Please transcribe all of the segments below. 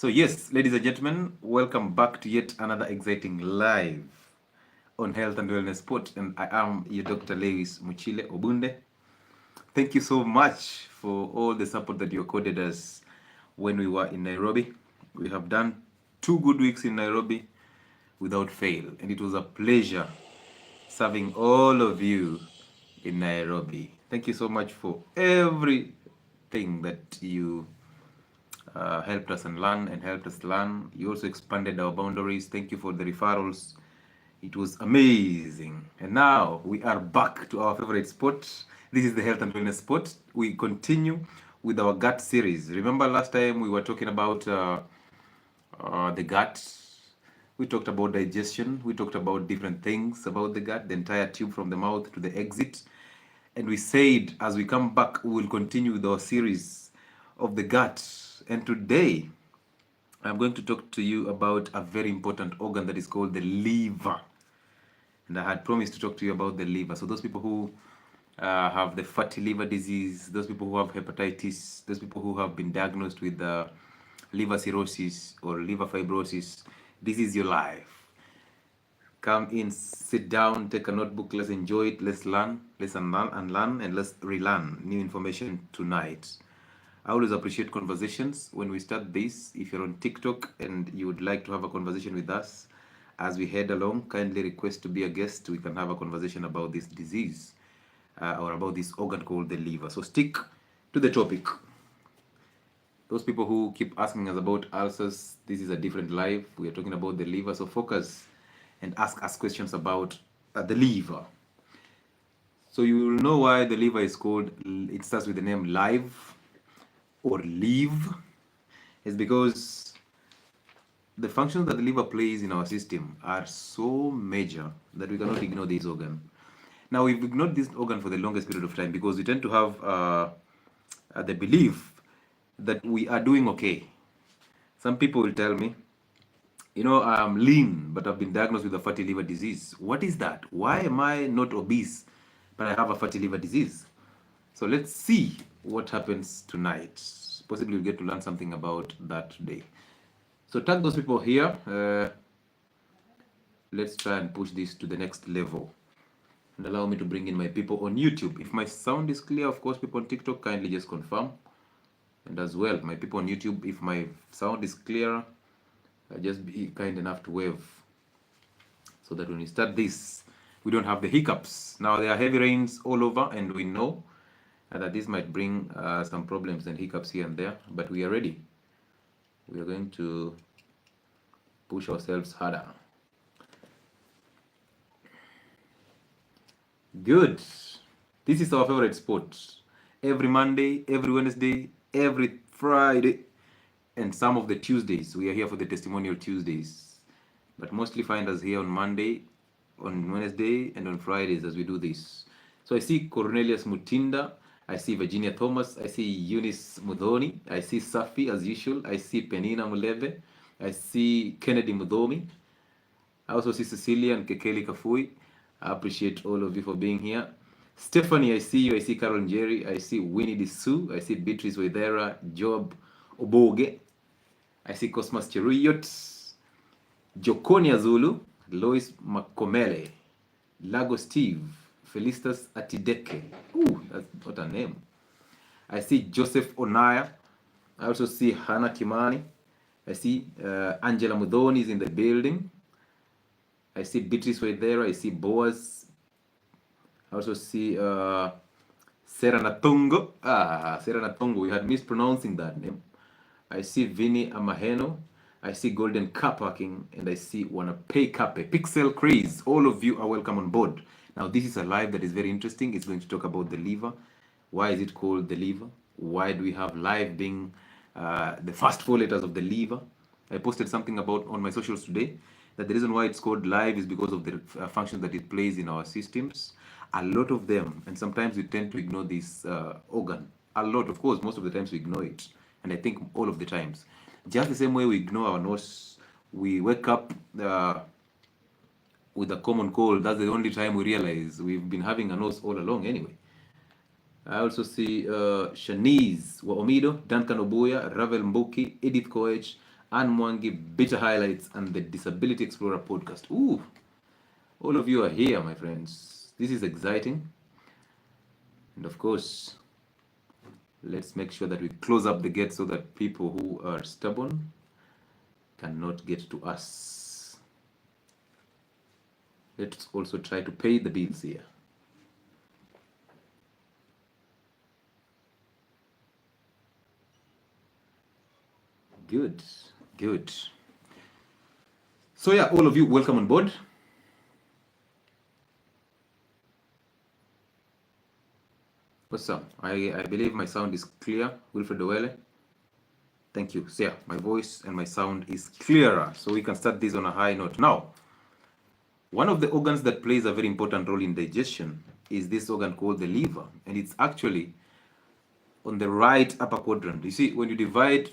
So yes, ladies and gentlemen, welcome back to yet another exciting live on Health and Wellness Spot, and I am your Dr. Lewis Muchile Obunde. Thank you so much for all the support that you accorded us when we were in Nairobi. We have done 2 good weeks in Nairobi without fail, and it was a pleasure serving all of you in Nairobi. Thank you so much for everything that you helped us and learn and helped us learn. You also expanded our boundaries. Thank you for the referrals. It was amazing. And now we are back to our favorite spot. This is the health and wellness spot. We continue with our gut series. Remember last time we were talking about the gut. We talked about digestion. We talked about different things about the gut, the entire tube from the mouth to the exit. And we said as we come back, we will continue with our series of the gut. And today, I'm going to talk to you about a very important organ that is called the liver. And I had promised to talk to you about the liver. So those people who have the fatty liver disease, those people who have hepatitis, those people who have been diagnosed with liver cirrhosis or liver fibrosis, this is your life. Come in, sit down, take a notebook, let's enjoy it, let's learn, and let's relearn new information tonight. I always appreciate conversations when we start this. If you're on TikTok and you would like to have a conversation with us as we head along, kindly request to be a guest. We can have a conversation about this disease or about this organ called the liver. So stick to the topic. Those people who keep asking us about ulcers, this is a different live. We are talking about the liver. So focus and ask us questions about the liver. So you will know why the liver is called, it starts with the name live or live, is because the functions that the liver plays in our system are so major that we cannot ignore this organ. Now, we've ignored this organ for the longest period of time because we tend to have the belief that we are doing okay. Some people will tell me, you know, I'm lean, but I've been diagnosed with a fatty liver disease. What is that? Why am I not obese, but I have a fatty liver disease? So let's see what happens tonight. Possibly we'll get to learn something about that today. So tag those people here. Let's try and push this to the next level. And allow me to bring in my people on YouTube. If my sound is clear, of course, people on TikTok, kindly just confirm. And as well, my people on YouTube, if my sound is clear, just be kind enough to wave. So that when we start this, we don't have the hiccups. Now, there are heavy rains all over, and we know that this might bring some problems and hiccups here and there, but we are ready. We are going to push ourselves harder. Good. This is our favorite spot. Every Monday, every Wednesday, every Friday, and some of the Tuesdays. We are here for the Testimonial Tuesdays, but mostly find us here on Monday, on Wednesday, and on Fridays as we do this. So I see Cornelius Mutinda, I see Virginia Thomas, I see Eunice Mudhoni, I see Safi as usual, I see Penina Muleve, I see Kennedy Mudhomi, I also see Cecilia and Kekeli Kafui. I appreciate all of you for being here. Stephanie, I see you, I see Carol Njeri, I see Winnie Disu, I see Beatrice Wedera, Job Oboge, I see Cosmas Cheruyot, Jokonia Zulu, Lois Makomele, Lago Steve, Felicitas Atideke. Ooh, that's what a name. I see Joseph Onaya. I also see Hannah Kimani. I see Angela Mudhoni is in the building. I see Beatrice Wedera. I see Boaz. I also see Sarah Natongo. Sarah Natongo. We had mispronouncing that name. I see Vinny Amaheno. I see Golden Car Parking. And I see Wanapay Kape. Pixel Craze. All of you are welcome on board. Now, this is a live that is very interesting. It's going to talk about the liver. Why is it called the liver? Why do we have live being the first 4 letters of the liver? I posted something about on my socials today that the reason why it's called live is because of the function that it plays in our systems. A lot of them, and sometimes we tend to ignore this organ. A lot, of course, most of the times we ignore it. And I think all of the times. Just the same way we ignore our nose, we wake up with a common cold. That's the only time we realize we've been having a nose all along anyway. I also see Shanice Waomido, Duncan Obuya, Ravel Mbuki, Edith Koech, Anne Mwangi, Beta Highlights, and the Disability Explorer podcast. Ooh, all of you are here, my friends. This is exciting. And of course, let's make sure that we close up the gate so that people who are stubborn cannot get to us. Let's also try to pay the bills here. Good, good. So yeah, all of you, welcome on board. What's up? I believe my sound is clear. Wilfred Owele. Thank you. So yeah, my voice and my sound is clearer, so we can start this on a high note. Now, one of the organs that plays a very important role in digestion is this organ called the liver, and it's actually on the right upper quadrant. You see, when you divide,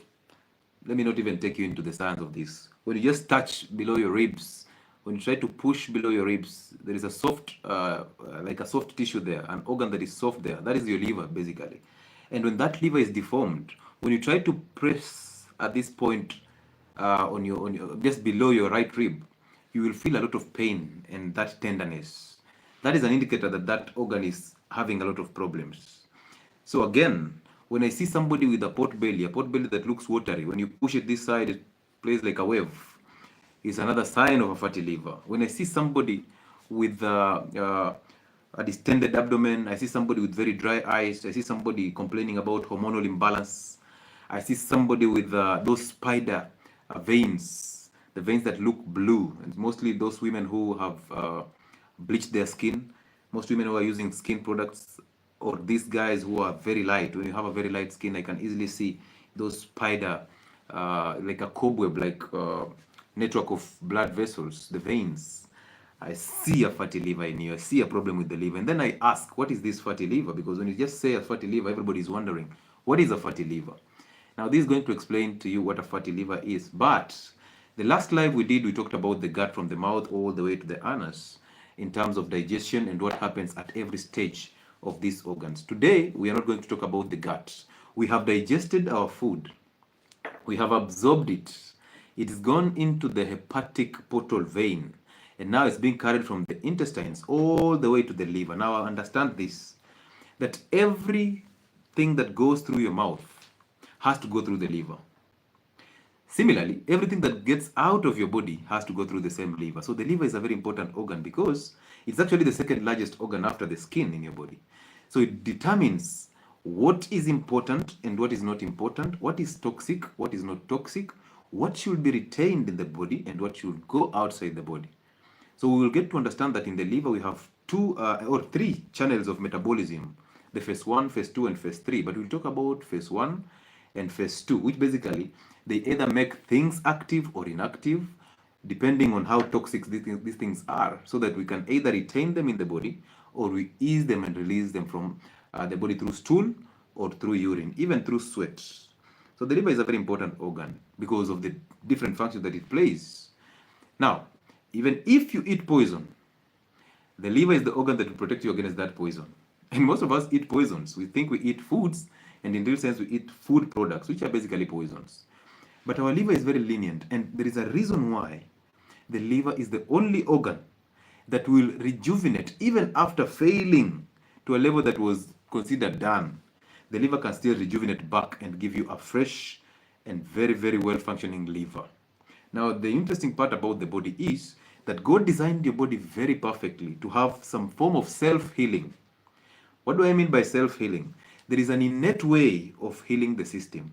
let me not even take you into the science of this. When you just touch below your ribs, when you try to push below your ribs, there is a soft, like a soft tissue there, an organ that is soft there. That is your liver, basically. And when that liver is deformed, when you try to press at this point on your just below your right rib, you will feel a lot of pain and that tenderness. That is an indicator that that organ is having a lot of problems. So again, when I see somebody with a pot belly that looks watery, when you push it this side, it plays like a wave. It's another sign of a fatty liver. When I see somebody with a distended abdomen, I see somebody with very dry eyes, I see somebody complaining about hormonal imbalance, I see somebody with those spider veins, the veins that look blue, and mostly those women who have bleached their skin, most women who are using skin products, or these guys who are very light. When you have a very light skin, I can easily see those spider, like a cobweb, like network of blood vessels, the veins. I see a fatty liver in you. I see a problem with the liver. And then I ask, what is this fatty liver? Because when you just say a fatty liver, everybody is wondering, what is a fatty liver? Now, this is going to explain to you what a fatty liver is. But the last live we did, we talked about the gut from the mouth all the way to the anus in terms of digestion and what happens at every stage of these organs. Today, we are not going to talk about the gut. We have digested our food. We have absorbed it. It has gone into the hepatic portal vein. And now it's being carried from the intestines all the way to the liver. Now I understand this, that everything that goes through your mouth has to go through the liver. Similarly, everything that gets out of your body has to go through the same liver. So the liver is a very important organ because it's actually the second largest organ after the skin in your body. So it determines what is important and what is not important, what is toxic, what is not toxic, what should be retained in the body and what should go outside the body. So we will get to understand that in the liver we have two or three channels of metabolism, the phase 1, phase 2, and phase 3. But we'll talk about phase 1 and phase 2, which basically they either make things active or inactive, depending on how toxic these things are, so that we can either retain them in the body or we ease them and release them from the body through stool or through urine, even through sweat. So the liver is a very important organ because of the different functions that it plays. Now, even if you eat poison, the liver is the organ that will protect you against that poison. And most of us eat poisons. We think we eat foods, and in real sense, we eat food products, which are basically poisons. But our liver is very lenient, and there is a reason why the liver is the only organ that will rejuvenate even after failing to a level that was considered done. The liver can still rejuvenate back and give you a fresh and very, very well-functioning liver. Now, the interesting part about the body is that God designed your body very perfectly to have some form of self-healing. What do I mean by self-healing? There is an innate way of healing the system.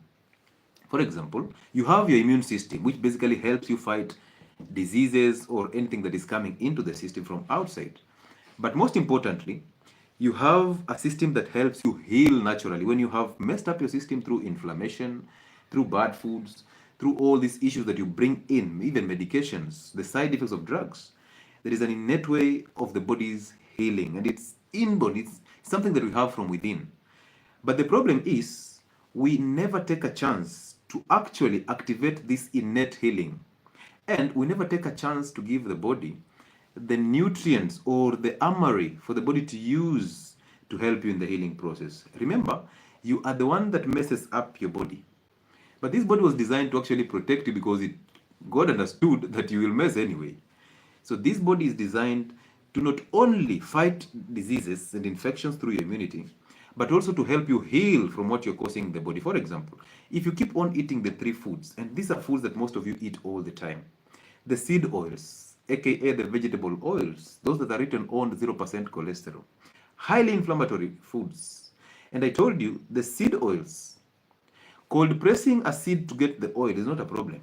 For example, you have your immune system, which basically helps you fight diseases or anything that is coming into the system from outside. But most importantly, you have a system that helps you heal naturally. When you have messed up your system through inflammation, through bad foods, through all these issues that you bring in, even medications, the side effects of drugs, there is an innate way of the body's healing, and it's inborn. It's something that we have from within. But the problem is we never take a chance to actually activate this innate healing, and we never take a chance to give the body the nutrients or the armory for the body to use to help you in the healing process. Remember, you are the one that messes up your body. But this body was designed to actually protect you because God understood that you will mess anyway. So this body is designed to not only fight diseases and infections through your immunity, but also to help you heal from what you're causing in the body. For example, if you keep on eating the three foods, and these are foods that most of you eat all the time, the seed oils, aka the vegetable oils, those that are written on 0% cholesterol, highly inflammatory foods. And I told you the seed oils, cold pressing a seed to get the oil is not a problem.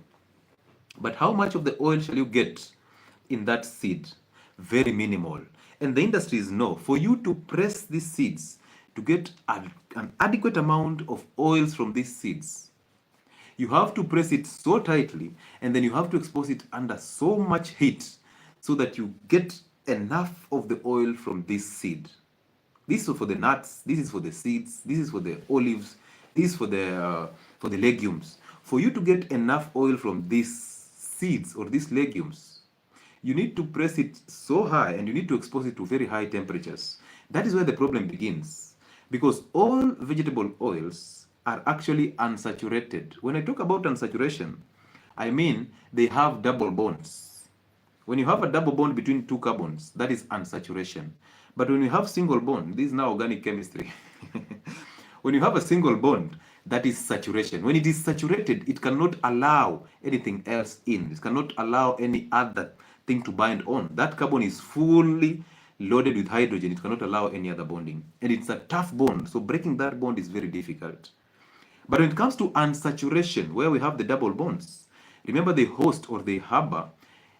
But how much of the oil shall you get in that seed? Very minimal. And the industries know for you to press these seeds to get an adequate amount of oils from these seeds, you have to press it so tightly and then you have to expose it under so much heat so that you get enough of the oil from this seed. This is for the nuts, this is for the seeds, this is for the olives, this is for the legumes. For you to get enough oil from these seeds or these legumes, you need to press it so high and you need to expose it to very high temperatures. That is where the problem begins. Because all vegetable oils are actually unsaturated. When I talk about unsaturation, I mean they have double bonds. When you have a double bond between two carbons, that is unsaturation. But when you have single bond, this is now organic chemistry. When you have a single bond, that is saturation. When it is saturated, it cannot allow anything else in. It cannot allow any other thing to bind on. That carbon is fully loaded with hydrogen. It cannot allow any other bonding. And it's a tough bond. So breaking that bond is very difficult. But when it comes to unsaturation, where we have the double bonds, remember they host or they harbor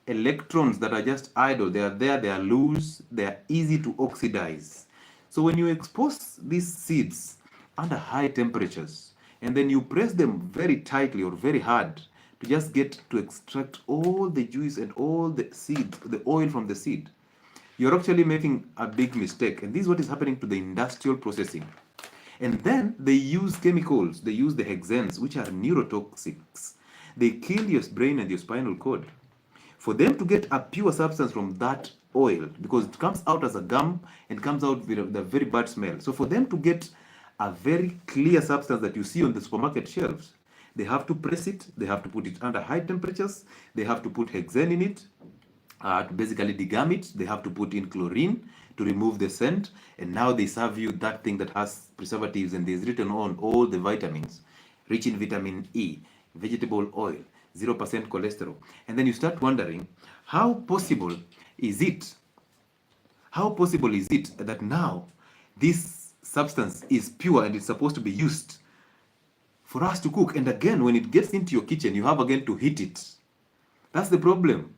electrons that are just idle. They are there, they are loose, they are easy to oxidize. So when you expose these seeds under high temperatures, and then you press them very tightly or very hard to just get to extract all the juice and all the seed, the oil from the seed, you're actually making a big mistake. And this is what is happening to the industrial processing. And then they use chemicals, they use the hexanes, which are neurotoxics. They kill your brain and your spinal cord. For them to get a pure substance from that oil, because it comes out as a gum and comes out with a very bad smell. So for them to get a very clear substance that you see on the supermarket shelves, they have to press it, they have to put it under high temperatures, they have to put hexane in it, to basically degum it, they have to put in chlorine to remove the scent, and now they serve you that thing that has preservatives and there's written on all the vitamins, rich in vitamin E, vegetable oil, 0% cholesterol. And then you start wondering, how possible is it that now this substance is pure and it's supposed to be used for us to cook? And again, when it gets into your kitchen, you have again to heat it. That's the problem.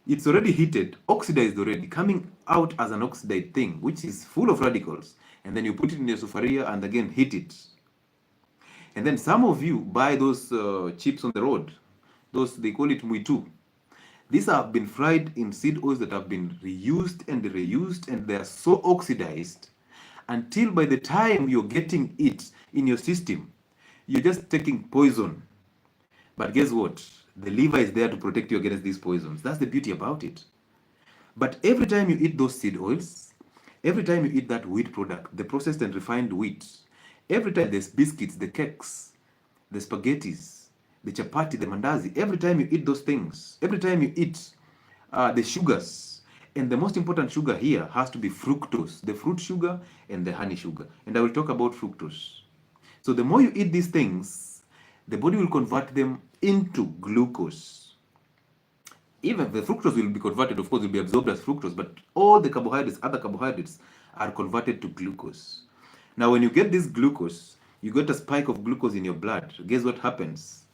It's already heated, oxidized already, coming out as an oxidized thing, which is full of radicals. And then you put it in your sufaria and again heat it. And then some of you buy those chips on the road. Those, they call it muitu. These have been fried in seed oils that have been reused, and they are so oxidized until by the time you're getting it in your system, you're just taking poison. But guess what? The liver is there to protect you against these poisons. That's the beauty about it. But every time you eat those seed oils, every time you eat that wheat product, the processed and refined wheat, every time there's biscuits, the cakes, the spaghettis, the chapati, the mandazi, every time you eat those things, every time you eat the sugars, and the most important sugar here has to be fructose, the fruit sugar and the honey sugar. And I will talk about fructose. So the more you eat these things, the body will convert them into glucose. Even the fructose will be converted, of course, will be absorbed as fructose, but all the carbohydrates, other carbohydrates, are converted to glucose. Now, when you get this glucose, you get a spike of glucose in your blood. Guess what happens?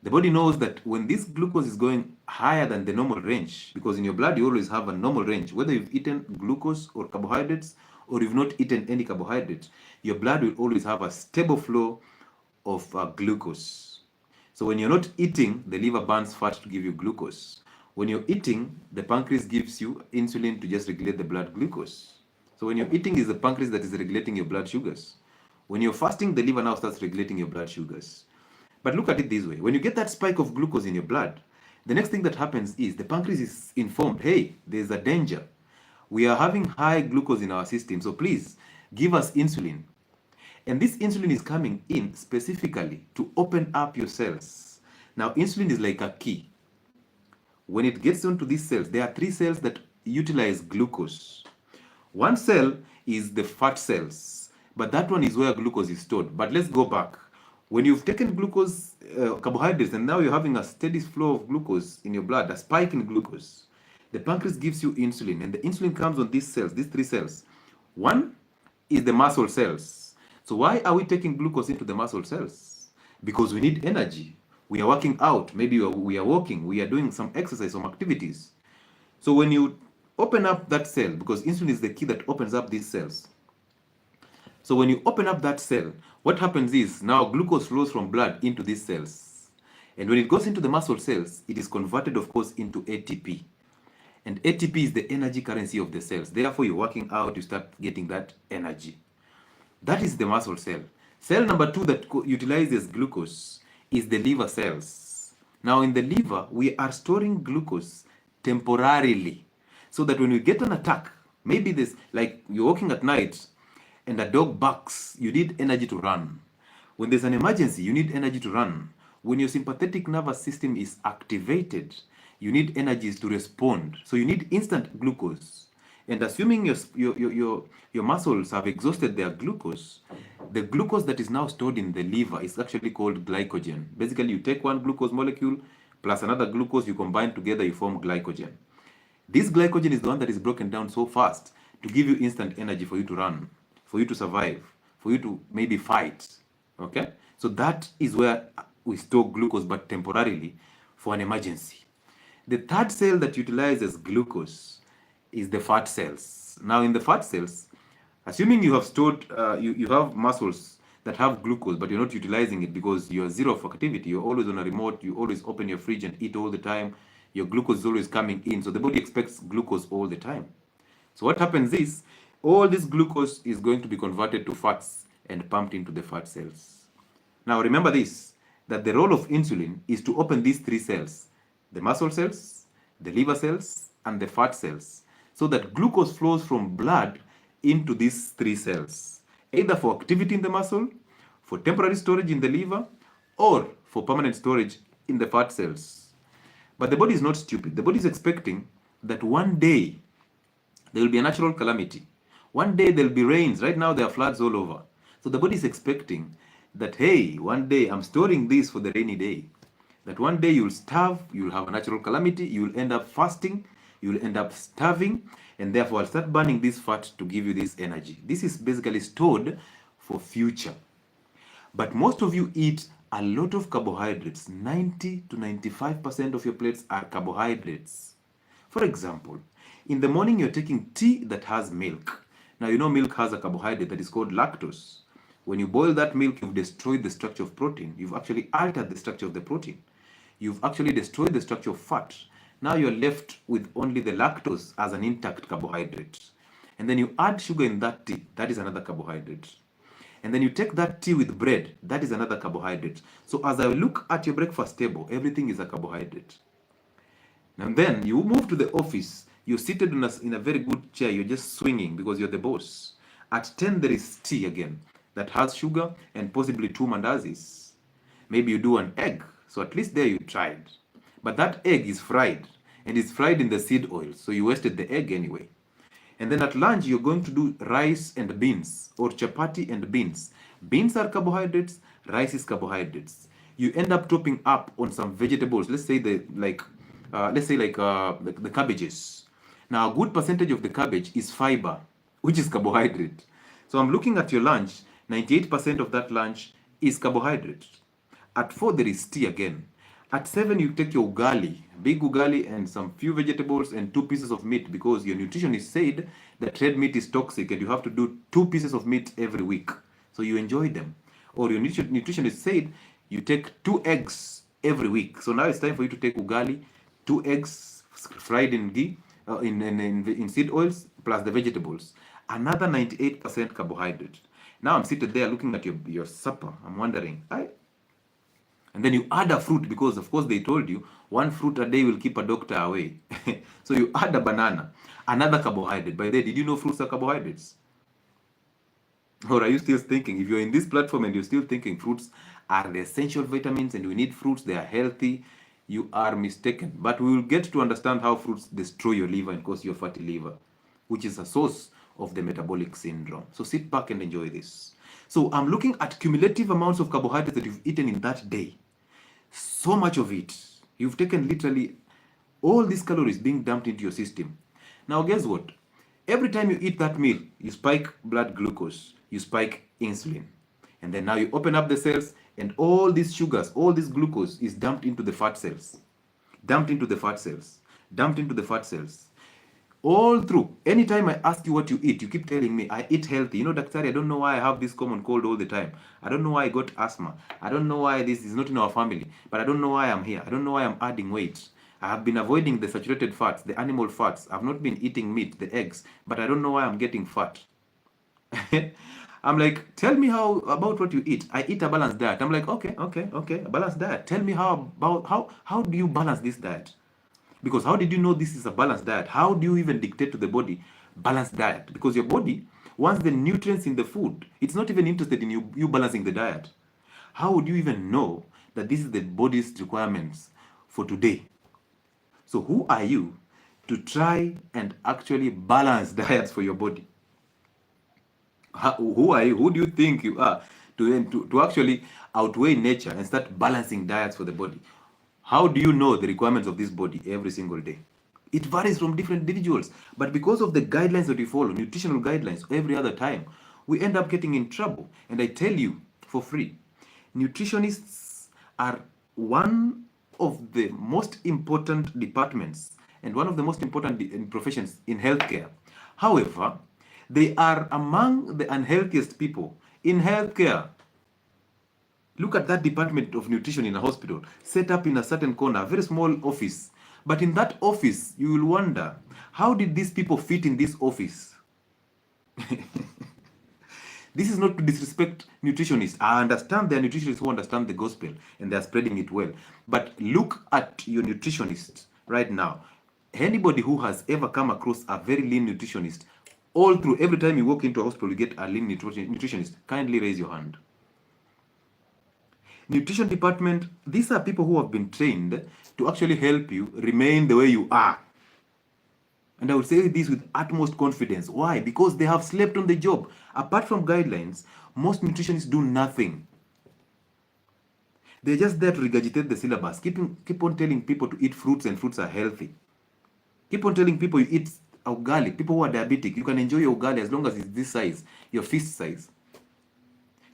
The body knows that when this glucose is going higher than the normal range, because in your blood you always have a normal range, whether you've eaten glucose or carbohydrates, or you've not eaten any carbohydrates, your blood will always have a stable flow of glucose. So when you're not eating, the liver burns fat to give you glucose. When you're eating, the pancreas gives you insulin to just regulate the blood glucose. So when you're eating, is the pancreas that is regulating your blood sugars. When you're fasting, the liver now starts regulating your blood sugars. But look at it this way. When you get that spike of glucose in your blood, the next thing that happens is the pancreas is informed, hey, there's a danger. We are having high glucose in our system, so please give us insulin. And this insulin is coming in specifically to open up your cells. Now, insulin is like a key. When it gets onto these cells, there are 3 cells that utilize glucose. One cell is the fat cells, but that one is where glucose is stored. But let's go back. When you've taken glucose, carbohydrates, and now you're having a steady flow of glucose in your blood, a spike in glucose, the pancreas gives you insulin, and the insulin comes on these cells, these 3 cells. One is the muscle cells. So why are we taking glucose into the muscle cells? Because we need energy. We are working out, maybe we are walking, we are doing some exercise, some activities. So when you open up that cell, because insulin is the key that opens up these cells. So when you open up that cell, what happens is now glucose flows from blood into these cells. And when it goes into the muscle cells, it is converted, of course, into ATP. And ATP is the energy currency of the cells. Therefore, you're working out, you start getting that energy. That is the muscle cell. Cell number 2 that utilizes glucose is the liver cells. Now, in the liver, we are storing glucose temporarily, so that when we get an attack, maybe this, like you're walking at night and a dog barks, you need energy to run. When there's an emergency, you need energy to run. When your sympathetic nervous system is activated, you need energies to respond. So you need instant glucose. And assuming your muscles have exhausted their glucose, the glucose that is now stored in the liver is actually called glycogen. Basically, you take one glucose molecule plus another glucose, you combine together, you form glycogen. This glycogen is the one that is broken down so fast to give you instant energy for you to run, for you to survive, for you to maybe fight. Okay? So that is where we store glucose, but temporarily for an emergency. The 3rd cell that utilizes glucose is the fat cells. Now, in the fat cells, assuming you have stored, you have muscles that have glucose, but you're not utilizing it because you're zero of activity, you're always on a remote, you always open your fridge and eat all the time, your glucose is always coming in, so the body expects glucose all the time. So what happens is, all this glucose is going to be converted to fats and pumped into the fat cells. Now remember this, that the role of insulin is to open these 3 cells, the muscle cells, the liver cells, and the fat cells, so that glucose flows from blood into these 3 cells, either for activity in the muscle, for temporary storage in the liver, or for permanent storage in the fat cells. But the body is not stupid. The body is expecting that one day there will be a natural calamity. One day there will be rains. Right now there are floods all over. So the body is expecting that, hey, one day I'm storing this for the rainy day. That one day you'll starve, you'll have a natural calamity, you'll end up fasting, you'll end up starving, and therefore I'll start burning this fat to give you this energy. This is basically stored for future. But most of you eat a lot of carbohydrates. 90 to 95% of your plates are carbohydrates. For example, in the morning you're taking tea that has milk. Now you know milk has a carbohydrate that is called lactose. When you boil that milk, you've destroyed the structure of protein. You've actually altered the structure of the protein. You've actually destroyed the structure of fat. Now you're left with only the lactose as an intact carbohydrate. And then you add sugar in that tea. That is another carbohydrate. And then you take that tea with bread. That is another carbohydrate. So as I look at your breakfast table, everything is a carbohydrate. And then you move to the office. You're seated in a very good chair. You're just swinging because you're the boss. At 10, there is tea again that has sugar and possibly 2 mandazis. Maybe you do an egg. So at least there you tried. But that egg is fried. And it's fried in the seed oil. So you wasted the egg anyway. And then at lunch, you're going to do rice and beans, or chapati and beans. Beans are carbohydrates, rice is carbohydrates. You end up topping up on some vegetables. Let's say the cabbages. Now, a good percentage of the cabbage is fiber, which is carbohydrate. So I'm looking at your lunch. 98% of that lunch is carbohydrate. At 4, there is tea again. At 7, you take your ugali, big ugali and some few vegetables and 2 pieces of meat, because your nutritionist said that red meat is toxic and you have to do 2 pieces of meat every week. So you enjoy them. Or your nutritionist said you take 2 eggs every week. So now it's time for you to take ugali, 2 eggs fried in ghee, in seed oils, plus the vegetables. Another 98% carbohydrate. Now I'm seated there looking at your supper. I'm wondering, and then you add a fruit, because of course they told you 1 fruit a day will keep a doctor away. So you add a banana, another carbohydrate. By the way, did you know fruits are carbohydrates? Or are you still thinking, if you're in this platform and you're still thinking fruits are the essential vitamins and we need fruits, they are healthy, you are mistaken. But we will get to understand how fruits destroy your liver and cause your fatty liver, which is a source of the metabolic syndrome. So sit back and enjoy this. So I'm looking at cumulative amounts of carbohydrates that you've eaten in that day. So much of it. You've taken literally all these calories being dumped into your system. Now, guess what? Every time you eat that meal, you spike blood glucose, you spike insulin. And then now you open up the cells, and all these sugars, all this glucose is dumped into the fat cells. Dumped into the fat cells. Dumped into the fat cells. All through. Anytime I ask you what you eat, you keep telling me, I eat healthy. You know, Daktari, I don't know why I have this common cold all the time. I don't know why I got asthma. I don't know why this is not in our family. But I don't know why I'm here. I don't know why I'm adding weight. I have been avoiding the saturated fats, the animal fats. I've not been eating meat, the eggs. But I don't know why I'm getting fat. I'm like, tell me how about what you eat. I eat a balanced diet. I'm like, okay, a balanced diet. Tell me how about how do you balance this diet? Because how did you know this is a balanced diet? How do you even dictate to the body balanced diet? Because your body wants the nutrients in the food. It's not even interested in you balancing the diet. How would you even know that this is the body's requirements for today? So who are you to try and actually balance diets for your body? Who are you? Who do you think you are to actually outweigh nature and start balancing diets for the body? How do you know the requirements of this body every single day? It varies from different individuals. But because of the guidelines that we follow, nutritional guidelines, every other time, we end up getting in trouble. And I tell you for free, nutritionists are one of the most important departments and one of the most important professions in healthcare. However, they are among the unhealthiest people in healthcare. Look at that department of nutrition in a hospital, set up in a certain corner, a very small office. But in that office, you will wonder, how did these people fit in this office? This is not to disrespect nutritionists. I understand there are nutritionists who understand the gospel and they are spreading it well. But look at your nutritionist right now. Anybody who has ever come across a very lean nutritionist, all through, every time you walk into a hospital, you get a lean nutritionist, kindly raise your hand. Nutrition department, these are people who have been trained to actually help you remain the way you are. And I would say this with utmost confidence. Why? Because they have slept on the job. Apart from guidelines, most nutritionists do nothing. They're just there to regurgitate the syllabus. Keep on telling people to eat fruits and fruits are healthy. Keep on telling people you eat ugali. People who are diabetic, you can enjoy your ugali as long as it's this size, your fist size.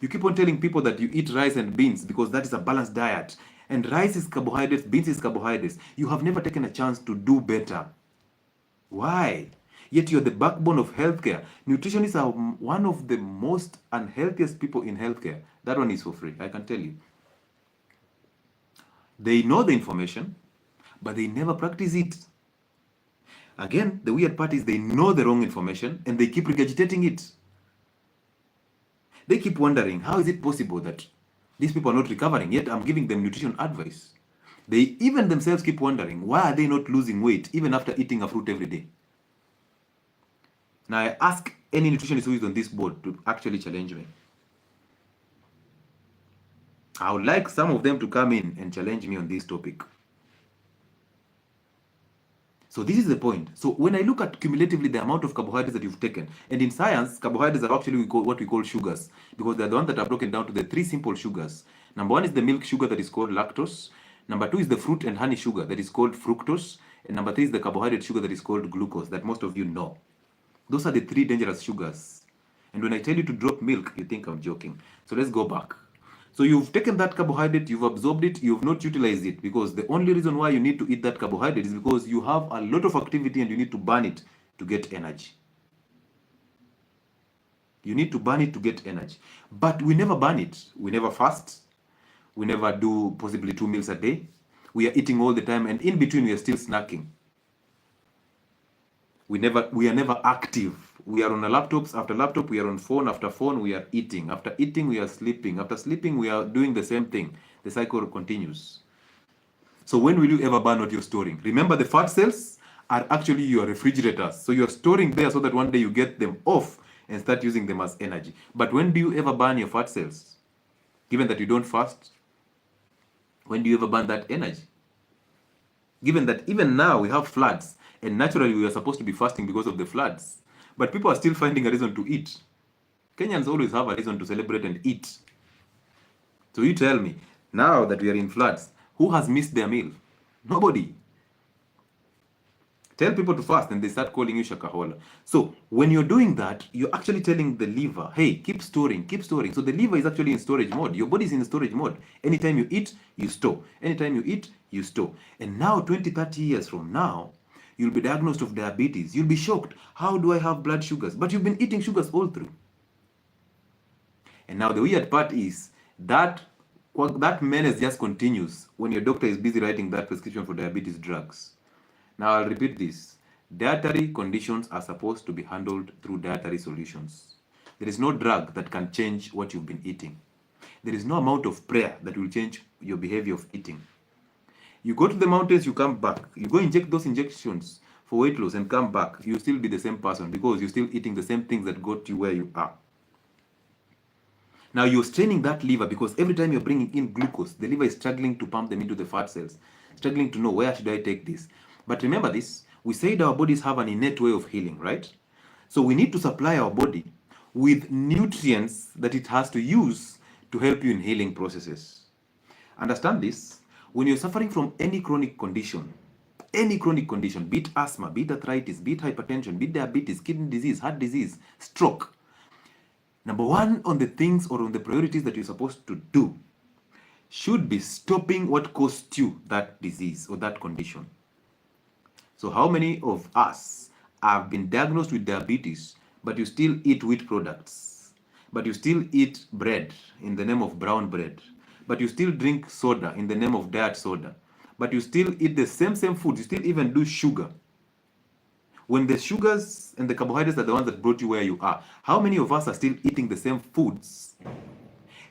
You keep on telling people that you eat rice and beans because that is a balanced diet. And rice is carbohydrates, beans is carbohydrates. You have never taken a chance to do better. Why? Yet you're the backbone of healthcare. Nutritionists are one of the most unhealthiest people in healthcare. That one is for free, I can tell you. They know the information, but they never practice it. Again, the weird part is they know the wrong information and they keep regurgitating it. They keep wondering, how is it possible that these people are not recovering, yet I'm giving them nutrition advice? They even themselves keep wondering, why are they not losing weight even after eating a fruit every day? Now, I ask any nutritionist who is on this board to actually challenge me. I would like some of them to come in and challenge me on this topic. So this is the point. So when I look at cumulatively the amount of carbohydrates that you've taken, and in science, carbohydrates are actually what we call sugars, because they're the ones that are broken down to the three simple sugars. Number one is the milk sugar that is called lactose. Number two is the fruit and honey sugar that is called fructose. And number three is the carbohydrate sugar that is called glucose, that most of you know. Those are the three dangerous sugars. And when I tell you to drop milk, you think I'm joking. So let's go back. So you've taken that carbohydrate, you've absorbed it, you've not utilized it, because the only reason why you need to eat that carbohydrate is because you have a lot of activity and you need to burn it to get energy. You need to burn it to get energy. But we never burn it. We never fast. We never do possibly 2 meals a day. We are eating all the time, and in between we are still snacking. We are never active. We are on a laptops after laptop, we are on phone after phone, we are eating. After eating, we are sleeping. After sleeping, we are doing the same thing. The cycle continues. So when will you ever burn what you're storing? Remember, the fat cells are actually your refrigerators. So you're storing there so that one day you get them off and start using them as energy. But when do you ever burn your fat cells? Given that you don't fast, when do you ever burn that energy? Given that even now we have floods, and naturally we are supposed to be fasting because of the floods, but people are still finding a reason to eat. Kenyans always have a reason to celebrate and eat. So you tell me, now that we are in floods, who has missed their meal? Nobody. Tell people to fast and they start calling you shakahola. So when you're doing that, you're actually telling the liver, hey, keep storing, keep storing. So the liver is actually in storage mode. Your body is in storage mode. Anytime you eat, you store. Anytime you eat, you store. And now 20, 30 years from now, you'll be diagnosed with diabetes. You'll be shocked. How do I have blood sugars? But you've been eating sugars all through. And now the weird part is that menace just continues when your doctor is busy writing that prescription for diabetes drugs. Now I'll repeat this. Dietary conditions are supposed to be handled through dietary solutions. There is no drug that can change what you've been eating. There is no amount of prayer that will change your behavior of eating. You go to the mountains, you come back. You go inject those injections for weight loss and come back. You'll still be the same person because you're still eating the same things that got you where you are. Now you're straining that liver because every time you're bringing in glucose, the liver is struggling to pump them into the fat cells, struggling to know where should I take this. But remember this, we said our bodies have an innate way of healing, right? So we need to supply our body with nutrients that it has to use to help you in healing processes. Understand this, when you're suffering from any chronic condition, be it asthma, be it arthritis, be it hypertension, be it diabetes, kidney disease, heart disease, stroke, number one on the things or on the priorities that you're supposed to do should be stopping what caused you that disease or that condition. So how many of us have been diagnosed with diabetes, but you still eat wheat products, but you still eat bread in the name of brown bread, but you still drink soda in the name of diet soda, but you still eat the same food, you still even do sugar, when the sugars and the carbohydrates are the ones that brought you where you are? How many of us are still eating the same foods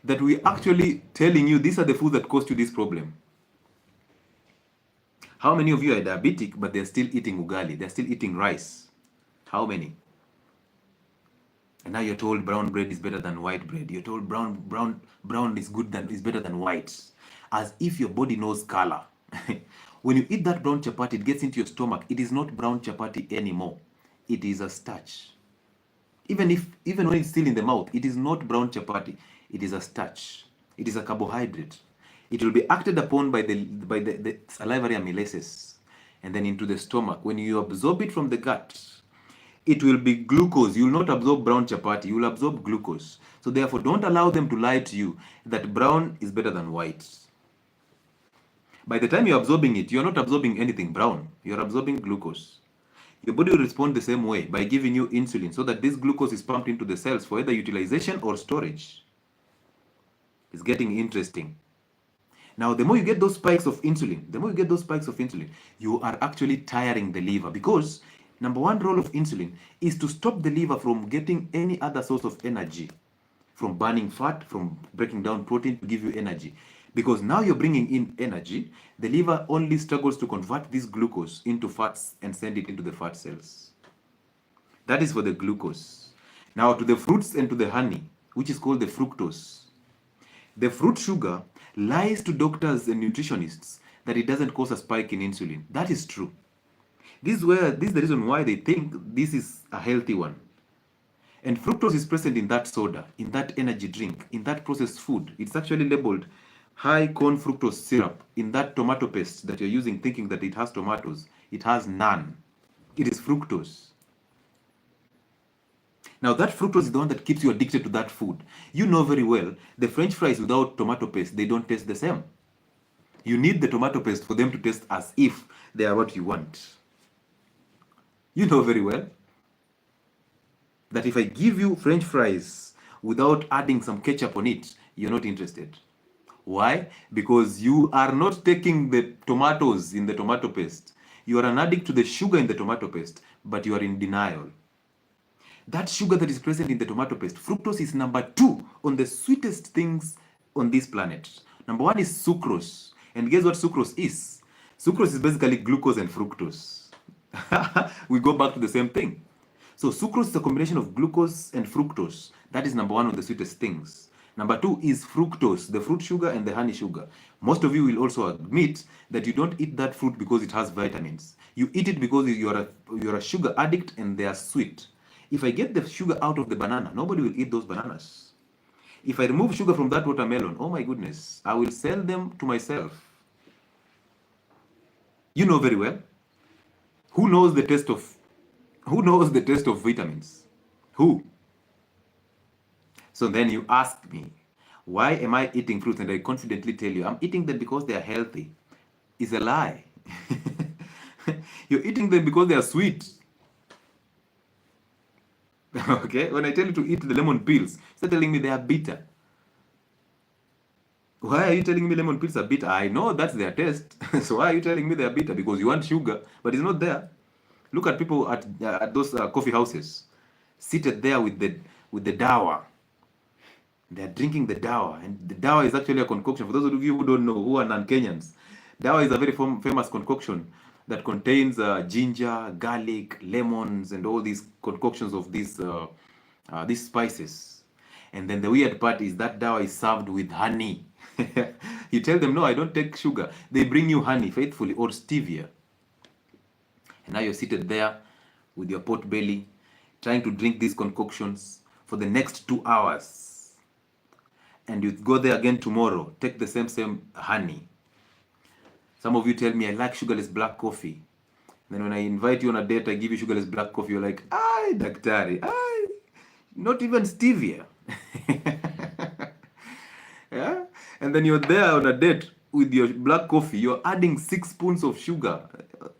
that we actually telling you these are the foods that caused you this problem? How many of you are diabetic but they're still eating ugali, they're still eating rice? How many? And now you're told brown bread is better than white bread. You're told brown is better than white, as if your body knows color. When you eat that brown chapati, it gets into your stomach. It is not brown chapati anymore. It is a starch. Even when it's still in the mouth, it is not brown chapati. It is a starch. It is a carbohydrate. It will be acted upon by the salivary amylases and then into the stomach. When you absorb it from the gut, it will be glucose. You will not absorb brown chapati. You will absorb glucose. So therefore, don't allow them to lie to you that brown is better than white. By the time you're absorbing it, you're not absorbing anything brown. You're absorbing glucose. Your body will respond the same way by giving you insulin so that this glucose is pumped into the cells for either utilization or storage. It's getting interesting. Now, the more you get those spikes of insulin, you are actually tiring the liver, because number one role of insulin is to stop the liver from getting any other source of energy, from burning fat, from breaking down protein to give you energy. Because now you're bringing in energy, the liver only struggles to convert this glucose into fats and send it into the fat cells. That is for the glucose. Now to the fruits and to the honey, which is called the fructose. The fruit sugar lies to doctors and nutritionists that it doesn't cause a spike in insulin. That is true. This is the reason why they think this is a healthy one. And fructose is present in that soda, in that energy drink, in that processed food. It's actually labeled high corn fructose syrup. In that tomato paste that you're using thinking that it has tomatoes, it has none. It is fructose. Now that fructose is the one that keeps you addicted to that food. You know very well, the French fries without tomato paste, they don't taste the same. You need the tomato paste for them to taste as if they are what you want. You know very well that if I give you French fries without adding some ketchup on it, you're not interested. Why? Because you are not taking the tomatoes in the tomato paste. You are an addict to the sugar in the tomato paste, but you are in denial. That sugar that is present in the tomato paste, fructose, is number 2 on the sweetest things on this planet. Number 1 is sucrose. And guess what sucrose is? Sucrose is basically glucose and fructose. We go back to the same thing. So sucrose is a combination of glucose and fructose. That is number one of the sweetest things. Number two is fructose, the fruit sugar and the honey sugar. Most of you will also admit that you don't eat that fruit because it has vitamins. You eat it because you're a sugar addict and they are sweet. If I get the sugar out of the banana, nobody will eat those bananas. If I remove sugar from that watermelon, oh my goodness, I will sell them to myself. You know very well. Who knows the taste of vitamins? Who? So then you ask me, why am I eating fruits? And I confidently tell you, I'm eating them because they are healthy. It's a lie. You're eating them because they are sweet. Okay? When I tell you to eat the lemon peels, you're telling me they are bitter. Why are you telling me lemon peels are bitter? I know that's their taste. So why are you telling me they are bitter? Because you want sugar, but it's not there. Look at people at those coffee houses, seated there with the dawa. They're drinking the dawa, and the dawa is actually a concoction. For those of you who don't know, who are non-Kenyans, dawa is a very famous concoction that contains ginger, garlic, lemons, and all these concoctions of these spices. And then the weird part is that dawa is served with honey. You tell them, no, I don't take sugar. They bring you honey faithfully, or stevia. And now you're seated there with your pot belly, trying to drink these concoctions for the next 2 hours. And you go there again tomorrow, take the same honey. Some of you tell me, I like sugarless black coffee. Then when I invite you on a date, I give you sugarless black coffee, you're like, ay, Daktari, ay, not even stevia. Yeah? And then you're there on a date with your black coffee, you're adding 6 spoons of sugar.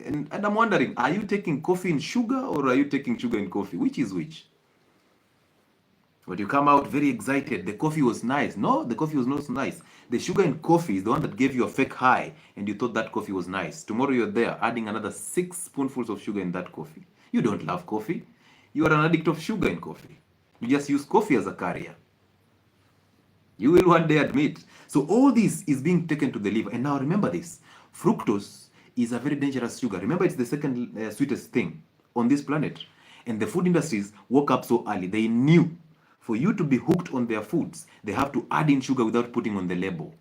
And I'm wondering, are you taking coffee in sugar or are you taking sugar in coffee? Which is which? But you come out very excited. The coffee was nice. No, the coffee was not nice. The sugar in coffee is the one that gave you a fake high and you thought that coffee was nice. Tomorrow you're there adding another 6 spoonfuls of sugar in that coffee. You don't love coffee. You are an addict of sugar in coffee. You just use coffee as a carrier. You will one day admit. So all this is being taken to the liver. And now remember this. Fructose is a very dangerous sugar. Remember, it's the second sweetest thing on this planet. And the food industries woke up so early. They knew for you to be hooked on their foods, they have to add in sugar without putting on the label.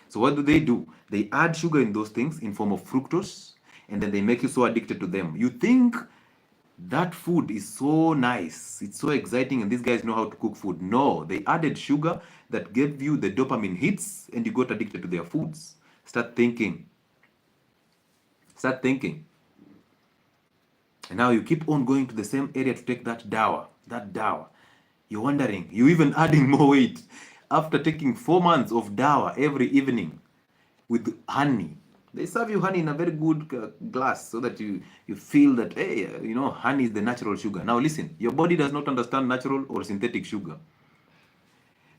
So what do? They add sugar in those things in form of fructose, and then they make you so addicted to them. You think that food is so nice, it's so exciting, and these guys know how to cook food. No, they added sugar that gave you the dopamine hits, and you got addicted to their foods. Start thinking. And now you keep on going to the same area to take that dawa. You're wondering, you're even adding more weight after taking 4 months of dawa every evening with honey. They serve you honey in a very good glass so that you feel that, hey, honey is the natural sugar. Now listen, your body does not understand natural or synthetic sugar.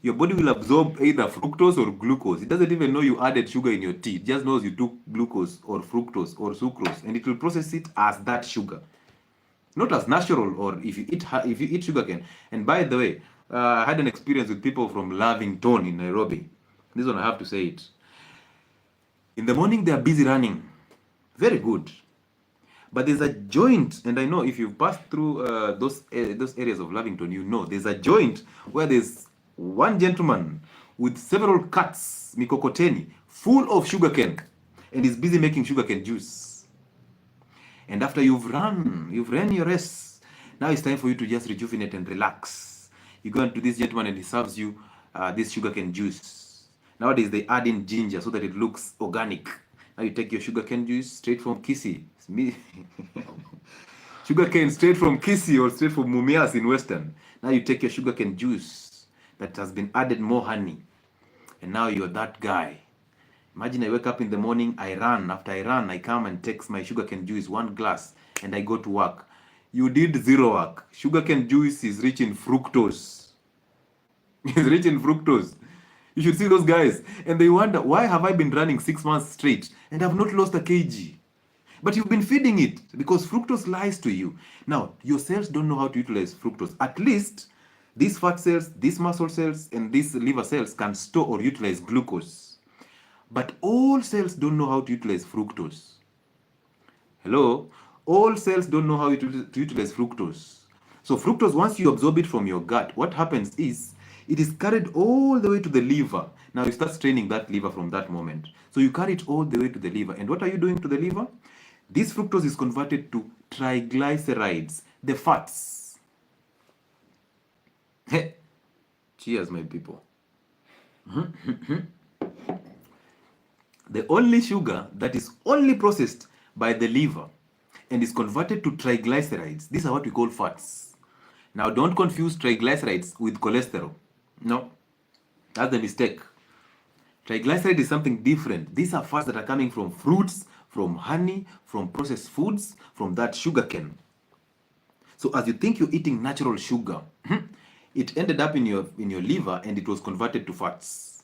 Your body will absorb either fructose or glucose. It doesn't even know you added sugar in your tea. It just knows you took glucose or fructose or sucrose, and it will process it as that sugar. Not as natural, or if you eat sugarcane. And by the way, I had an experience with people from Lavington in Nairobi. This one I have to say it. In the morning they are busy running, very good. But there's a joint, and I know if you've passed through those areas of Lavington, you know there's a joint where there's one gentleman with several carts, mikokoteni, full of sugarcane, and he's busy making sugarcane juice. And after you've ran your race, now it's time for you to just rejuvenate and relax. You go into this gentleman and he serves you this sugarcane juice. Nowadays they add in ginger so that it looks organic. Now you take your sugarcane juice straight from Kisii. Sugarcane straight from Kisii or straight from Mumias in Western. Now you take your sugarcane juice that has been added more honey. And now you're that guy. Imagine I wake up in the morning, I run. After I run, I come and take my sugarcane juice, 1 glass, and I go to work. You did 0 work. Sugarcane juice is rich in fructose. It's rich in fructose. You should see those guys. And they wonder, why have I been running 6 months straight and I've not lost a kg? But you've been feeding it because fructose lies to you. Now, your cells don't know how to utilize fructose. At least, these fat cells, these muscle cells, and these liver cells can store or utilize glucose. But all cells don't know how to utilize fructose. Hello? all cells don't know how to utilize fructose. So fructose, once you absorb it from your gut, what happens is it is carried all the way to the liver. Now you start straining that liver from that moment. So you carry it all the way to the liver. And what are you doing to the liver? This fructose is converted to triglycerides, the fats. Hey, cheers, my people. The only sugar that is only processed by the liver and is converted to triglycerides, these are what we call fats. Now, don't confuse triglycerides with cholesterol. No, that's the mistake. Triglyceride is something different. These are fats that are coming from fruits, from honey, from processed foods, from that sugar cane. So as you think you're eating natural sugar, it ended up in your liver and it was converted to fats.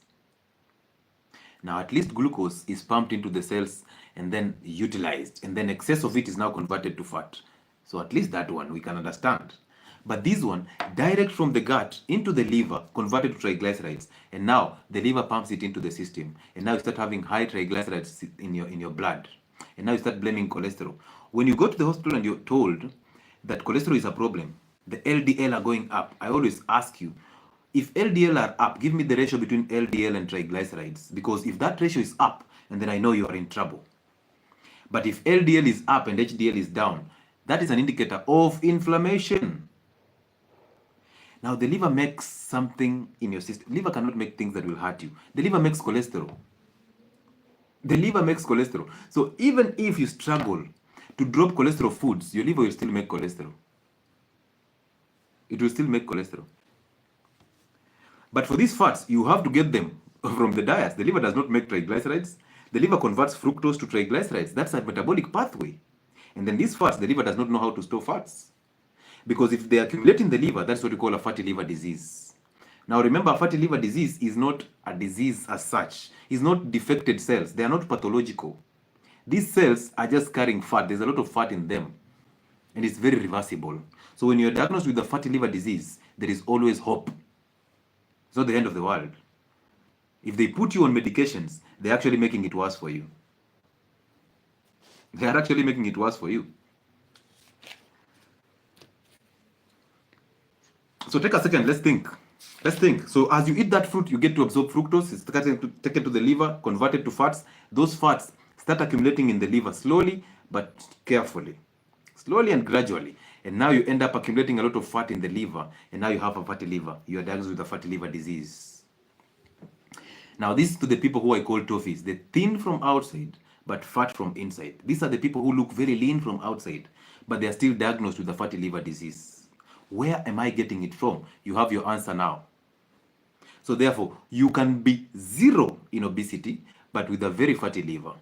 Now at least glucose is pumped into the cells and then utilized, and then excess of it is now converted to fat. So at least that one we can understand. But this one, direct from the gut into the liver, converted to triglycerides, and now the liver pumps it into the system, and now you start having high triglycerides in your blood, and now you start blaming cholesterol. When you go to the hospital and you're told that cholesterol is a problem, the LDL are going up, I always ask you, if LDL are up, give me the ratio between LDL and triglycerides, because if that ratio is up, and then I know you are in trouble. But if LDL is up and HDL is down, that is an indicator of inflammation. Now, the liver makes something in your system. The liver cannot make things that will hurt you. The liver makes cholesterol. The liver makes cholesterol. So even if you struggle to drop cholesterol foods, your liver will still make cholesterol. It will still make cholesterol. But for these fats, you have to get them from the diet. The liver does not make triglycerides. The liver converts fructose to triglycerides. That's a metabolic pathway. And then these fats, the liver does not know how to store fats. Because if they accumulate in the liver, that's what we call a fatty liver disease. Now remember, a fatty liver disease is not a disease as such. It's not defected cells. They are not pathological. These cells are just carrying fat. There's a lot of fat in them. And it's very reversible. So when you're diagnosed with a fatty liver disease, there is always hope. It's not the end of the world. If they put you on medications, they're actually making it worse for you. They are actually making it worse for you. So take a second, let's think. Let's think. So as you eat that fruit, you get to absorb fructose. It's taken to the liver, converted to fats. Those fats start accumulating in the liver slowly, but carefully. Slowly and gradually. And now you end up accumulating a lot of fat in the liver. And now you have a fatty liver. You are diagnosed with a fatty liver disease. Now this is to the people who I call toffees. They're thin from outside, but fat from inside. These are the people who look very lean from outside, but they are still diagnosed with a fatty liver disease. Where am I getting it from? You have your answer now. So therefore, you can be zero in obesity, but with a very fatty liver.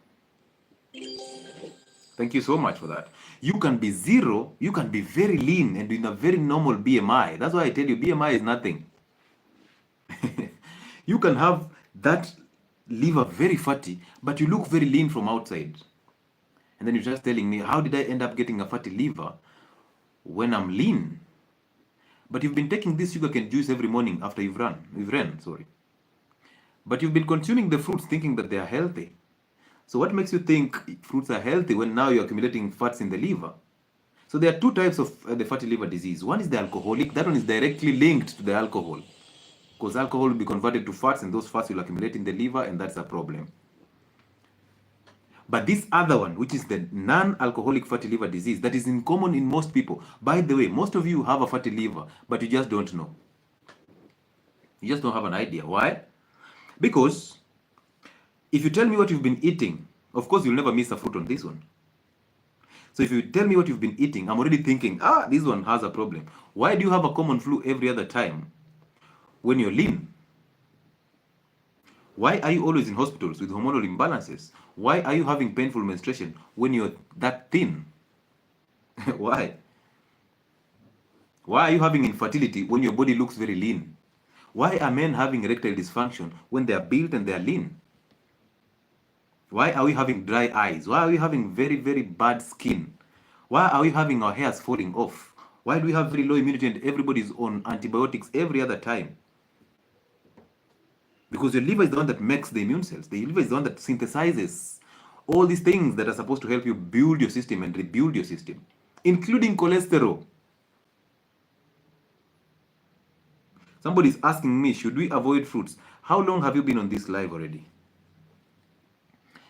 Thank you so much for that. You can be zero, you can be very lean and in a very normal BMI. That's why I tell you, BMI is nothing. You can have that liver very fatty, but you look very lean from outside. And then you're just telling me, how did I end up getting a fatty liver when I'm lean? But you've been taking this sugarcane juice every morning after you've ran. But you've been consuming the fruits thinking that they are healthy. So what makes you think fruits are healthy when now you're accumulating fats in the liver? So there are two types of the fatty liver disease. One is the alcoholic. That one is directly linked to the alcohol. Because alcohol will be converted to fats and those fats will accumulate in the liver and that's a problem. But this other one, which is the non-alcoholic fatty liver disease, that is in common in most people. By the way, most of you have a fatty liver, but you just don't know. You just don't have an idea. Why? Because if you tell me what you've been eating, of course you'll never miss a fruit on this one. So if you tell me what you've been eating, I'm already thinking, this one has a problem. Why do you have a common flu every other time when you're lean? Why are you always in hospitals with hormonal imbalances? Why are you having painful menstruation when you're that thin? Why? Why are you having infertility when your body looks very lean? Why are men having erectile dysfunction when they are built and they are lean? Why are we having dry eyes? Why are we having very, very bad skin? Why are we having our hairs falling off? Why do we have very low immunity and everybody's on antibiotics every other time? Because your liver is the one that makes the immune cells. The liver is the one that synthesizes All these things that are supposed to help you build your system and rebuild your system, including cholesterol. Somebody's asking me, should we avoid fruits? How long have you been on this live already?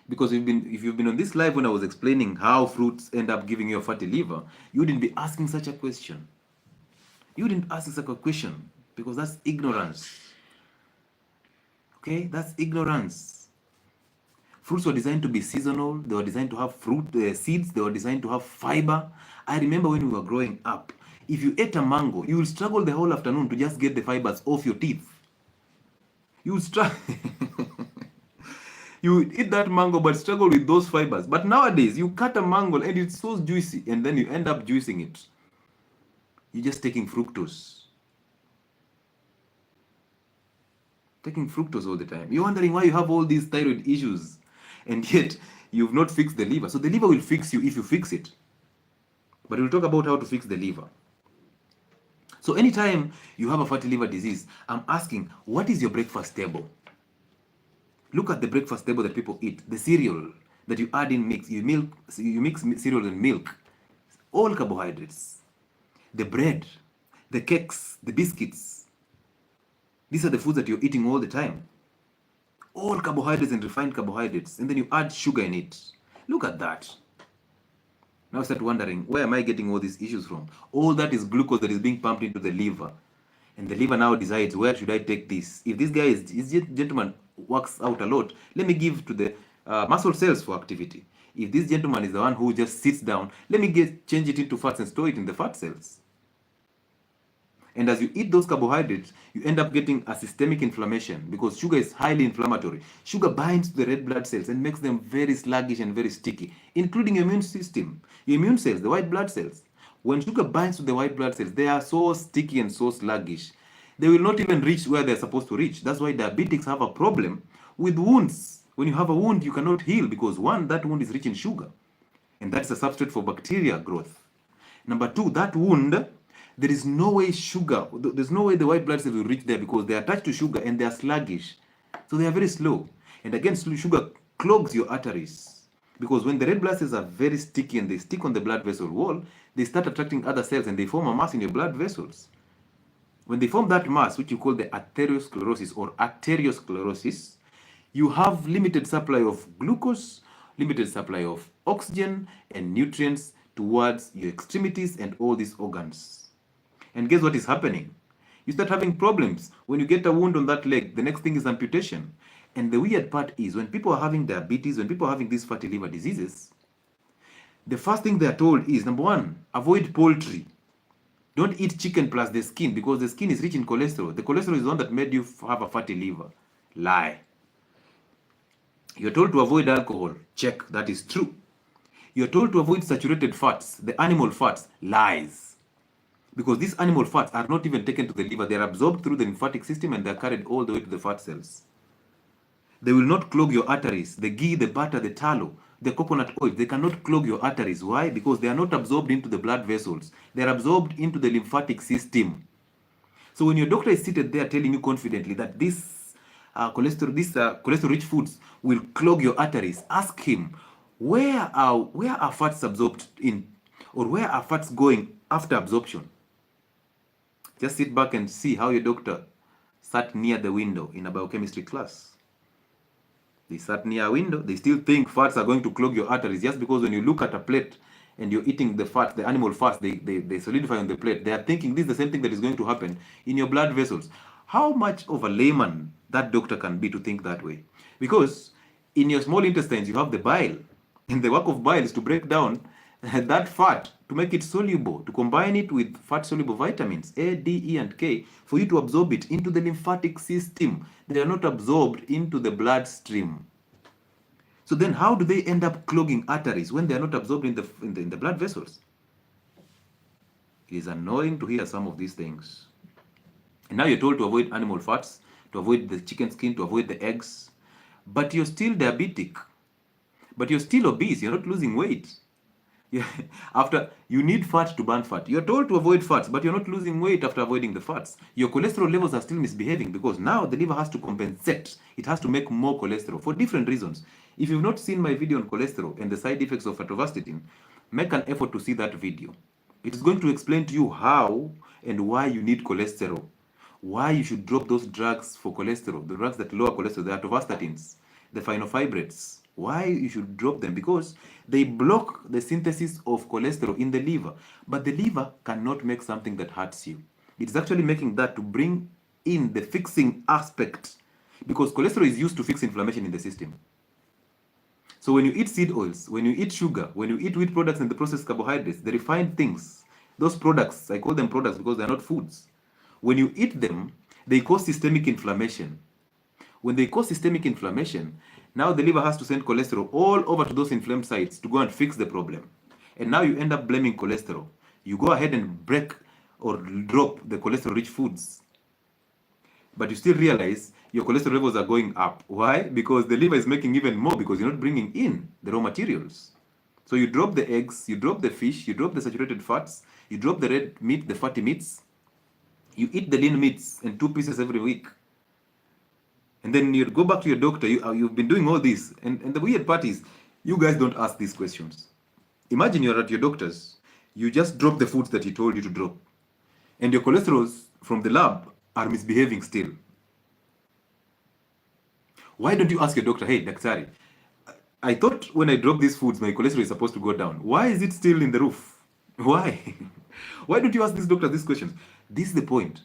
Because if you've been on this live when I was explaining how fruits end up giving you a fatty liver, you wouldn't be asking such a question. You wouldn't ask such a question because that's ignorance. Okay, that's ignorance. Fruits were designed to be seasonal. They were designed to have fruit seeds. They were designed to have fiber. I remember when we were growing up, if you ate a mango, you will struggle the whole afternoon to just get the fibers off your teeth. You will struggle. You would eat that mango but struggle with those fibers. But nowadays, you cut a mango and it's so juicy, and then you end up juicing it. You're just taking fructose. Taking fructose all the time. You're wondering why you have all these thyroid issues, and yet you've not fixed the liver. So the liver will fix you if you fix it. But we'll talk about how to fix the liver. So anytime you have a fatty liver disease, I'm asking, what is your breakfast table? Look at the breakfast table that people eat. The cereal that you add in mix. You mix cereal and milk. All carbohydrates. The bread, the cakes, the biscuits. These are the foods that you're eating all the time. All carbohydrates and refined carbohydrates. And then you add sugar in it. Look at that. Now start wondering, where am I getting all these issues from? All that is glucose that is being pumped into the liver. And the liver now decides, where should I take this? If this guy is gentleman works out a lot, let me give to the muscle cells for activity. If this gentleman is the one who just sits down, let me change it into fats and store it in the fat cells. And as you eat those carbohydrates, you end up getting a systemic inflammation because sugar is highly inflammatory. Sugar binds to the red blood cells and makes them very sluggish and very sticky, including your immune system. Your immune cells, the white blood cells. When sugar binds to the white blood cells, they are so sticky and so sluggish. They will not even reach where they're supposed to reach. That's why diabetics have a problem with wounds. When you have a wound, you cannot heal because one, that wound is rich in sugar. And that's a substrate for bacteria growth. Number two, that wound, there is no way there's no way the white blood cells will reach there because they are attached to sugar and they are sluggish. So they are very slow. And again, sugar clogs your arteries. Because when the red blood cells are very sticky and they stick on the blood vessel wall, they start attracting other cells and they form a mass in your blood vessels. When they form that mass, which you call the atherosclerosis or arteriosclerosis, you have limited supply of glucose, limited supply of oxygen and nutrients towards your extremities and all these organs. And guess what is happening? You start having problems. When you get a wound on that leg, the next thing is amputation. And the weird part is when people are having diabetes, when people are having these fatty liver diseases, the first thing they are told is, number one, avoid poultry. Don't eat chicken plus the skin because the skin is rich in cholesterol. The cholesterol is the one that made you have a fatty liver. Lie. You're told to avoid alcohol. Check, that is true. You're told to avoid saturated fats, the animal fats. Lies. Because these animal fats are not even taken to the liver. They're absorbed through the lymphatic system and they're carried all the way to the fat cells. They will not clog your arteries. The ghee, the butter, the tallow, the coconut oil, they cannot clog your arteries. Why? Because they are not absorbed into the blood vessels. They are absorbed into the lymphatic system. So when your doctor is seated there telling you confidently that this cholesterol-rich foods will clog your arteries, ask him, where are fats absorbed in? Or where are fats going after absorption? Just sit back and see how your doctor sat near the window in a biochemistry class. They sat near a window. They still think fats are going to clog your arteries just because when you look at a plate and you're eating the fat, the animal fats, they solidify on the plate. They are thinking this is the same thing that is going to happen in your blood vessels. How much of a layman that doctor can be to think that way? Because in your small intestines, you have the bile. And the work of bile is to break down that fat to make it soluble, to combine it with fat-soluble vitamins, A, D, E, and K, for you to absorb it into the lymphatic system. They are not absorbed into the bloodstream. So then how do they end up clogging arteries when they are not absorbed in the blood vessels? It is annoying to hear some of these things. And now you're told to avoid animal fats, to avoid the chicken skin, to avoid the eggs, but you're still diabetic, but you're still obese, you're not losing weight. Yeah. After you need fat to burn fat. You're told to avoid fats, but you're not losing weight after avoiding the fats. Your cholesterol levels are still misbehaving because now the liver has to compensate. It has to make more cholesterol for different reasons. If you've not seen my video on cholesterol and the side effects of atorvastatin, make an effort to see that video. It is going to explain to you how and why you need cholesterol, why you should drop those drugs for cholesterol, the drugs that lower cholesterol, the atorvastatins, the finofibrates, why you should drop them, because they block the synthesis of cholesterol in the liver. But the liver cannot make something that hurts you. It's actually making that to bring in the fixing aspect, because cholesterol is used to fix inflammation in the system. So when you eat seed oils, when you eat sugar, when you eat wheat products and the processed carbohydrates, the refined things, those products, I call them products because they're not foods. When you eat them, they cause systemic inflammation. When they cause systemic inflammation, now the liver has to send cholesterol all over to those inflamed sites to go and fix the problem. And now you end up blaming cholesterol. You go ahead and break or drop the cholesterol-rich foods. But you still realize your cholesterol levels are going up. Why? Because the liver is making even more because you're not bringing in the raw materials. So you drop the eggs, you drop the fish, you drop the saturated fats, you drop the red meat, the fatty meats, you eat the lean meats in 2 pieces every week. And then you go back to your doctor, you've been doing all this. And the weird part is, you guys don't ask these questions. Imagine you're at your doctor's, you just drop the foods that he told you to drop. And your cholesterols from the lab are misbehaving still. Why don't you ask your doctor, hey, Daktari, I thought when I drop these foods, my cholesterol is supposed to go down. Why is it still in the roof? Why? Why don't you ask this doctor these questions? This is the point.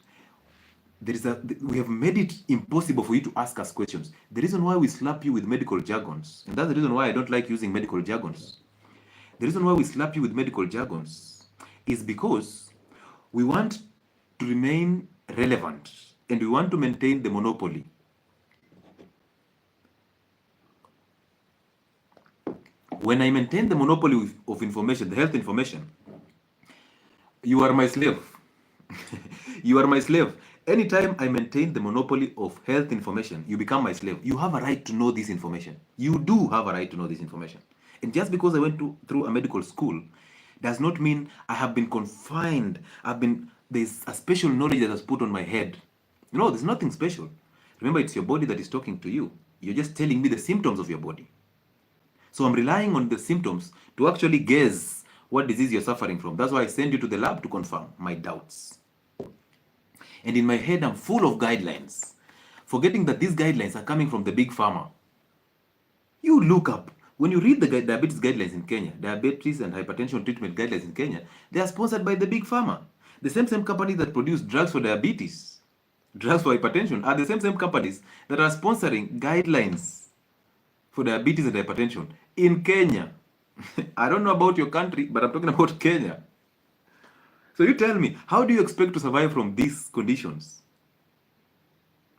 We have made it impossible for you to ask us questions. The reason why we slap you with medical jargons, and that's the reason why I don't like using medical jargons. The reason why we slap you with medical jargons is because we want to remain relevant and we want to maintain the monopoly. When I maintain the monopoly of information, the health information, you are my slave. You are my slave. Anytime I maintain the monopoly of health information, you become my slave. You have a right to know this information. You do have a right to know this information. And just because I went through a medical school does not mean I have been confined. There's a special knowledge that was put on my head. No, there's nothing special. Remember, it's your body that is talking to you. You're just telling me the symptoms of your body. So I'm relying on the symptoms to actually guess what disease you're suffering from. That's why I send you to the lab to confirm my doubts. And in my head, I'm full of guidelines, forgetting that these guidelines are coming from the big pharma. You look up, when you read the diabetes guidelines in Kenya, diabetes and hypertension treatment guidelines in Kenya, they are sponsored by the big pharma. The same company that produce drugs for diabetes, drugs for hypertension, are the same companies that are sponsoring guidelines for diabetes and hypertension in Kenya. I don't know about your country, but I'm talking about Kenya. So you tell me, how do you expect to survive from these conditions?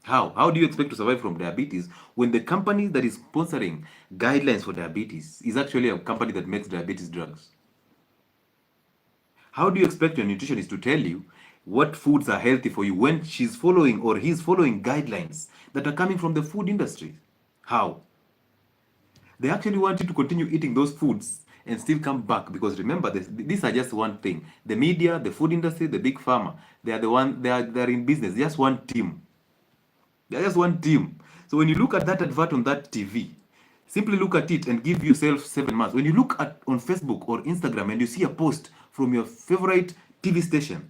How? How do you expect to survive from diabetes when the company that is sponsoring guidelines for diabetes is actually a company that makes diabetes drugs? How do you expect your nutritionist to tell you what foods are healthy for you when she's following or he's following guidelines that are coming from the food industry? How? They actually want you to continue eating those foods and still come back, because remember, these are just one thing. The media, the food industry, the big pharma, they are in business, just one team. They're just one team. So when you look at that advert on that TV, simply look at it and give yourself 7 months. When you look at on Facebook or Instagram and you see a post from your favorite TV station,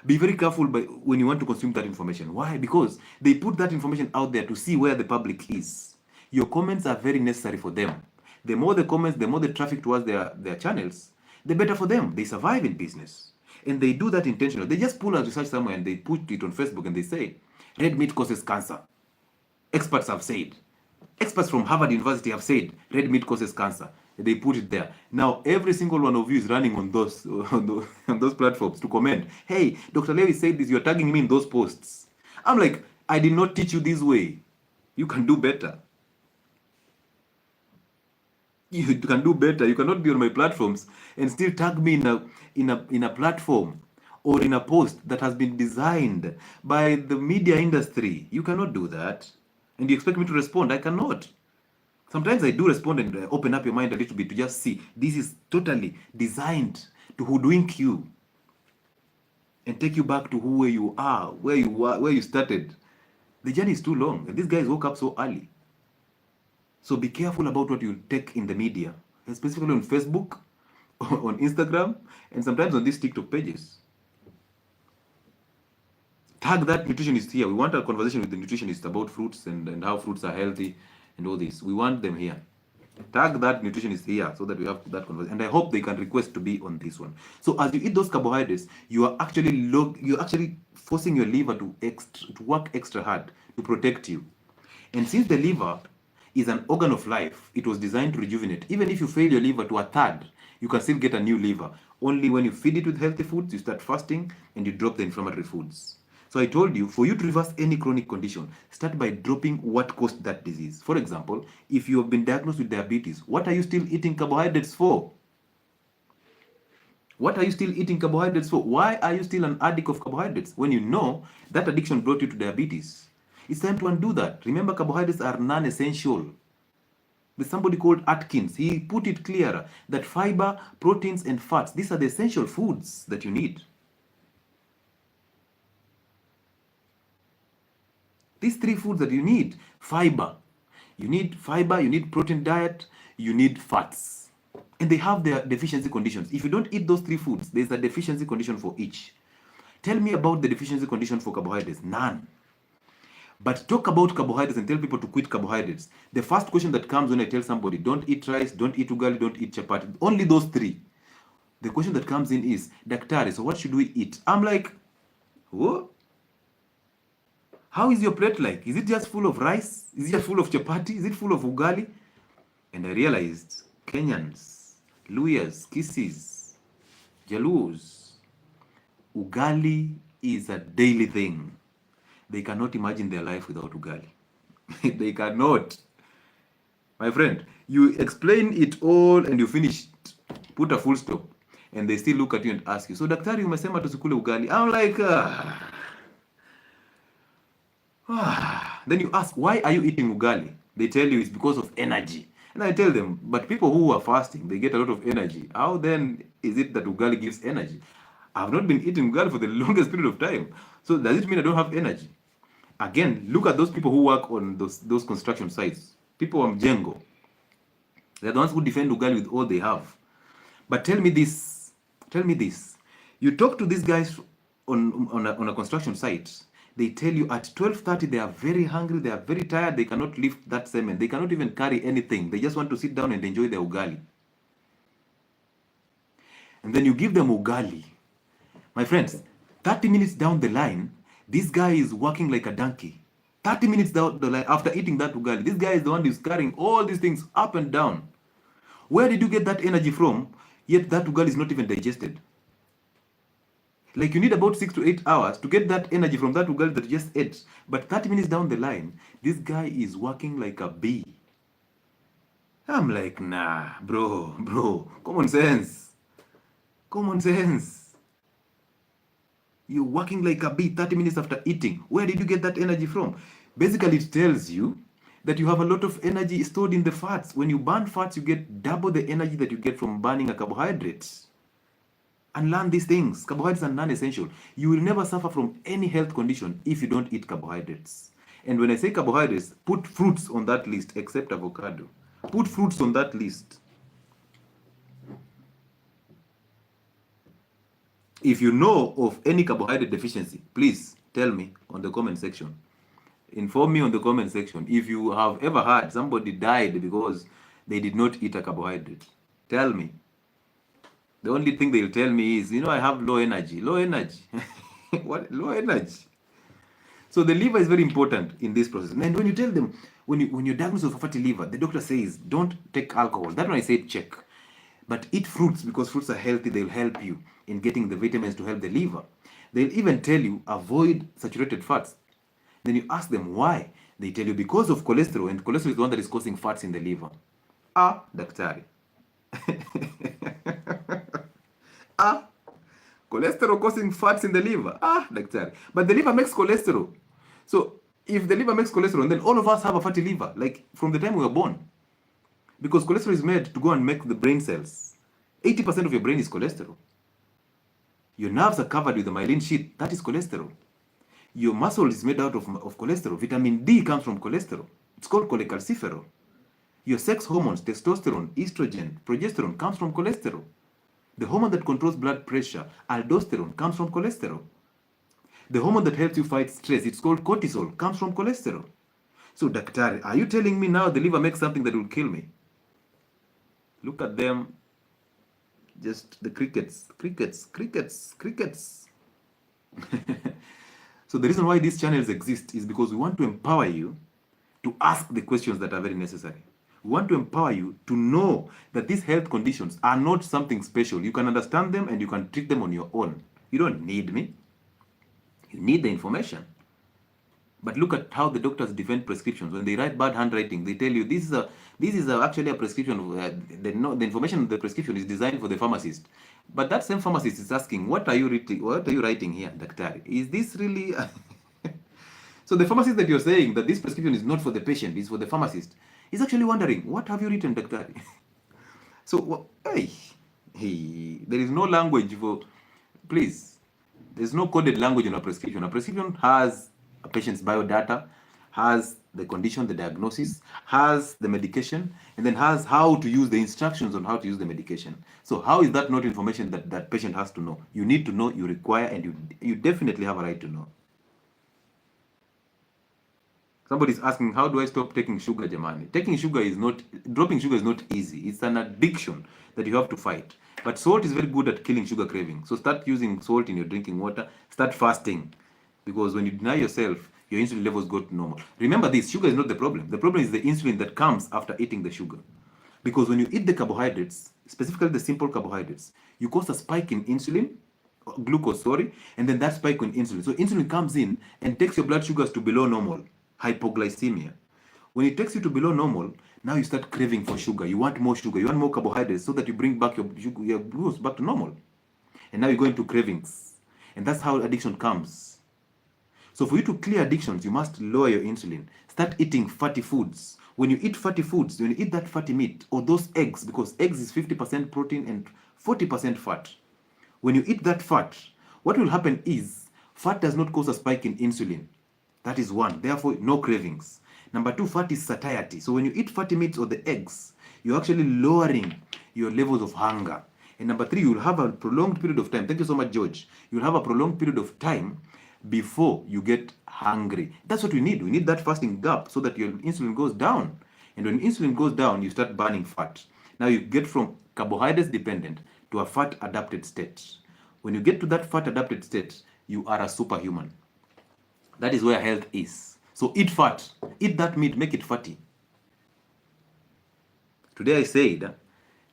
be very careful when you want to consume that information. Why? Because they put that information out there to see where the public is. Your comments are very necessary for them. The more the comments, the more the traffic towards their channels, the better for them. They survive in business. And they do that intentionally. They just pull a research somewhere and they put it on Facebook and they say, red meat causes cancer. Experts have said. Experts from Harvard University have said red meat causes cancer. They put it there. Now, every single one of you is running on those platforms to comment, hey, Dr. Lewis said this, you're tagging me in those posts. I'm like, I did not teach you this way. You can do better. You can do better. You cannot be on my platforms and still tag me in a platform or in a post that has been designed by the media industry. You cannot do that. And you expect me to respond? I cannot. Sometimes I do respond and open up your mind a little bit to just see this is totally designed to hoodwink you and take you back to who you are, where you started. The journey is too long, and these guys woke up so early. So be careful about what you take in the media, specifically on Facebook, on Instagram, and sometimes on these TikTok pages. Tag that nutritionist here. We want a conversation with the nutritionist about fruits and how fruits are healthy and all this. We want them here. Tag that nutritionist here so that we have that conversation. And I hope they can request to be on this one. So as you eat those carbohydrates, you are actually forcing your liver to work extra hard to protect you. And since the liver is an organ of life, it was designed to rejuvenate. Even if you fail your liver to a third, you can still get a new liver. Only when you feed it with healthy foods, you start fasting and you drop the inflammatory foods. So I told you, for you to reverse any chronic condition, start by dropping what caused that disease. For example, if you have been diagnosed with diabetes, what are you still eating carbohydrates for? What are you still eating carbohydrates for? Why are you still an addict of carbohydrates when you know that addiction brought you to diabetes? It's time to undo that. Remember, carbohydrates are non-essential. There's somebody called Atkins. He put it clearer that fiber, proteins, and fats, these are the essential foods that you need. These three foods that you need: fiber. You need protein diet, you need fats. And they have their deficiency conditions. If you don't eat those three foods, there's a deficiency condition for each. Tell me about the deficiency condition for carbohydrates. None. But talk about carbohydrates and tell people to quit carbohydrates. The first question that comes when I tell somebody, don't eat rice, don't eat ugali, don't eat chapati, only those three. The question that comes in is, Daktari, so what should we eat? I'm like, what? How is your plate like? Is it just full of rice? Is it just full of chapati? Is it full of ugali? And I realized Kenyans, Luyas, Kisses, Jalus, ugali is a daily thing. They cannot imagine their life without ugali. They cannot. My friend, you explain it all and you finish, put a full stop, and they still look at you and ask you, so daktari, umesema tusikule ugali. I'm like, Then you ask, why are you eating ugali? They tell you it's because of energy. And I tell them, but people who are fasting, they get a lot of energy. How then is it that ugali gives energy? I've not been eating ugali for the longest period of time. So does it mean I don't have energy? Again, look at those people who work on those construction sites. People on Mjengo. They're the ones who defend ugali with all they have. But tell me this. You talk to these guys on a construction site. They tell you at 12:30 they are very hungry, they are very tired, they cannot lift that cement, they cannot even carry anything. They just want to sit down and enjoy their ugali. And then you give them ugali. My friends, 30 minutes down the line, this guy is working like a donkey. 30 minutes down the line, after eating that ugali, this guy is the one who is carrying all these things up and down. Where did you get that energy from? Yet that ugali is not even digested. Like you need about 6 to 8 hours to get that energy from that ugali that you just ate. But 30 minutes down the line, this guy is working like a bee. I'm like, nah, bro, common sense. Common sense. You're working like a bee 30 minutes after eating. Where did you get that energy from? Basically, it tells you that you have a lot of energy stored in the fats. When you burn fats, you get double the energy that you get from burning a carbohydrate. And learn these things. Carbohydrates are non-essential. You will never suffer from any health condition if you don't eat carbohydrates. And when I say carbohydrates, put fruits on that list, except avocado. Put fruits on that list. If you know of any carbohydrate deficiency, please tell me on the comment section. Inform me on the comment section. If you have ever heard somebody died because they did not eat a carbohydrate, tell me. The only thing they'll tell me is, I have low energy. Low energy. What? Low energy. So the liver is very important in this process. And when you tell them, when you're diagnosed with a fatty liver, the doctor says, don't take alcohol. That one I say check. But eat fruits because fruits are healthy. They'll help you in getting the vitamins to help the liver. They'll even tell you, avoid saturated fats. Then you ask them why. They tell you because of cholesterol. And cholesterol is the one that is causing fats in the liver. Daktari. Cholesterol causing fats in the liver. Daktari. But the liver makes cholesterol. So if the liver makes cholesterol, then all of us have a fatty liver, like from the time we were born. Because cholesterol is made to go and make the brain cells. 80% of your brain is cholesterol. Your nerves are covered with a myelin sheath. That is cholesterol. Your muscle is made out of cholesterol. Vitamin D comes from cholesterol. It's called cholecalciferol. Your sex hormones, testosterone, estrogen, progesterone, comes from cholesterol. The hormone that controls blood pressure, aldosterone, comes from cholesterol. The hormone that helps you fight stress, it's called cortisol, comes from cholesterol. So, Daktari, are you telling me now the liver makes something that will kill me? Look at them. Just the crickets. So the reason why these channels exist is because we want to empower you to ask the questions that are very necessary. We want to empower you to know that these health conditions are not something special. You can understand them and you can treat them on your own. You don't need me. You need the information. But look at how the doctors defend prescriptions. When they write bad handwriting, they tell you this is actually a prescription. The information in the prescription is designed for the pharmacist. But that same pharmacist is asking, what are you writing here, Daktari? Is this really... So the pharmacist that you're saying that this prescription is not for the patient, it's for the pharmacist, is actually wondering, what have you written, Daktari? So, hey, there is no language for... Please, there's no coded language in a prescription. A prescription has a patient's biodata, has the condition, the diagnosis, has the medication, and then has how to use the instructions on how to use the medication. So how is that not information that patient has to know? You need to know, you require, and you definitely have a right to know. Somebody's asking, how do I stop taking sugar, Jamani? Dropping sugar is not easy. It's an addiction that you have to fight. But salt is very good at killing sugar craving. So start using salt in your drinking water. Start fasting. Because when you deny yourself, your insulin levels go to normal. Remember this, sugar is not the problem. The problem is the insulin that comes after eating the sugar. Because when you eat the carbohydrates, specifically the simple carbohydrates, you cause a spike in insulin, glucose, and then that spike in insulin. So insulin comes in and takes your blood sugars to below normal, hypoglycemia. When it takes you to below normal, now you start craving for sugar. You want more sugar, you want more carbohydrates so that you bring back your glucose back to normal. And now you go into cravings. And that's how addiction comes. So for you to clear addictions, you must lower your insulin. Start eating fatty foods. When you eat fatty foods, when you eat that fatty meat or those eggs, because eggs is 50% protein and 40% fat. When you eat that fat, what will happen is fat does not cause a spike in insulin. That is one. Therefore, no cravings. Number two, fat is satiety. So when you eat fatty meats or the eggs, you're actually lowering your levels of hunger. And number three, you'll have a prolonged period of time. Thank you so much, George. You'll have a prolonged period of time before you get hungry. That's what we need. We need that fasting gap so that your insulin goes down. And when insulin goes down, you start burning fat. Now you get from carbohydrates dependent to a fat adapted state. When you get to that fat adapted state, you are a superhuman. That is where health is. So eat fat. Eat that meat, make it fatty. Today I said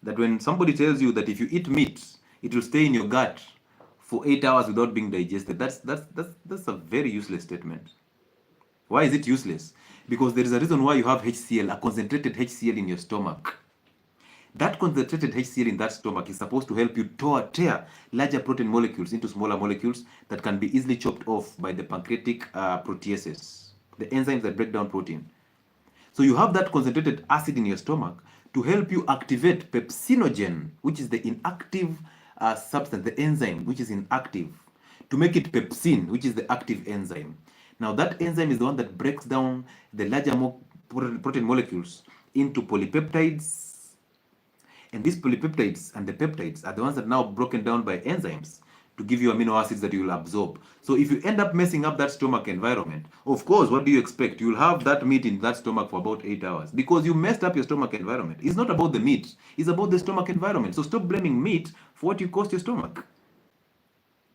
that when somebody tells you that if you eat meat, it will stay in your gut for 8 hours without being digested, that's a very useless statement. Why is it useless? Because there is a reason why you have HCl, a concentrated HCl in your stomach. That concentrated HCl in that stomach is supposed to help you tear larger protein molecules into smaller molecules that can be easily chopped off by the pancreatic proteases, the enzymes that break down protein. So you have that concentrated acid in your stomach to help you activate pepsinogen, which is the inactive substance, the enzyme, which is inactive, to make it pepsin, which is the active enzyme. Now that enzyme is the one that breaks down the larger protein molecules into polypeptides. And these polypeptides and the peptides are the ones that are now broken down by enzymes to give you amino acids that you will absorb. So if you end up messing up that stomach environment, of course, what do you expect? You'll have that meat in that stomach for about 8 hours because you messed up your stomach environment. It's not about the meat. It's about the stomach environment. So stop blaming meat for what you cost your stomach.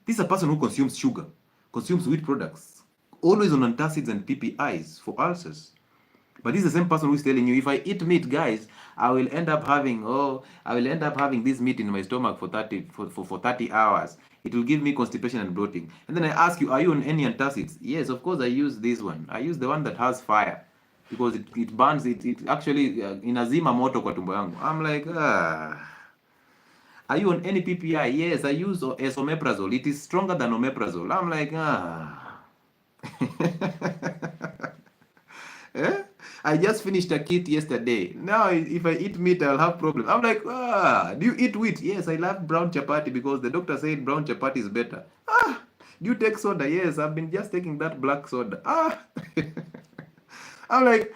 This is a person who consumes sugar, consumes wheat products, always on antacids and PPIs for ulcers. But this is the same person who's telling you, if I eat meat, guys, I will end up having this meat in my stomach for 30 hours. It will give me constipation and bloating. And then I ask you, are you on any antacids? Yes, of course I use this one. I use the one that has fire because it burns. It actually inazima moto kwa tumbo yangu. I'm like, Are you on any PPI? Yes, I use esomeprazole. It is stronger than omeprazole. I'm like, Eh? I just finished a kit yesterday. Now, if I eat meat, I'll have problem. I'm like, do you eat wheat? Yes, I love brown chapati because the doctor said brown chapati is better. Do you take soda? Yes, I've been just taking that black soda. I'm like,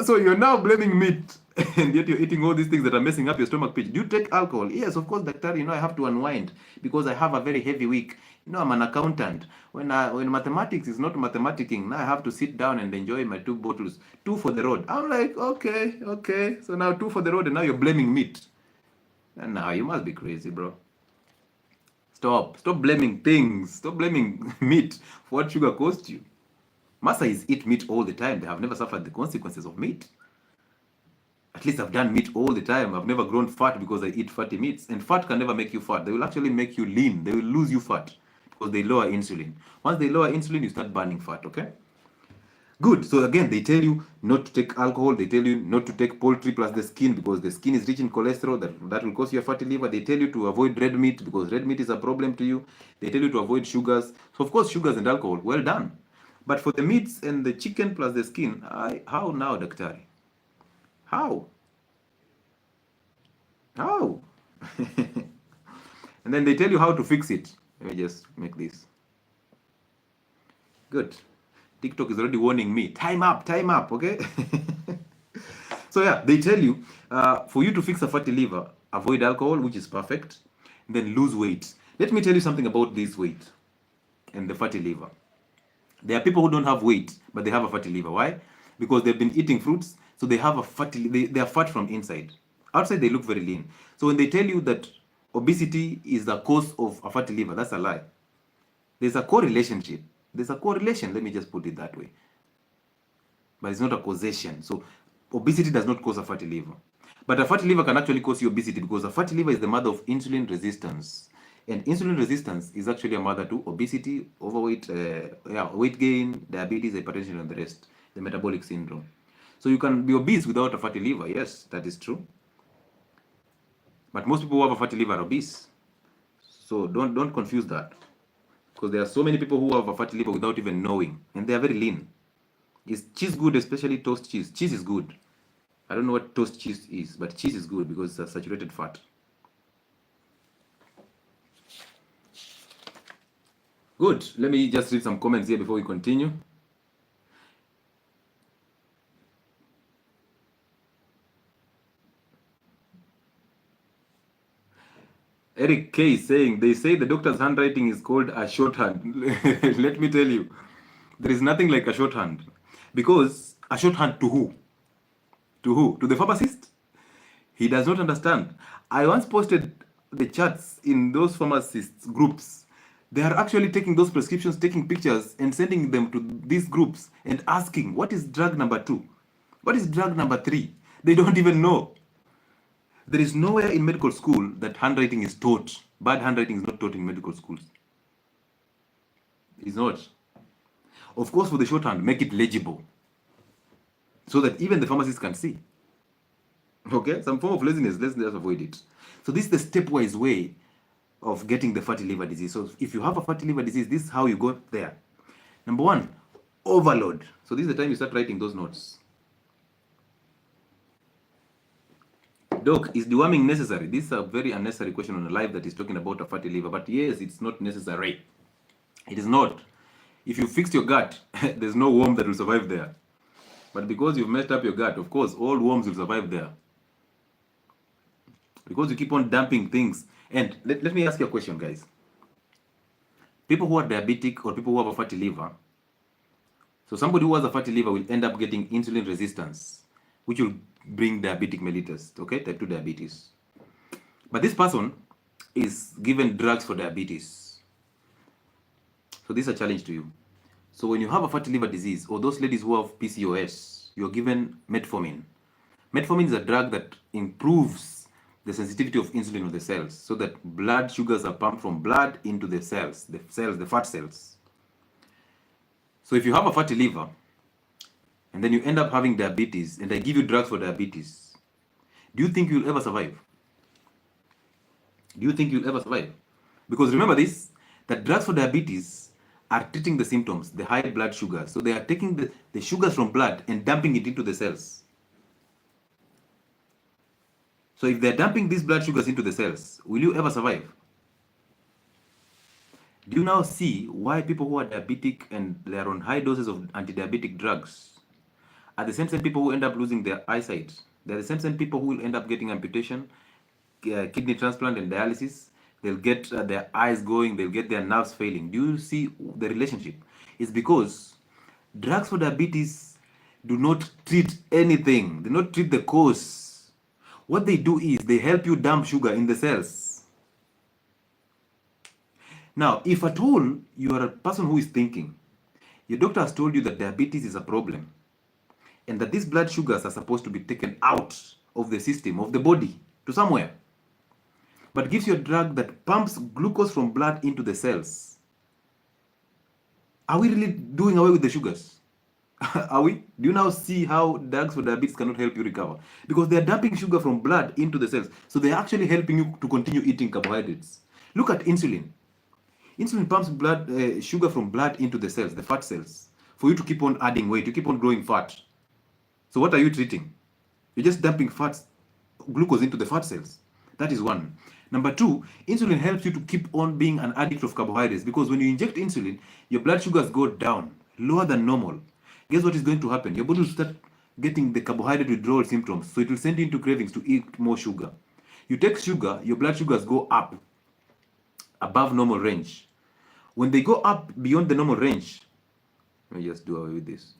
so you're now blaming meat, and yet you're eating all these things that are messing up your stomach pitch. Do you take alcohol? Yes, of course, doctor. I have to unwind because I have a very heavy week. I'm an accountant. When mathematics is not mathematicking, now I have to sit down and enjoy my 2 bottles, 2 for the road. I'm like, okay. So now 2 for the road, and now you're blaming meat. And now you must be crazy, bro. Stop blaming things. Stop blaming meat for what sugar cost you. Masais eat meat all the time. They have never suffered the consequences of meat. At least I've done meat all the time. I've never grown fat because I eat fatty meats. And fat can never make you fat. They will actually make you lean. They will lose you fat because they lower insulin. Once they lower insulin, you start burning fat, okay? Good. So again, they tell you not to take alcohol. They tell you not to take poultry plus the skin because the skin is rich in cholesterol. That will cause you a fatty liver. They tell you to avoid red meat because red meat is a problem to you. They tell you to avoid sugars. So of course, sugars and alcohol, well done. But for the meats and the chicken plus the skin, how now, Daktari? How? How? And then they tell you how to fix it. Let me just make this. Good. TikTok is already warning me. Time up, okay? So yeah, they tell you, for you to fix a fatty liver, avoid alcohol, which is perfect, and then lose weight. Let me tell you something about this weight and the fatty liver. There are people who don't have weight, but they have a fatty liver. Why? Because they've been eating fruits, so they have a fatty. They are fat from inside. Outside, they look very lean. So when they tell you that obesity is the cause of a fatty liver, that's a lie. There's a correlation. There's a correlation. Let me just put it that way. But it's not a causation. So obesity does not cause a fatty liver. But a fatty liver can actually cause you obesity because a fatty liver is the mother of insulin resistance. And insulin resistance is actually a mother to obesity, overweight, weight gain, diabetes, hypertension, and the rest, the metabolic syndrome. So you can be obese without a fatty liver. Yes, that is true. But most people who have a fatty liver are obese. So don't confuse that. Because there are so many people who have a fatty liver without even knowing. And they are very lean. Is cheese good, especially toast cheese? Cheese is good. I don't know what toast cheese is, but cheese is good because it's a saturated fat. Good. Let me just read some comments here before we continue. Eric K is saying, they say the doctor's handwriting is called a shorthand. Let me tell you, there is nothing like a shorthand. Because a shorthand to who? To who? To the pharmacist? He does not understand. I once posted the charts in those pharmacists groups. They are actually taking those prescriptions, taking pictures and sending them to these groups and asking, what is drug number 2? What is drug number 3? They don't even know. There is nowhere in medical school that handwriting is taught. Bad handwriting is not taught in medical schools. It's not. Of course, for the shorthand, make it legible so that even the pharmacist can see. Okay? Some form of laziness, let's just avoid it. So this is the stepwise way of getting the fatty liver disease. So if you have a fatty liver disease, this is how you got there. Number 1, overload. So this is the time you start writing those notes. Doc, is deworming necessary? This is a very unnecessary question on a live that is talking about a fatty liver. But yes, it's not necessary. It is not. If you fixed your gut, there's no worm that will survive there. But because you've messed up your gut, of course, all worms will survive there. Because you keep on dumping things. And let me ask you a question, guys. People who are diabetic or people who have a fatty liver, so somebody who has a fatty liver will end up getting insulin resistance, which will bring diabetic mellitus, okay, type 2 diabetes. But this person is given drugs for diabetes. So this is a challenge to you. So when you have a fatty liver disease, or those ladies who have PCOS, you're given metformin. Metformin is a drug that improves the sensitivity of insulin of the cells so that blood sugars are pumped from blood into the cells, the fat cells. So if you have a fatty liver, and then you end up having diabetes, and I give you drugs for diabetes, do you think you'll ever survive? Do you think you'll ever survive? Because remember this, that drugs for diabetes are treating the symptoms, the high blood sugar. So they are taking the sugars from blood and dumping it into the cells. So if they're dumping these blood sugars into the cells, will you ever survive? Do you now see why people who are diabetic and they are on high doses of anti-diabetic drugs are the same people who end up losing their eyesight? They're the same people who will end up getting amputation, kidney transplant and dialysis. They'll get their eyes going, they'll get their nerves failing. Do you see the relationship? It's because drugs for diabetes do not treat anything. They do not treat the cause. What they do is they help you dump sugar in the cells. Now, if at all you are a person who is thinking, your doctor has told you that diabetes is a problem and that these blood sugars are supposed to be taken out of the system, of the body, to somewhere, but gives you a drug that pumps glucose from blood into the cells. Are we really doing away with the sugars? Are we? Do you now see how drugs for diabetes cannot help you recover? Because they are dumping sugar from blood into the cells. So they are actually helping you to continue eating carbohydrates. Look at insulin. Insulin pumps sugar from blood into the cells, the fat cells, for you to keep on adding weight, you keep on growing fat. So what are you treating? You're just dumping glucose into the fat cells. That is one. Number two, insulin helps you to keep on being an addict of carbohydrates, because when you inject insulin, your blood sugars go down, lower than normal. Guess what is going to happen? Your body will start getting the carbohydrate withdrawal symptoms, so it will send you into cravings to eat more sugar. You take sugar, your blood sugars go up above normal range. When they go up beyond the normal range, let me just do away with this.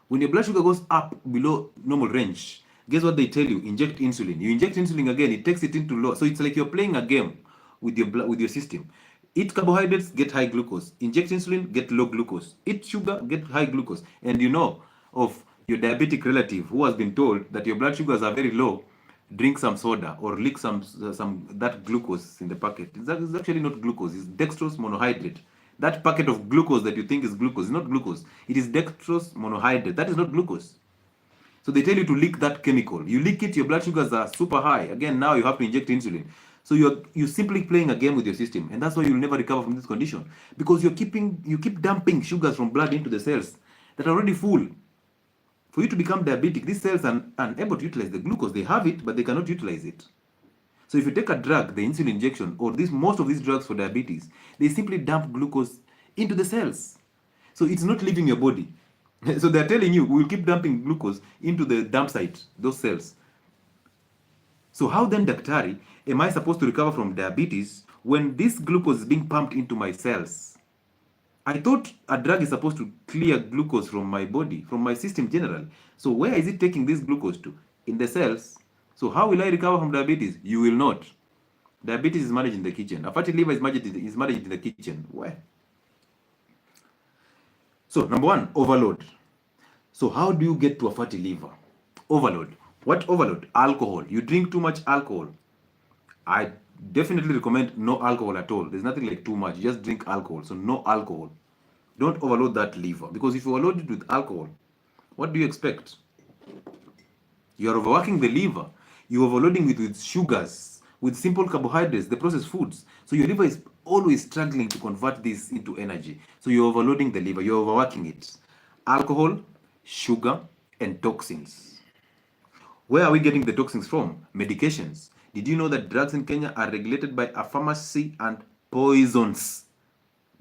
When your blood sugar goes up below normal range, guess what they tell you? Inject insulin. You inject insulin again, it takes it into low. So it's like you're playing a game with your system. Eat carbohydrates, get high glucose. Inject insulin, get low glucose. Eat sugar, get high glucose. And you know of your diabetic relative who has been told that your blood sugars are very low, drink some soda or lick some that glucose in the packet. It's actually not glucose, it's dextrose monohydrate. That packet of glucose that you think is glucose is not glucose. It is dextrose monohydrate. That is not glucose. So they tell you to lick that chemical. You lick it, your blood sugars are super high. Again, now you have to inject insulin. So you're simply playing a game with your system, and that's why you'll never recover from this condition, because you keep dumping sugars from blood into the cells that are already full. For you to become diabetic, these cells are unable to utilize the glucose. They have it, but they cannot utilize it. So if you take a drug, the insulin injection, or most of these drugs for diabetes, they simply dump glucose into the cells. So it's not leaving your body. So they're telling you, we'll keep dumping glucose into the dump site, those cells. So how then, Daktari, am I supposed to recover from diabetes when this glucose is being pumped into my cells? I thought a drug is supposed to clear glucose from my body, from my system generally. So where is it taking this glucose to? In the cells. So how will I recover from diabetes? You will not. Diabetes is managed in the kitchen. A fatty liver is managed in the kitchen. Where? So number one, overload. So how do you get to a fatty liver? Overload. What overload? Alcohol. You drink too much alcohol. I definitely recommend no alcohol at all. There's nothing like too much. You just drink alcohol. So no alcohol. Don't overload that liver, because if you overload it with alcohol, what do you expect? You're overworking the liver. You're overloading it with sugars, with simple carbohydrates, the processed foods. So your liver is always struggling to convert this into energy. So you're overloading the liver. You're overworking it. Alcohol, sugar, and toxins. Where are we getting the toxins from? Medications. Did you know that drugs in Kenya are regulated by a pharmacy and poisons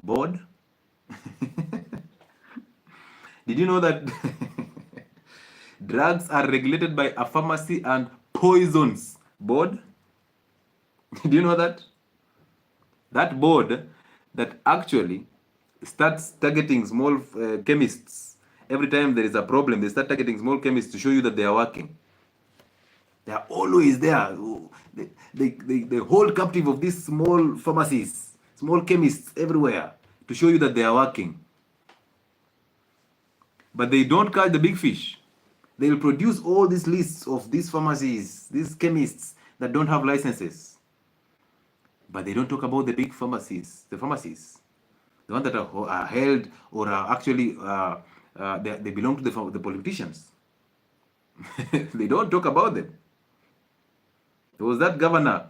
board? Did you know that drugs are regulated by a pharmacy and poisons board? Did you know that? That board that actually starts targeting small chemists. Every time there is a problem, they start targeting small chemists to show you that they are working. They are always there. They hold captive of these small pharmacies, small chemists everywhere to show you that they are working. But they don't catch the big fish. They will produce all these lists of these pharmacies, these chemists that don't have licenses. But they don't talk about the big pharmacies, the ones that are held or are actually, they belong to the politicians. They don't talk about them. There was that governor,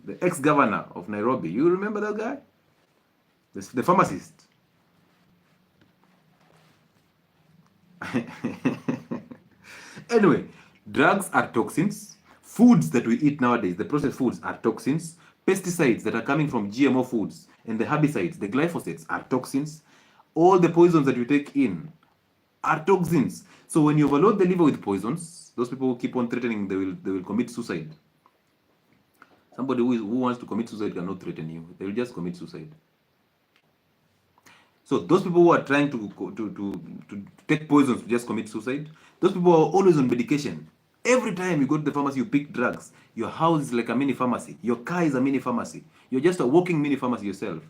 the ex-governor of Nairobi. You remember that guy? The pharmacist. Anyway, drugs are toxins. Foods that we eat nowadays, the processed foods, are toxins. Pesticides that are coming from GMO foods and the herbicides, the glyphosates, are toxins. All the poisons that you take in are toxins. So when you overload the liver with poisons, those people who keep on threatening, they will commit suicide. Somebody who wants to commit suicide cannot threaten you. They will just commit suicide. So those people who are trying to take poisons to just commit suicide, those people are always on medication. Every time you go to the pharmacy, you pick drugs. Your house is like a mini pharmacy. Your car is a mini pharmacy. You're just a walking mini pharmacy yourself.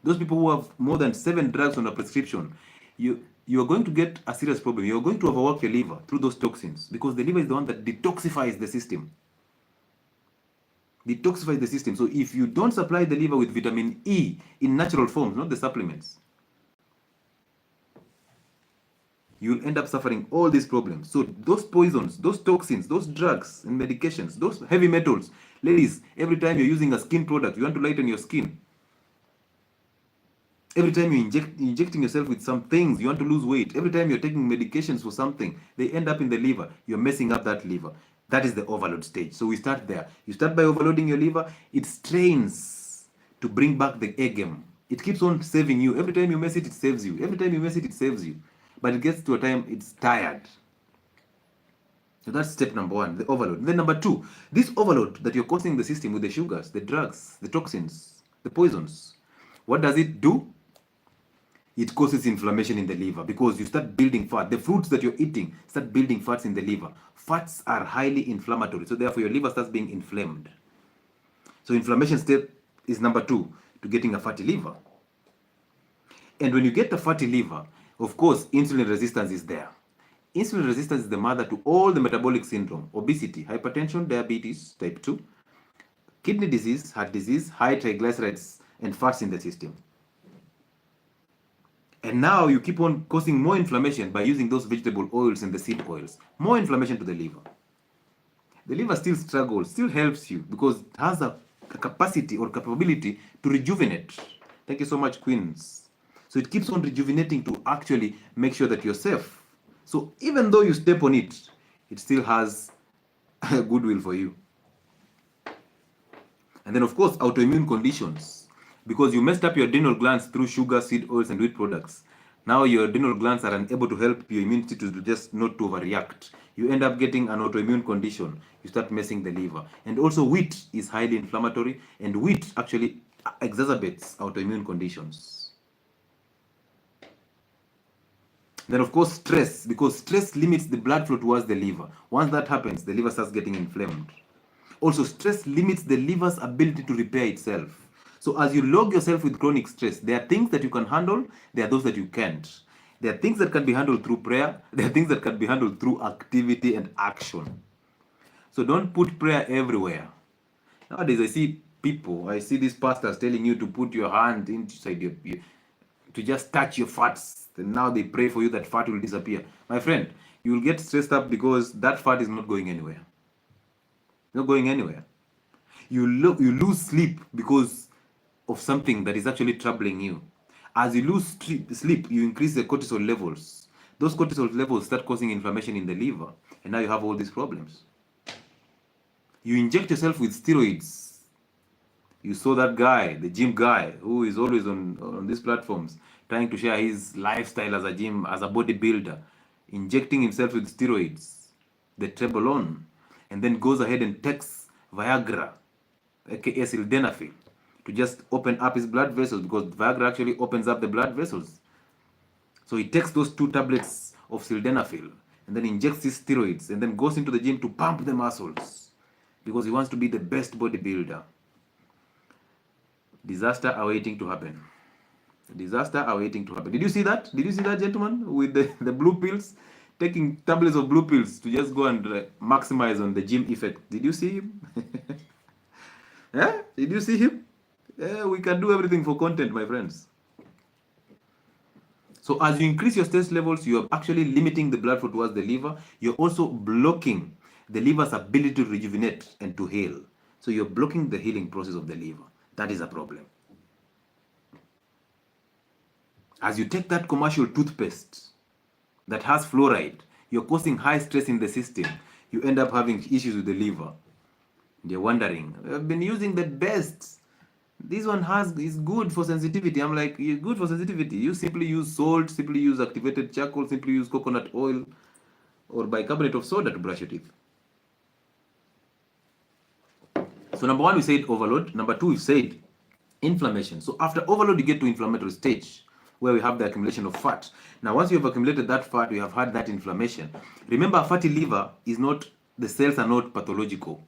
Those people who have more than 7 drugs on a prescription, you are going to get a serious problem. You're going to overwork your liver through those toxins, because the liver is the one that detoxifies the system. Detoxifies the system. So if you don't supply the liver with vitamin E in natural forms, not the supplements, you'll end up suffering all these problems. So those poisons, those toxins, those drugs and medications, those heavy metals, ladies, every time you're using a skin product, you want to lighten your skin. Every time you're injecting yourself with some things, you want to lose weight. Every time you're taking medications for something, they end up in the liver. You're messing up that liver. That is the overload stage. So we start there. You start by overloading your liver. It strains to bring back the A game. It keeps on saving you. Every time you mess it, it saves you. Every time you mess it, it saves you. But it gets to a time it's tired. So that's step number 1, the overload. Then number 2, this overload that you're causing the system with the sugars, the drugs, the toxins, the poisons, what does it do? It causes inflammation in the liver, because you start building fat. The fruits that you're eating start building fats in the liver. Fats are highly inflammatory, so therefore your liver starts being inflamed. So inflammation step is number 2 to getting a fatty liver. And when you get a fatty liver, of course, insulin resistance is there. Insulin resistance is the mother to all the metabolic syndrome: obesity, hypertension, diabetes type 2, kidney disease, heart disease, high triglycerides, and fats in the system. And now you keep on causing more inflammation by using those vegetable oils and the seed oils. More inflammation to the liver. The liver still struggles, still helps you, because it has a capacity or capability to rejuvenate. Thank you so much, Queens. So it keeps on rejuvenating to actually make sure that you're safe. So even though you step on it, it still has goodwill for you. And then, of course, autoimmune conditions. Because you messed up your adrenal glands through sugar, seed oils, and wheat products. Now your adrenal glands are unable to help your immunity to just not to overreact. You end up getting an autoimmune condition. You start messing the liver. And also wheat is highly inflammatory, and wheat actually exacerbates autoimmune conditions. Then, of course, stress, because stress limits the blood flow towards the liver. Once that happens, the liver starts getting inflamed. Also, stress limits the liver's ability to repair itself. So as you log yourself with chronic stress, there are things that you can handle, there are those that you can't. There are things that can be handled through prayer, there are things that can be handled through activity and action. So don't put prayer everywhere. Nowadays, I see these pastors telling you to put your hand inside your to just touch your fats. Then now they pray for you that fat will disappear. My friend, you will get stressed up because that fat is not going anywhere. Not going anywhere. You lose sleep because of something that is actually troubling you. As you lose sleep, you increase the cortisol levels. Those cortisol levels start causing inflammation in the liver, and now you have all these problems. You inject yourself with steroids. You saw that guy, the gym guy, who is always on these platforms trying to share his lifestyle as a bodybuilder, injecting himself with steroids, the Trebolone, and then goes ahead and takes Viagra, aka sildenafil, to just open up his blood vessels, because Viagra actually opens up the blood vessels. So he takes those 2 tablets of sildenafil and then injects his steroids and then goes into the gym to pump the muscles because he wants to be the best bodybuilder. Disaster awaiting to happen. Disaster awaiting to happen. Did you see that? Did you see that gentleman with the blue pills? Taking tablets of blue pills to just go and maximize on the gym effect. Did you see him? Yeah? Did you see him? Yeah, we can do everything for content, my friends. So as you increase your stress levels, you are actually limiting the blood flow towards the liver. You're also blocking the liver's ability to rejuvenate and to heal. So you're blocking the healing process of the liver. That is a problem. As you take that commercial toothpaste, that has fluoride, you're causing high stress in the system. You end up having issues with the liver. They're wondering, I've been using the best. This one is good for sensitivity. I'm like, you're good for sensitivity. You simply use salt, simply use activated charcoal, simply use coconut oil or bicarbonate of soda to brush your teeth. So number one, we said overload. Number two, we said inflammation. So after overload, you get to inflammatory stage where we have the accumulation of fat. Now, once you have accumulated that fat, you have had that inflammation. Remember, a fatty liver is not, the cells are not pathological.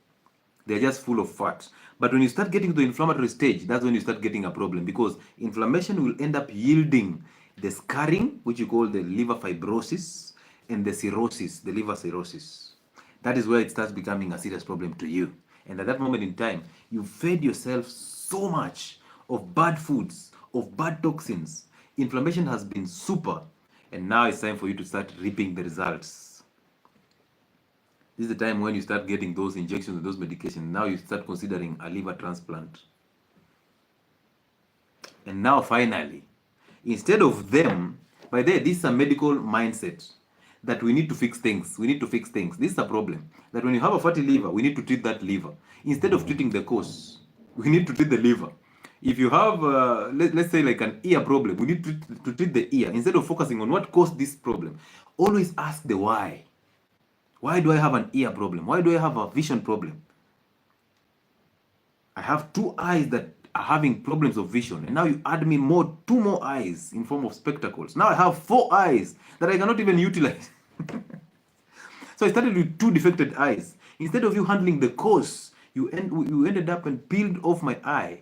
They're just full of fat. But when you start getting to the inflammatory stage, that's when you start getting a problem, because inflammation will end up yielding the scarring, which you call the liver fibrosis, and the cirrhosis, the liver cirrhosis. That is where it starts becoming a serious problem to you. And at that moment in time, you fed yourself so much of bad foods, of bad toxins. Inflammation has been super, and now it's time for you to start reaping the results. This is the time when you start getting those injections and those medications. Now you start considering a liver transplant. And now finally, instead of them, by the way, this is a medical mindset that we need to fix things. We need to fix things. This is a problem. That when you have a fatty liver, we need to treat that liver. Instead of treating the cause, we need to treat the liver. If you have, let's say like an ear problem, we need to treat the ear. Instead of focusing on what caused this problem, always ask the why. Why do I have an ear problem? Why do I have a vision problem? I have two eyes that are having problems of vision, and now you add me two more eyes in form of spectacles. Now I have 4 eyes that I cannot even utilize. So I started with 2 defected eyes. Instead of you handling the cause, you ended up and peeled off my eye,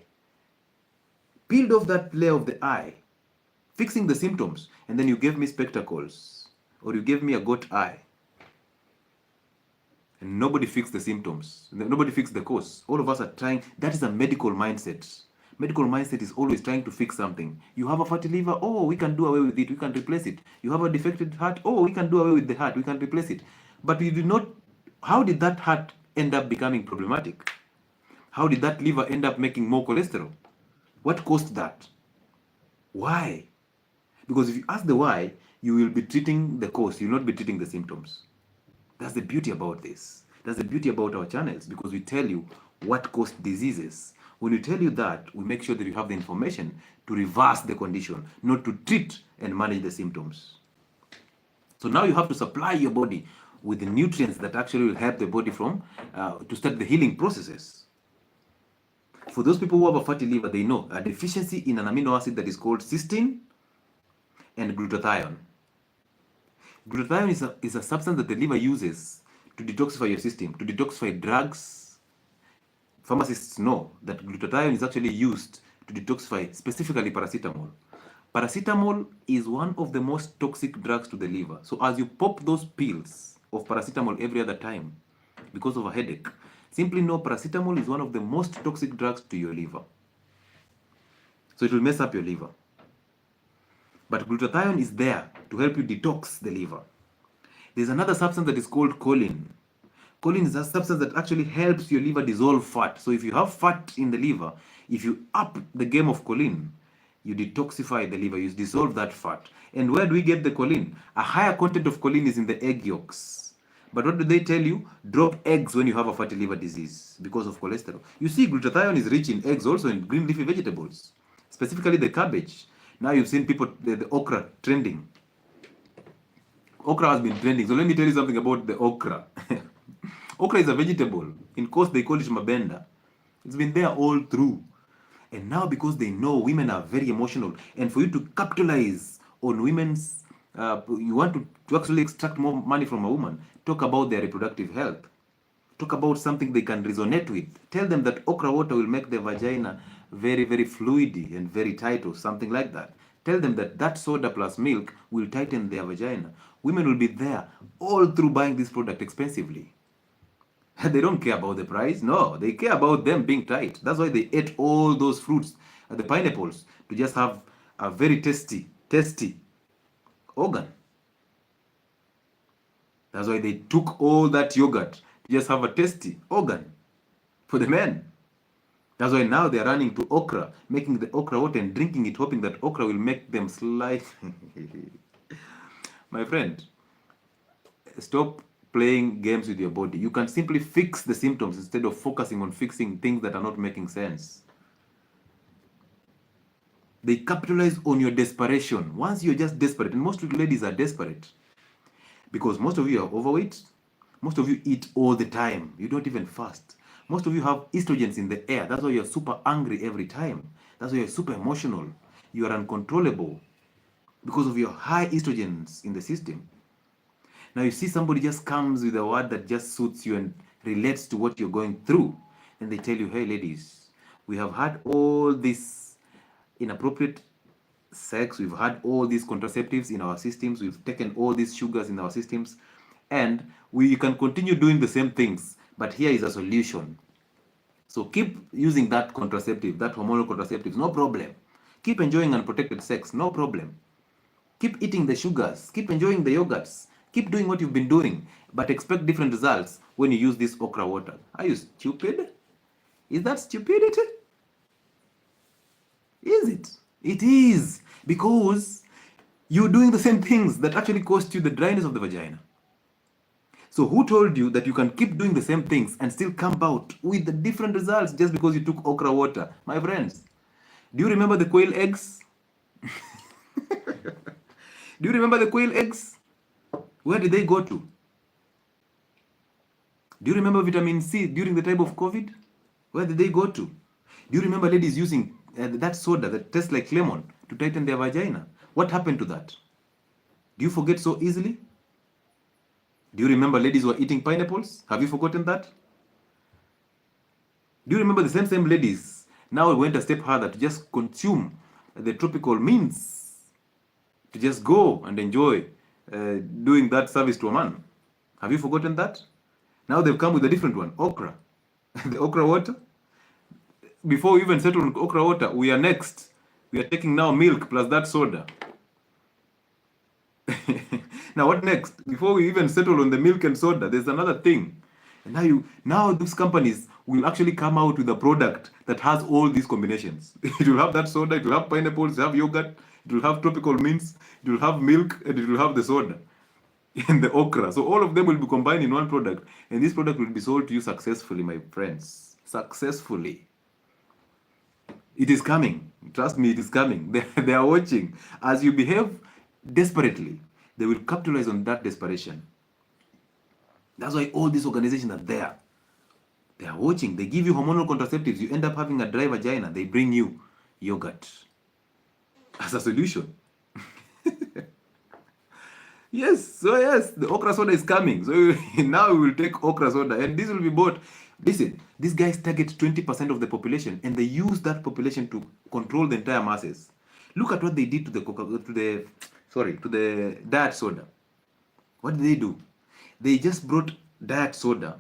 peeled off that layer of the eye, fixing the symptoms, and then you gave me spectacles, or you gave me a goat eye. And nobody fixed the symptoms. Nobody fixed the cause. All of us are trying. That is a medical mindset. Medical mindset is always trying to fix something. You have a fatty liver. Oh, we can do away with it. We can replace it. You have a defected heart. Oh, we can do away with the heart. We can replace it. But we did not. How did that heart end up becoming problematic? How did that liver end up making more cholesterol? What caused that? Why? Because if you ask the why, you will be treating the cause. You will not be treating the symptoms. That's the beauty about this. That's the beauty about our channels, because we tell you what caused diseases. When we tell you that, we make sure that you have the information to reverse the condition, not to treat and manage the symptoms. So now you have to supply your body with the nutrients that actually will help the body to start the healing processes. For those people who have a fatty liver, they know a deficiency in an amino acid that is called cysteine and glutathione. Glutathione is a substance that the liver uses to detoxify your system, to detoxify drugs. Pharmacists know that glutathione is actually used to detoxify specifically paracetamol. Paracetamol is one of the most toxic drugs to the liver. So as you pop those pills of paracetamol every other time because of a headache, simply know paracetamol is one of the most toxic drugs to your liver. So it will mess up your liver. But glutathione is there to help you detox the liver. There's another substance that is called choline. Choline is a substance that actually helps your liver dissolve fat. So if you have fat in the liver, if you up the game of choline, you detoxify the liver, you dissolve that fat. And where do we get the choline? A higher content of choline is in the egg yolks. But what do they tell you? Drop eggs when you have a fatty liver disease because of cholesterol. You see, glutathione is rich in eggs, also in green leafy vegetables, specifically the cabbage. Now you've seen people, the okra trending. Okra has been trending. So let me tell you something about the okra. Okra is a vegetable. In course, they call it mabenda. It's been there all through. And now because they know women are very emotional, and for you to capitalize on women's, you want to actually extract more money from a woman, talk about their reproductive health. Talk about something they can resonate with. Tell them that okra water will make their vagina very, very fluidy and very tight, or something like that. Tell them that soda plus milk will tighten their vagina. Women will be there all through buying this product expensively. They don't care about the price. No, they care about them being tight. That's why they ate all those fruits, the pineapples, to just have a very tasty organ. That's why they took all that yogurt to just have a tasty organ for the men. That's why now they're running to okra, making the okra water and drinking it, hoping that okra will make them slightly. My friend, stop playing games with your body. You can simply fix the symptoms instead of focusing on fixing things that are not making sense. They capitalize on your desperation. Once you're just desperate, and most ladies are desperate because most of you are overweight, most of you eat all the time, you don't even fast. Most of you have estrogens in the air. That's why you're super angry every time. That's why you're super emotional. You are uncontrollable because of your high estrogens in the system. Now you see somebody just comes with a word that just suits you and relates to what you're going through, and they tell you, hey ladies, we have had all this inappropriate sex, we've had all these contraceptives in our systems, we've taken all these sugars in our systems, and we can continue doing the same things, but here is a solution. So keep using that contraceptive, that hormonal contraceptives, no problem. Keep enjoying unprotected sex, no problem. Keep eating the sugars, keep enjoying the yogurts, keep doing what you've been doing, but expect different results when you use this okra water. Are you stupid? Is that stupidity? Is it? It is, because you're doing the same things that actually cost you the dryness of the vagina. So who told you that you can keep doing the same things and still come out with the different results just because you took okra water? My friends, do you remember the quail eggs? Do you remember the quail eggs? Where did they go to? Do you remember vitamin C during the time of COVID? Where did they go to? Do you remember ladies using that soda that tastes like lemon to tighten their vagina? What happened to that? Do you forget so easily? Do you remember ladies who are eating pineapples? Have you forgotten that? Do you remember the same ladies now went a step further to just consume the tropical mints, to just go and enjoy doing that service to a man? Have you forgotten that? Now they've come with a different one, okra. The okra water. Before we even settle on okra water, we are next. We are taking now milk plus that soda. Now what next? Before we even settle on the milk and soda, there's another thing. And now these companies will actually come out with a product that has all these combinations. It will have that soda, it will have pineapples, it will have yogurt, it will have tropical mints, it will have milk, and it will have the soda and the okra. So all of them will be combined in one product, and this product will be sold to you successfully, my friends. Successfully. It is coming. Trust me, it is coming. They are watching. As you behave desperately, they will capitalize on that desperation. That's why all these organizations are there. They are watching. They give you hormonal contraceptives. You end up having a dry vagina. They bring you yogurt as a solution. Yes, the okra soda is coming. So now we will take okra soda, and this will be bought. Listen, these guys target 20% of the population, and they use that population to control the entire masses. Look at what they did to the diet soda. What did they do? They just brought diet soda,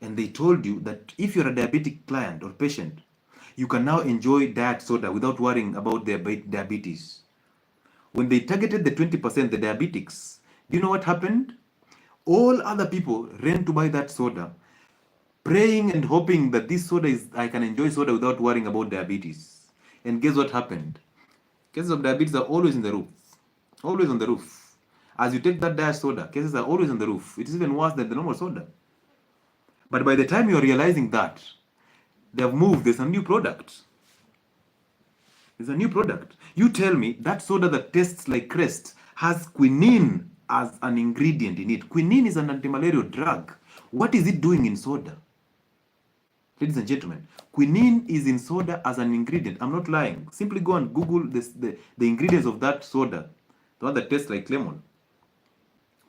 and they told you that if you're a diabetic client or patient, you can now enjoy diet soda without worrying about their diabetes. When they targeted the 20%, the diabetics, do you know what happened? All other people ran to buy that soda, praying and hoping that this soda I can enjoy soda without worrying about diabetes. And guess what happened? Cases of diabetes are always in the roof. Always on the roof. As you take that diet soda, cases are always on the roof. It is even worse than the normal soda. But by the time you're realizing that, they have moved, there's a new product. There's a new product. You tell me that soda that tastes like Crest has quinine as an ingredient in it. Quinine is an antimalarial drug. What is it doing in soda? Ladies and gentlemen, quinine is in soda as an ingredient. I'm not lying. Simply go and Google the ingredients of that soda, the one that tastes like lemon.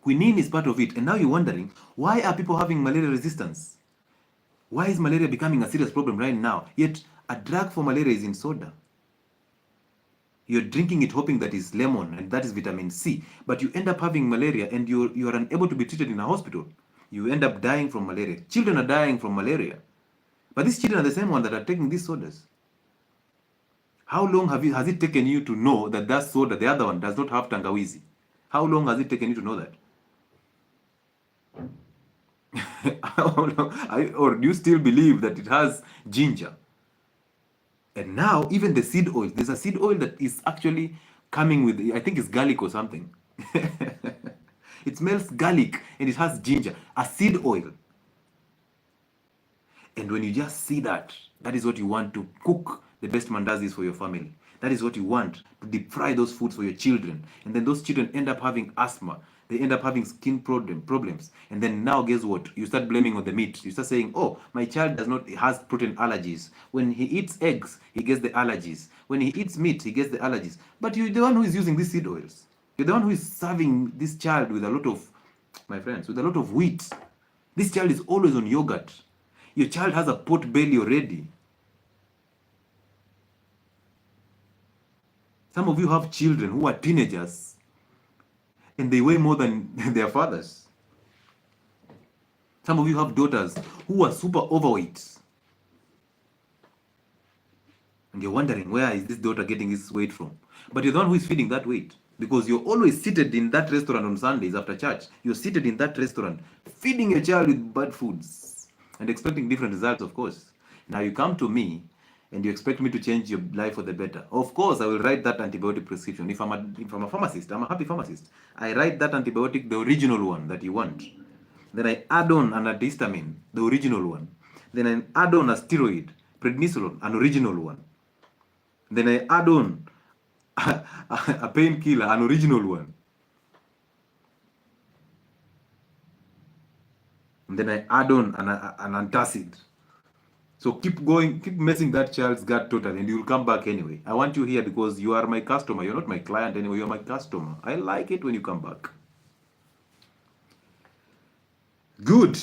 Quinine is part of it. And now you're wondering, why are people having malaria resistance? Why is malaria becoming a serious problem right now? Yet a drug for malaria is in soda. You're drinking it hoping that is lemon and that is vitamin C, but you end up having malaria and you are unable to be treated in a hospital. You end up dying from malaria. Children are dying from malaria. But these children are the same ones that are taking these sodas. How long has it taken you to know that that soda, the other one, does not have tangawizi? How long has it taken you to know that? Or do you still believe that it has ginger? And now, even the seed oil, there's a seed oil that is actually coming with, I think it's garlic or something. It smells garlic and it has ginger, a seed oil. And when you just see that, that is what you want to cook the best mandazis for your family. That is what you want to deep fry those foods for your children. And then those children end up having asthma. They end up having skin problems. And then now, guess what? You start blaming on the meat. You start saying, oh, my child does not has protein allergies. When he eats eggs, he gets the allergies. When he eats meat, he gets the allergies. But you're the one who is using these seed oils. You're the one who is serving this child with a lot of, my friends, with a lot of wheat. This child is always on yogurt. Your child has a pot belly already. Some of you have children who are teenagers and they weigh more than their fathers. Some of you have daughters who are super overweight. And you're wondering, where is this daughter getting this weight from? But you're the one who is feeding that weight. Because you're always seated in that restaurant on Sundays after church. You're seated in that restaurant, feeding your child with bad foods and expecting different results, of course. Now you come to me and you expect me to change your life for the better. Of course, I will write that antibiotic prescription. If I'm a pharmacist, I'm a happy pharmacist. I write that antibiotic, the original one that you want. Then I add on an antihistamine, the original one. Then I add on a steroid, prednisolone, an original one. Then I add on a painkiller, an original one. And then I add on an antacid. So keep going, keep messing that child's gut totally, and you'll come back anyway. I want you here because you are my customer. You're not my client anyway, you're my customer. I like it when you come back. Good.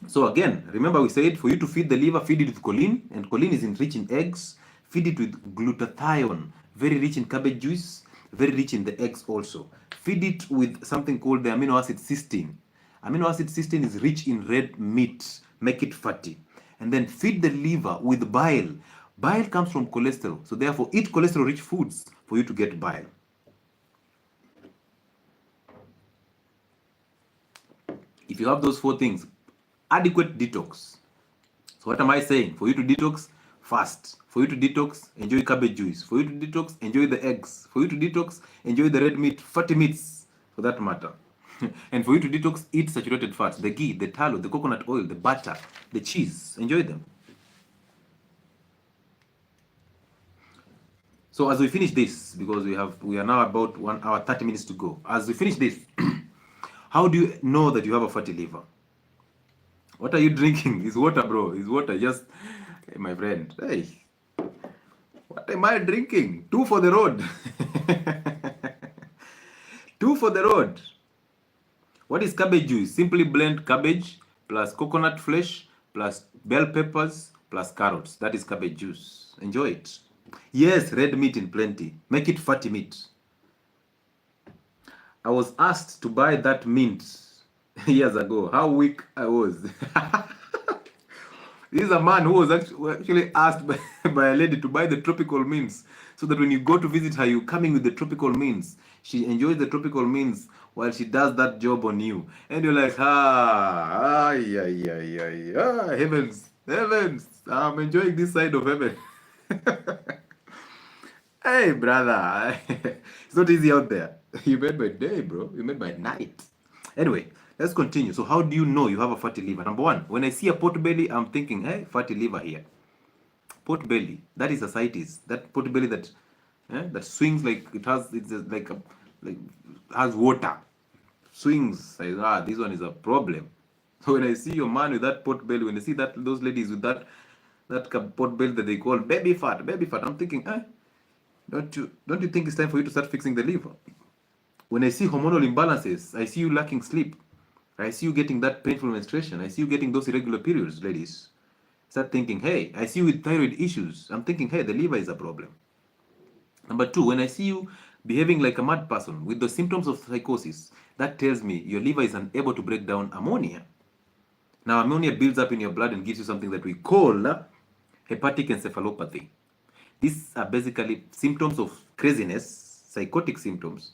So again, remember we said for you to feed the liver, feed it with choline, and choline is rich in eggs. Feed it with glutathione, very rich in cabbage juice, very rich in the eggs also. Feed it with something called the amino acid cysteine. Amino acid cysteine is rich in red meat, make it fatty. And then feed the liver with bile. Bile comes from cholesterol, so therefore eat cholesterol-rich foods for you to get bile. If you have those four things, adequate detox. So what am I saying? For you to detox, fast. For you to detox, enjoy cabbage juice. For you to detox, enjoy the eggs. For you to detox, enjoy the red meat, fatty meats, for that matter. And for you to detox, eat saturated fats, the ghee, the tallow, the coconut oil, the butter, the cheese. Enjoy them. So as we finish this, because we are now about 1 hour 30 minutes to go. As we finish this, how do you know that you have a fatty liver? What are you drinking? It's water, bro. It's water. Just, hey, my friend. Hey, what am I drinking? 2 for the road. 2 for the road. What is cabbage juice? Simply blend cabbage plus coconut flesh plus bell peppers plus carrots. That is cabbage juice. Enjoy it. Yes, red meat in plenty. Make it fatty meat. I was asked to buy that mint years ago. How weak I was. This is a man who was actually asked by a lady to buy the tropical mints, so that when you go to visit her, you're coming with the tropical mints. She enjoys the tropical mints while she does that job on you. And you're like, heavens, heavens, I'm enjoying this side of heaven. Hey, brother, it's not easy out there. You made my day, bro. You made my night. Anyway, let's continue. So how do you know you have a fatty liver? Number one, when I see a pot belly, I'm thinking, hey, fatty liver here. Pot belly, that is ascites. That pot belly that that swings like it has, it's like has water. Swings. Like, this one is a problem. So when I see your man with that pot belly, when I see that those ladies with that pot belly that they call baby fat, I'm thinking, don't you think it's time for you to start fixing the liver? When I see hormonal imbalances, I see you lacking sleep. I see you getting that painful menstruation. I see you getting those irregular periods, ladies. Start thinking, hey, I see you with thyroid issues. I'm thinking, hey, the liver is a problem. Number two, when I see you behaving like a mad person with the symptoms of psychosis, that tells me your liver is unable to break down ammonia. Now, ammonia builds up in your blood and gives you something that we call hepatic encephalopathy. These are basically symptoms of craziness, psychotic symptoms,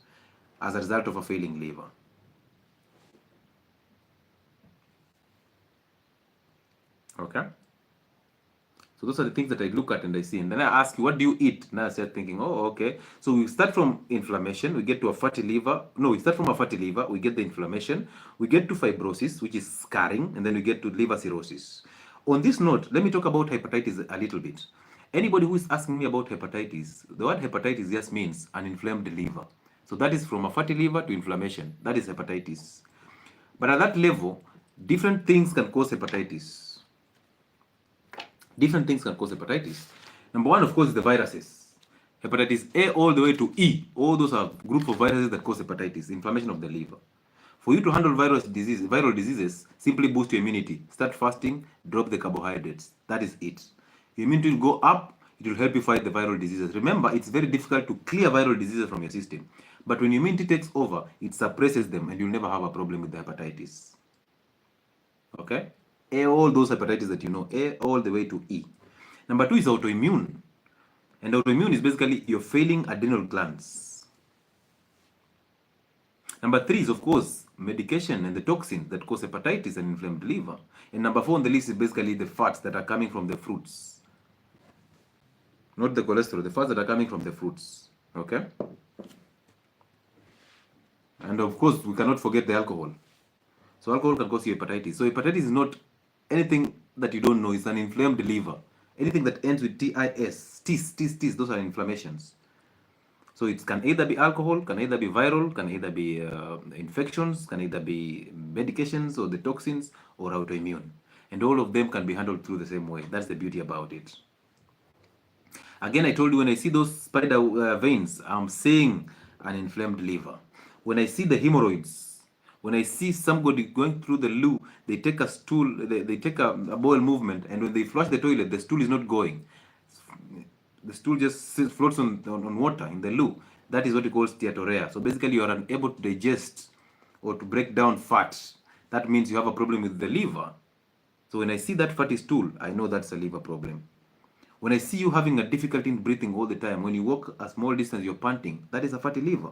as a result of a failing liver. Okay? So those are the things that I look at and I see. And then I ask you, what do you eat? Now I start thinking, oh, okay. So we start from inflammation, we get to a fatty liver. No, we start from a fatty liver, we get the inflammation, we get to fibrosis, which is scarring, and then we get to liver cirrhosis. On this note, let me talk about hepatitis a little bit. Anybody who is asking me about hepatitis, the word hepatitis just means an inflamed liver. So that is from a fatty liver to inflammation. That is hepatitis. But at that level, different things can cause hepatitis. Different things can cause hepatitis. Number one, of course, is the viruses. Hepatitis A all the way to E. All those are group of viruses that cause hepatitis, inflammation of the liver. For you to handle viral diseases, simply boost your immunity. Start fasting, drop the carbohydrates. That is it. Your immunity will go up. It will help you fight the viral diseases. Remember, it's very difficult to clear viral diseases from your system. But when your immunity takes over, it suppresses them and you'll never have a problem with the hepatitis. Okay? A, all those hepatitis that you know, A all the way to E. Number two is autoimmune. And autoimmune is basically your failing adrenal glands. Number three is, of course, medication and the toxins that cause hepatitis and inflamed liver. And number four on the list is basically the fats that are coming from the fruits. Not the cholesterol, the fats that are coming from the fruits. Okay? And of course, we cannot forget the alcohol. So alcohol can cause you hepatitis. So hepatitis is not anything that you don't know. It's an inflamed liver. Anything that ends with tis, those are inflammations. So it can either be alcohol, can either be viral, can either be infections, can either be medications or the toxins or autoimmune. And all of them can be handled through the same way. That's the beauty about it. Again, I told you when I see those spider veins, I'm seeing an inflamed liver. When I see the hemorrhoids, when I see somebody going through the loo, they take a stool, they take a bowel movement, and when they flush the toilet, the stool is not going. The stool just floats on water in the loo. That is what we call steatorrhea. So basically, you are unable to digest or to break down fat. That means you have a problem with the liver. So when I see that fatty stool, I know that's a liver problem. When I see you having a difficulty in breathing all the time, when you walk a small distance, you're panting, that is a fatty liver.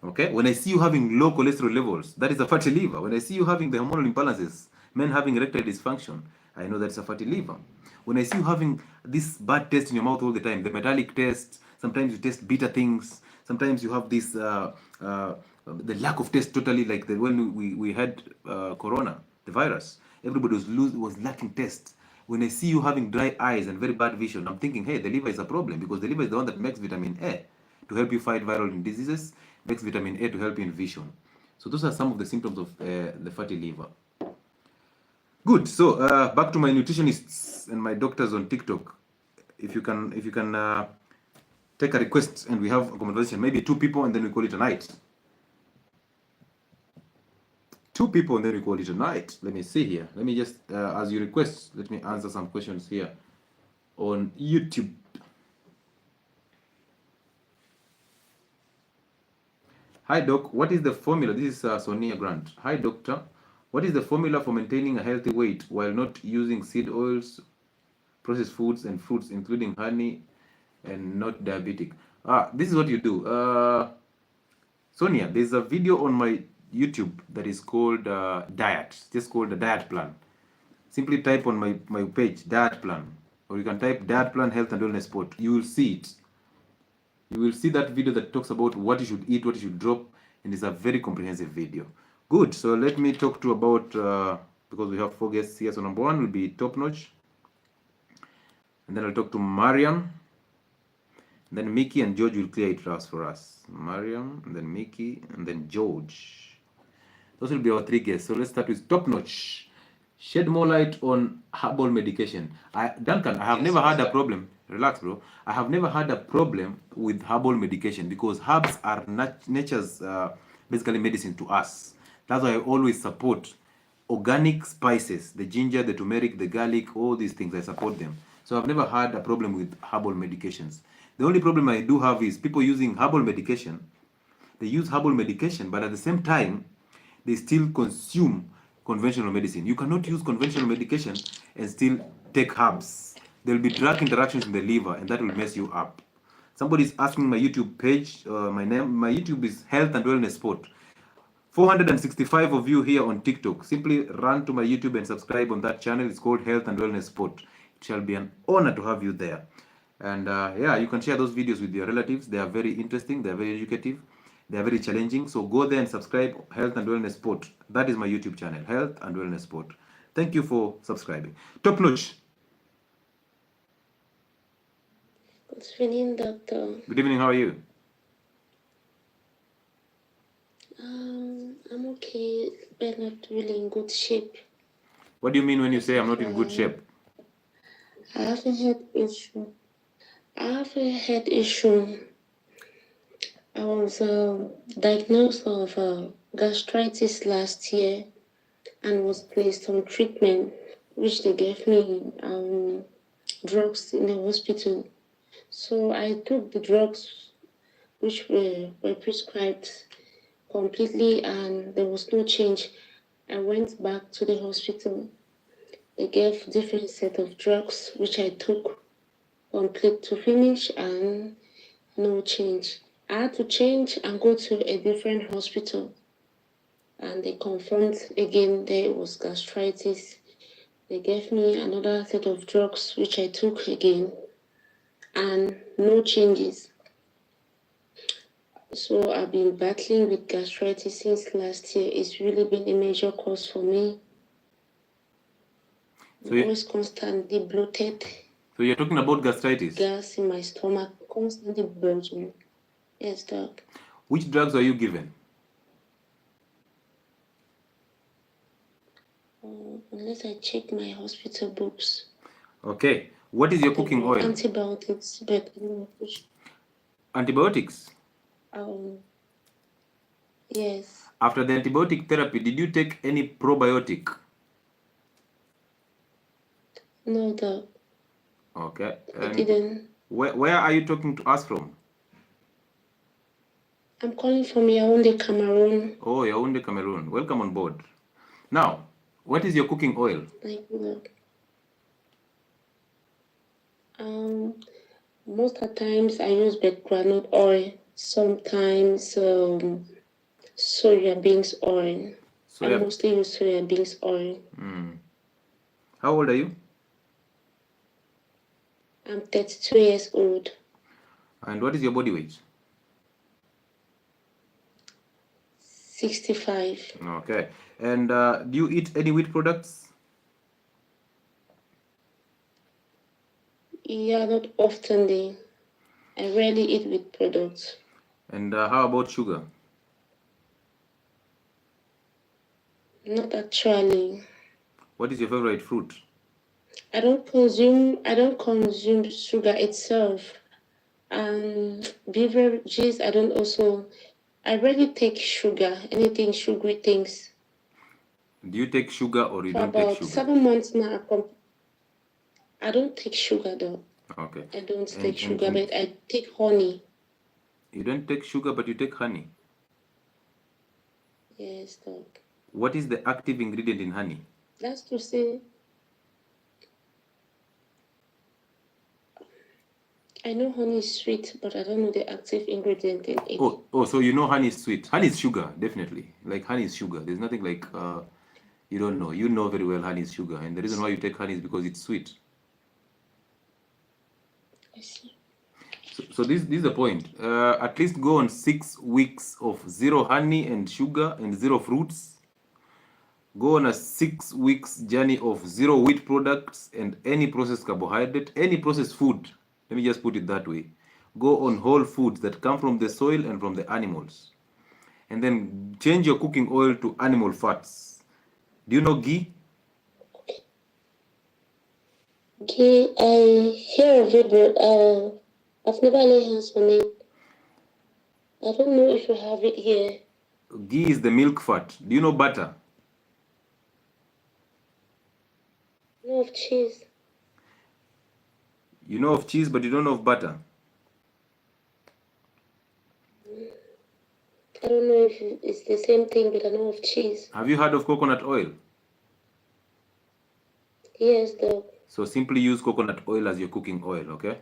Okay? When I see you having low cholesterol levels, that is a fatty liver. When I see you having the hormonal imbalances, men having erectile dysfunction, I know that's a fatty liver. When I see you having this bad taste in your mouth all the time, the metallic taste, sometimes you taste bitter things, sometimes you have this, the lack of taste totally, like when we had corona, the virus, everybody was lacking taste. When I see you having dry eyes and very bad vision, I'm thinking, hey, the liver is a problem, because the liver is the one that makes vitamin A to help you fight viral diseases, makes vitamin A to help you in vision. So those are some of the symptoms of the fatty liver. Good. So back to my nutritionists and my doctors on TikTok. If you can take a request and we have a conversation, maybe 2 people, and then we call it a night. 2 people and then we call it a night. Let me see here. Let me just, as you request, let me answer some questions here on YouTube. Hi, Doc. What is the formula? This is Sonia Grant. Hi, Doctor. What is the formula for maintaining a healthy weight while not using seed oils, processed foods, and fruits, including honey, and not diabetic? This is what you do. Sonia, there's a video on my YouTube that is called Diet. Just called the Diet Plan. Simply type on my page, Diet Plan. Or you can type Diet Plan Health and Wellness Sport. You will see it. You will see that video that talks about what you should eat, what you should drop, and it's a very comprehensive video. Good. So let me talk to about, because we have 4 guests here. So number 1 will be Top Notch. And then I'll talk to Mariam. And then Mickey and George will clear it for us. Mariam, and then Mickey, and then George. Those will be our 3 guests. So let's start with Top Notch. Shed more light on herbal medication. Duncan, I have never had a problem. Relax, bro. I have never had a problem with herbal medication because herbs are nature's basically medicine to us. That's why I always support organic spices, the ginger, the turmeric, the garlic, all these things. I support them. So I've never had a problem with herbal medications. The only problem I do have is people using herbal medication. They use herbal medication, but at the same time, they still consume conventional medicine. You cannot use conventional medication and still take herbs. There will be drug interactions in the liver, and that will mess you up. Somebody is asking my YouTube page. My YouTube is Health and Wellness Sport. 465 of you here on TikTok. Simply run to my YouTube and subscribe on that channel. It's called Health and Wellness Sport. It shall be an honor to have you there. And yeah, you can share those videos with your relatives. They are very interesting. They are very educative. They are very challenging. So go there and subscribe. Health and Wellness Sport. That is my YouTube channel. Health and Wellness Sport. Thank you for subscribing. Top notch. Good evening, doctor. Good evening. How are you? I'm okay, but not really in good shape. What do you mean when you say I'm not in good shape? I have a head issue. I was diagnosed of gastritis last year and was placed on treatment, which they gave me drugs in the hospital. So I took the drugs which were prescribed completely, and there was no change. I went back to the hospital. They gave different set of drugs which I took complete to finish, and no change. I had to change and go to a different hospital, and they confirmed again there was gastritis. They gave me another set of drugs which I took again, and no changes. So I've been battling with gastritis since last year. It's really been a major cause for me. I'm always constantly bloated. So you're talking about gastritis? Gas in my stomach, constantly bulging. Yes, doc. Which drugs are you given? Unless I check my hospital books. Okay. What is your cooking oil? Antibiotics, but antibiotics? Yes. After the antibiotic therapy, did you take any probiotic? No, doc. Okay. I didn't. Where are you talking to us from? I'm calling from Yaoundé, Cameroon. Oh, Yaoundé, Cameroon. Welcome on board. Now, what is your cooking oil? Thank you, doc. Most of the times I use groundnut oil. Sometimes soya beans oil. I mostly use soya beans oil. How old are you? I'm 32 years old. And what is your body weight? 65. Okay. And do you eat any wheat products? Yeah, not often. I rarely eat wheat products. And how about sugar? Not actually. What is your favorite fruit? I don't consume sugar itself. Beverages, I rarely take sugar, anything sugary things. Do you take sugar or you don't take sugar? For about 7 months now, I don't take sugar though. Okay. I don't take sugar, but I take honey. You don't take sugar, but you take honey? Yes, doc. What is the active ingredient in honey? That's to say, I know honey is sweet, but I don't know the active ingredient in it. Oh, so you know honey is sweet. Honey is sugar, definitely. Like honey is sugar. There's nothing like you don't know. You know very well honey is sugar, and the reason why you take honey is because it's sweet. I see. So this is the point. At least go on 6 weeks of zero honey and sugar and zero fruits. Go on a 6 weeks journey of zero wheat products and any processed carbohydrate, any processed food. Let me just put it that way. Go on whole foods that come from the soil and from the animals. And then change your cooking oil to animal fats. Do you know ghee? Ghee, I hear of it, but I've never laid hands on it. I don't know if you have it here. Ghee is the milk fat. Do you know butter? I know of cheese. You know of cheese, but you don't know of butter? I don't know if it's the same thing, but I know of cheese. Have you heard of coconut oil? Yes, doc. So simply use coconut oil as your cooking oil, okay?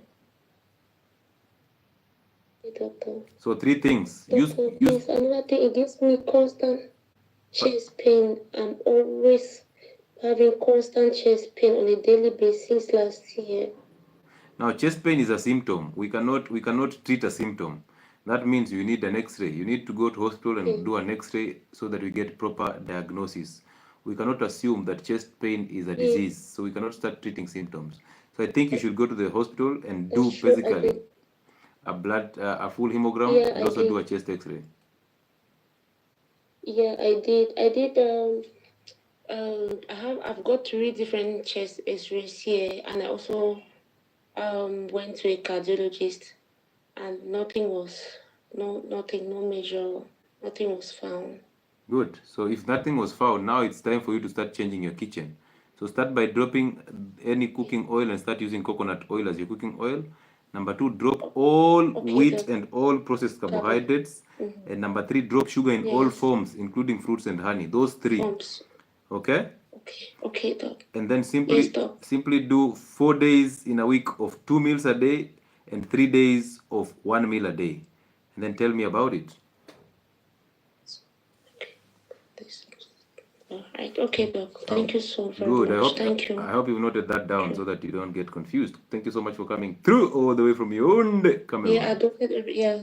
Doctor. So 3 things. Doctor, please, another thing, it gives me constant. chest pain. I'm always having constant chest pain on a daily basis last year. Now, chest pain is a symptom. We cannot treat a symptom. That means you need an X-ray. You need to go to hospital and do an X-ray so that we get proper diagnosis. We cannot assume that chest pain is a disease, so we cannot start treating symptoms. So I think you should go to the hospital and do It's true, I basically did. a full hemogram Yeah, and I also do did. a chest X-ray. Yeah, I did. I've got 3 different chest X-rays here, and I also went to a cardiologist, and nothing was no major, nothing was found. Good. So if nothing was found, now it's time for you to start changing your kitchen. So start by dropping any cooking oil and start using coconut oil as your cooking oil. Number 2, drop all Okay, wheat Doc. and all processed carbohydrates. And number 3, drop sugar in all Yes, forms, including fruits and honey. Those 3. forms. Okay? Okay, Doc. And then Yes, simply Doc. simply do 4 days in a week of 2 meals a day and 3 days of 1 meal a day. And then tell me about it. All right. Okay, Doc. Thank you so very Good. much. Thank I you. hope you've noted that down so that you don't get confused. Thank you so much for coming through all the way from Yaoundé, Cameroon. Yeah, I don't get it. Yeah.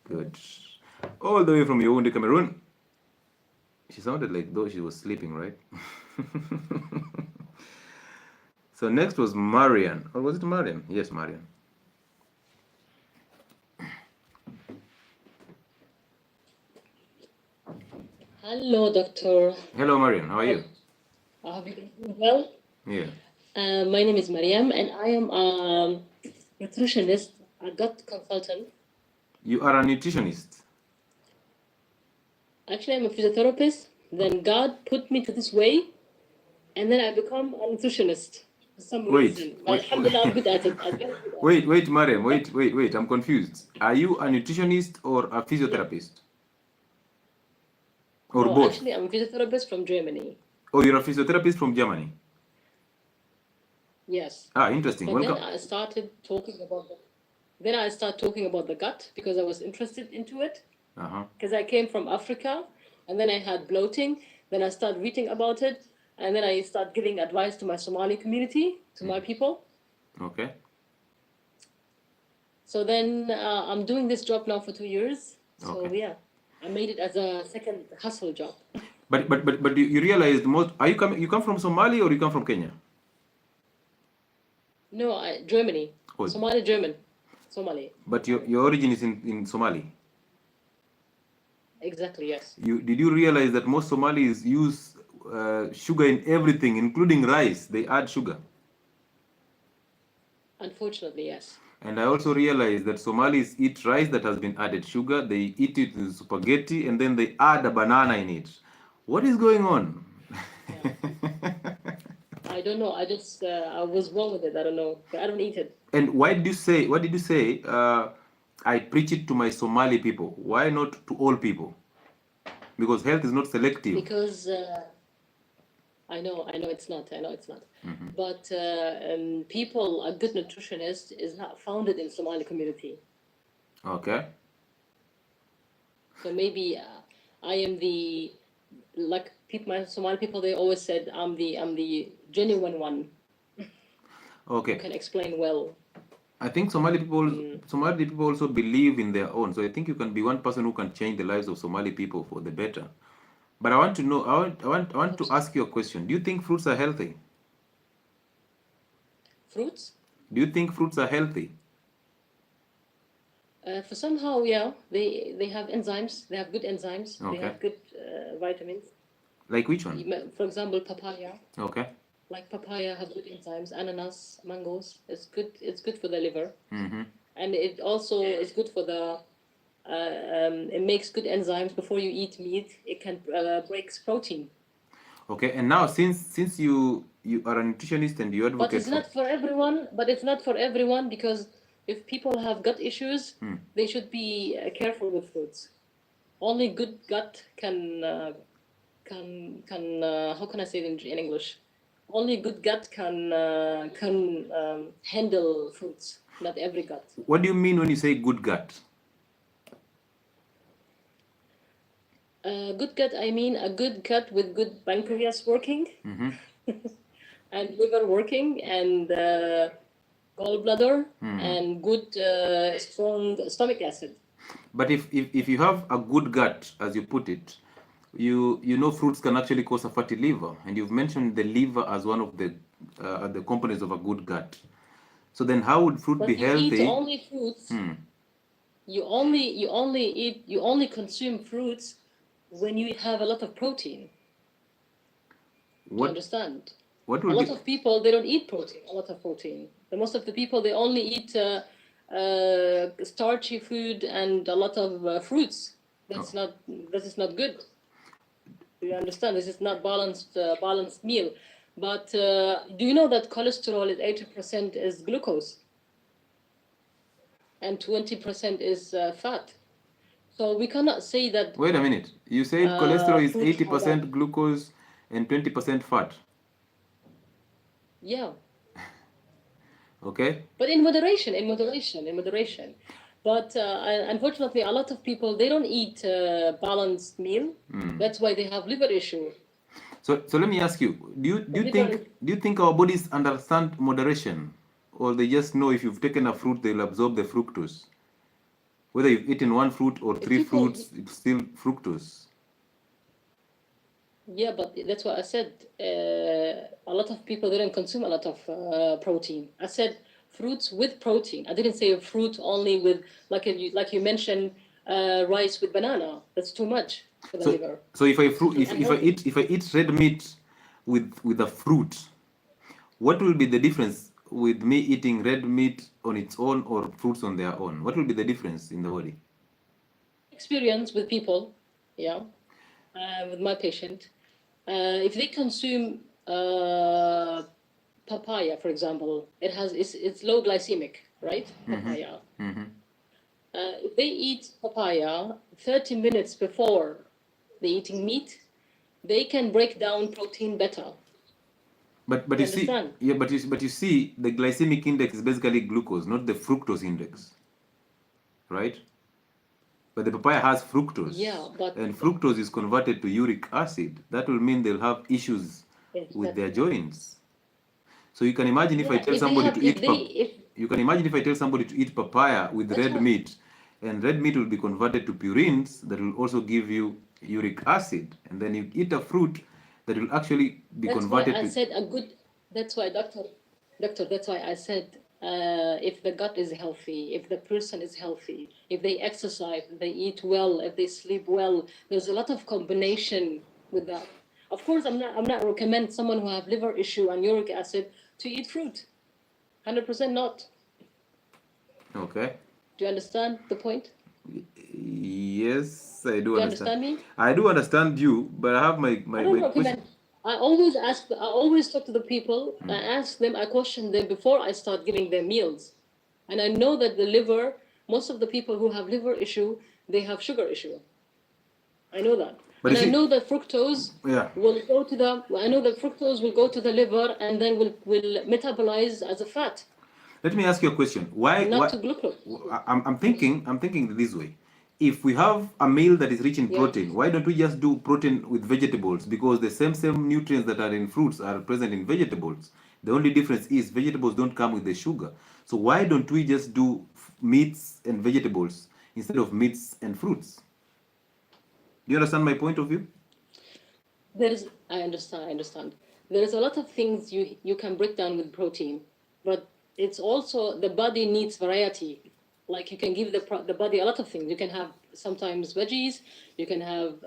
Good. All the way from Yaoundé, Cameroon. She sounded like though she was sleeping, right? So next was Marian. Or was it Marian? Yes, Marian. Hello, doctor. Hello, Marian. How are you? Have you been doing well? Yeah. My name is Mariam, and I am a nutritionist, a gut consultant. You are a nutritionist. Actually, I'm a physiotherapist. Then God put me to this way, and then I become a nutritionist for some reason. But alhamdulillah, I'm good at it. Wait, Mariam. Wait. I'm confused. Are you a nutritionist or a physiotherapist? Or No, both? actually, I'm a physiotherapist from Germany. Oh, you're a physiotherapist from Germany? Yes. Ah, interesting. But Welcome. then I started talking about the gut because I was interested into it. Because I came from Africa, and then I had bloating. Then I started reading about it, and then I started giving advice to my Somali community, to my people. Okay. So then I'm doing this job now for 2 years. So Okay. yeah, I made it as a second hustle job. But you realize the most. Are you come from Somali or you come from Kenya? No, Germany, Oh. Somali, German, Somali. But your origin is in Somali. Exactly, yes. Did you realize that most Somalis use sugar in everything, including rice? They add sugar. Unfortunately, yes. And I also realized that Somalis eat rice that has been added sugar. They eat it in spaghetti and then they add a banana in it. What is going on? Yeah. I don't know. I was born with it. I don't know. But I don't eat it. And what did you say? I preach it to my Somali people. Why not to all people? Because health is not selective. Because I know it's not. But people, a good nutritionist is not founded in Somali community. Okay. So maybe I am my Somali people. They always said I'm the genuine one. Okay. Who can explain well. I think Somali people also believe in their own. So I think you can be one person who can change the lives of Somali people for the better. But I want to know. I want to ask you a question. Do you think fruits are healthy? Fruits? Do you think fruits are healthy? For somehow, yeah, they have enzymes. They have good enzymes. Okay. They have good vitamins. Like which one? For example, papaya. Okay. Like papaya have good enzymes. Ananas, mangoes. It's good. It's good for the liver. Mm-hmm. And it also is good for the. It makes good enzymes before you eat meat. It can breaks protein. Okay, and now since you are a nutritionist and you advocate. But it's not for everyone. Because if people have gut issues, they should be careful with fruits. Only good gut can how can I say it in English? Only good gut can handle fruits. Not every gut. What do you mean when you say good gut? Good gut, I mean a good gut with good pancreas working and liver working and gallbladder and good strong stomach acid. But if you have a good gut, as you put it, you know fruits can actually cause a fatty liver, and you've mentioned the liver as one of the components of a good gut. So then, how would fruit be But you healthy? eat only fruits. You only consume fruits when you have a lot of protein. Do you understand? What A will lot be? of people, they don't eat protein, a lot of protein. The most of the people, they only eat starchy food and a lot of fruits. This is not good. Do you understand? This is not balanced meal. But do you know that cholesterol is 80% is glucose and 20% is fat? So we cannot say that. Wait a minute. You said cholesterol is fruits are bad. 80% glucose and 20% fat. Yeah. Okay. But in moderation. But unfortunately, a lot of people, they don't eat balanced meal. That's why they have liver issue. So let me ask you: do you think our bodies understand moderation, or they just know if you've taken a fruit they'll absorb the fructose? Whether you've eaten one fruit or three fruits, it's still fructose. Yeah, but that's what I said. A lot of people didn't consume a lot of protein. I said fruits with protein. I didn't say fruit only with, like you mentioned, rice with banana. That's too much for the liver. So if I eat red meat with a fruit, what will be the difference with me eating red meat on its own or fruits on their own? What will be the difference in the body? Experience with people, yeah, with my patient. If they consume papaya, for example, it's low glycemic, right? Papaya. If they eat papaya 30 minutes before they eating meat, they can break down protein better. But you see, yeah, but you see, the glycemic index is basically glucose, not the fructose index, right? But the papaya has fructose. Yeah, and fructose is converted to uric acid. That will mean they'll have issues with their joints. So you can imagine if I tell somebody to eat you can imagine if I tell somebody to eat papaya with red meat, and red meat will be converted to purines that will also give you uric acid, and then you eat a fruit that will actually be converted to. That's why I said a good. That's why, doctor. That's why I said if the gut is healthy, if the person is healthy, if they exercise, they eat well, if they sleep well, there's a lot of combination with that. Of course, I'm not recommend someone who have liver issue and uric acid to eat fruit. 100% not. Okay. Do you understand the point? Yes, I do you understand. Me? I do understand you, but I have my question. I always talk to the people. I ask them, I question them before I start giving them meals. And I know that the liver, most of the people who have liver issue, they have sugar issue. I know that. But I know that fructose will go to the. I know that fructose will go to the liver and then will metabolize as a fat. Let me ask you a question. Why? Not to glucose. I'm thinking this way. If we have a meal that is rich in protein, why don't we just do protein with vegetables? Because the same nutrients that are in fruits are present in vegetables. The only difference is vegetables don't come with the sugar. So why don't we just do meats and vegetables instead of meats and fruits? Do you understand my point of view? I understand. There is a lot of things you can break down with protein, but it's also the body needs variety. Like you can give the body a lot of things. You can have sometimes veggies. You can have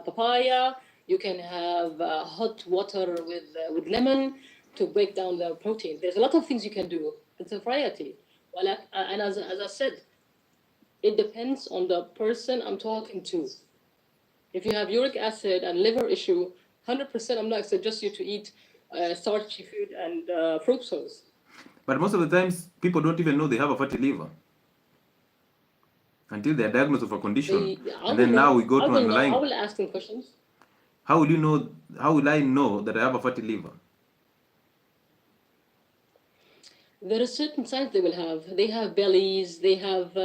papaya. You can have hot water with lemon to break down the protein. There's a lot of things you can do. It's a variety. Well, and as I said, it depends on the person I'm talking to. If you have uric acid and liver issue, 100% I'm not suggest you to eat starchy food and fructose. But most of the times, people don't even know they have a fatty liver until they're diagnosed with a condition. And then now we go to underlying. I will ask them questions. How will you know? How will I know that I have a fatty liver? There are certain signs they will have. They have bellies. They have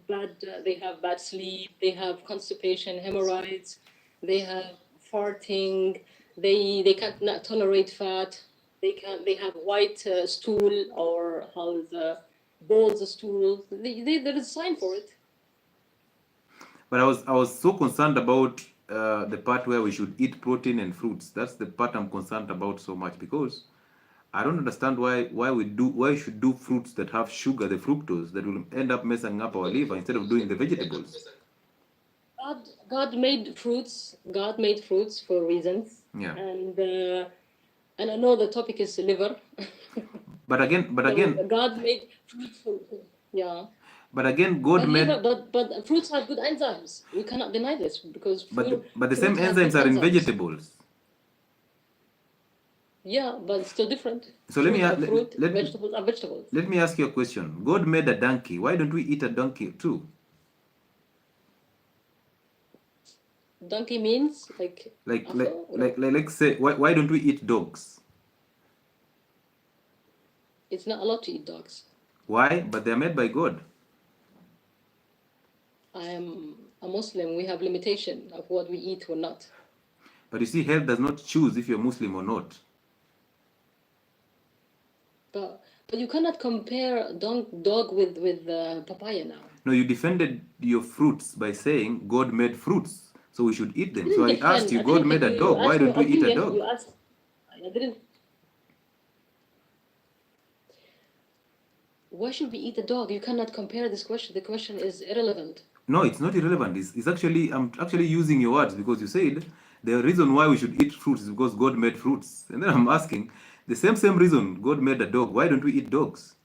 bad sleep. They have constipation, hemorrhoids. they have farting, they can't not tolerate fat, they have white stool, or how the balls stool. There is a sign for it. But I was so concerned about the part where we should eat protein and fruits. That's the part I'm concerned about so much, because I don't understand why we should do fruits that have sugar, the fructose, that will end up messing up our liver instead of doing the vegetables. God made fruits. God made fruits for reasons. Yeah. And I know the topic is liver. But again, God made fruits for, yeah. But again, God made. But fruits have good enzymes. We cannot deny this, because but the same enzymes are in vegetables. Yeah, but it's still different. So vegetables are vegetables. Let me ask you a question. God made a donkey. Why don't we eat a donkey too? Donkey means like say, why don't we eat dogs? It's not allowed to eat dogs. Why? But they're made by God. I am a Muslim. We have limitation of what we eat or not. But you see, health does not choose if you're Muslim or not. But you cannot compare dog with papaya now. No, you defended your fruits by saying God made fruits, so we should eat them. So I asked you, God made a dog. Why don't we eat a dog? I didn't. Why should we eat a dog? You cannot compare this question. The question is irrelevant. No, it's not irrelevant. It's actually, I'm actually using your words, because you said the reason why we should eat fruits is because God made fruits. And then I'm asking, the same reason God made a dog, why don't we eat dogs?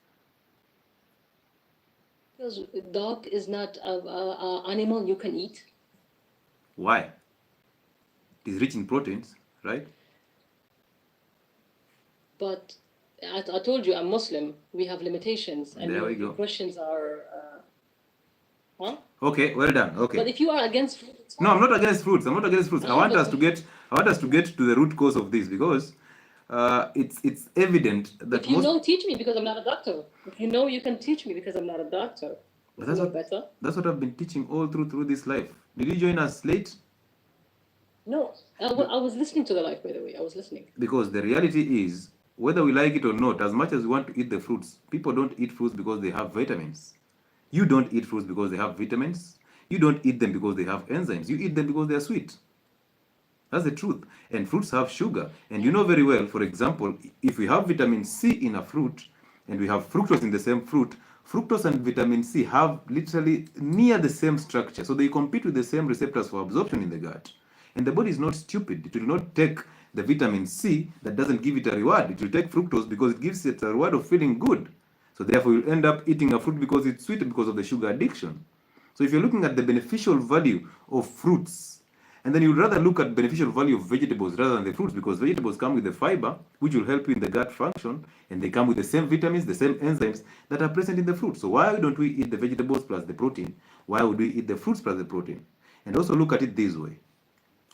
Because a dog is not an animal you can eat. Why? It is rich in proteins, right? But I told you I'm Muslim. We have limitations. And there we go. Questions are... huh? Okay, well done. Okay. But if you are against fruits... No, I'm not against fruits. I'm not against fruits. I want us to get to the root cause of this, because it's evident that if you know, teach me, because I'm not a doctor. If you know, you can teach me, because I'm not a doctor. That's what I've been teaching all through this life. Did you join us late? No, I was listening to the live, by the way. I was listening. Because the reality is, whether we like it or not, as much as we want to eat the fruits, people don't eat fruits because they have vitamins. You don't eat fruits because they have vitamins. You don't eat them because they have enzymes. You eat them because they are sweet. That's the truth. And fruits have sugar. And you know very well, for example, if we have vitamin C in a fruit and we have fructose in the same fruit, fructose and vitamin C have literally near the same structure. So they compete with the same receptors for absorption in the gut. And the body is not stupid. It will not take the vitamin C that doesn't give it a reward. It will take fructose because it gives it a reward of feeling good. So therefore, you'll end up eating a fruit because it's sweet, because of the sugar addiction. So if you're looking at the beneficial value of fruits, and then you'd rather look at beneficial value of vegetables rather than the fruits, because vegetables come with the fiber, which will help you in the gut function, and they come with the same vitamins, the same enzymes that are present in the fruit. So why don't we eat the vegetables plus the protein? Why would we eat the fruits plus the protein? And also look at it this way.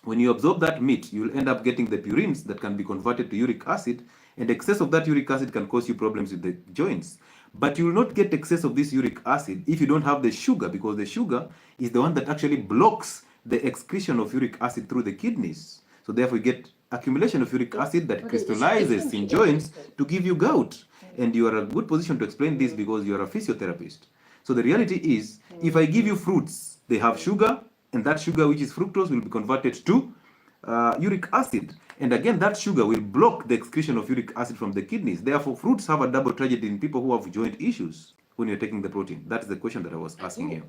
When you absorb that meat, you'll end up getting the purines that can be converted to uric acid, and excess of that uric acid can cause you problems with the joints. But you will not get excess of this uric acid if you don't have the sugar, because the sugar is the one that actually blocks the excretion of uric acid through the kidneys. So therefore you get accumulation of uric acid that crystallizes in joints to give you gout. And you are in a good position to explain this because you are a physiotherapist. So the reality is, if I give you fruits, they have sugar, and that sugar, which is fructose, will be converted to uric acid. And again, that sugar will block the excretion of uric acid from the kidneys. Therefore, fruits have a double tragedy in people who have joint issues when you're taking the protein. That's the question that I was asking you.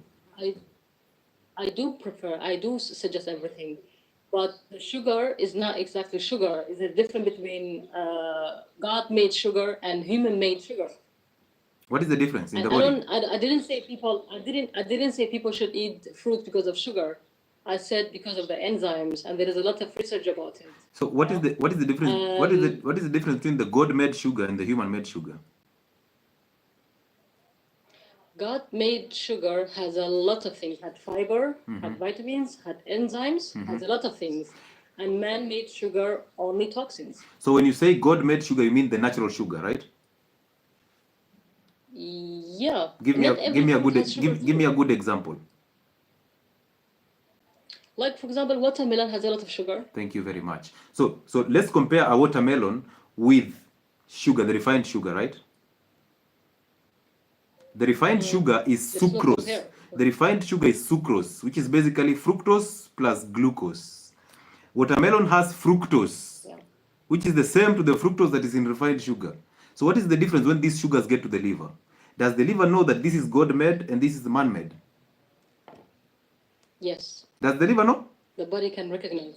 I do suggest everything. But the sugar is not exactly sugar. It's a difference between God-made sugar and human-made sugar. What is the difference in the body? I didn't say people should eat fruit because of sugar. I said because of the enzymes, and there is a lot of research about it. So what is the difference? What is the difference between the God-made sugar and the human-made sugar? God-made sugar has a lot of things. Had fiber, had vitamins, had enzymes, has a lot of things. And man-made sugar, only toxins. So when you say God-made sugar, you mean the natural sugar, right? Yeah. Give me a good example. Like, for example, watermelon has a lot of sugar. Thank you very much. So let's compare a watermelon with sugar, the refined sugar, right? The refined sugar is sucrose. The refined sugar is sucrose, which is basically fructose plus glucose. Watermelon has fructose, which is the same to the fructose that is in refined sugar. So what is the difference when these sugars get to the liver? Does the liver know that this is God-made and this is man-made? Yes. Does the liver know? The body can recognize.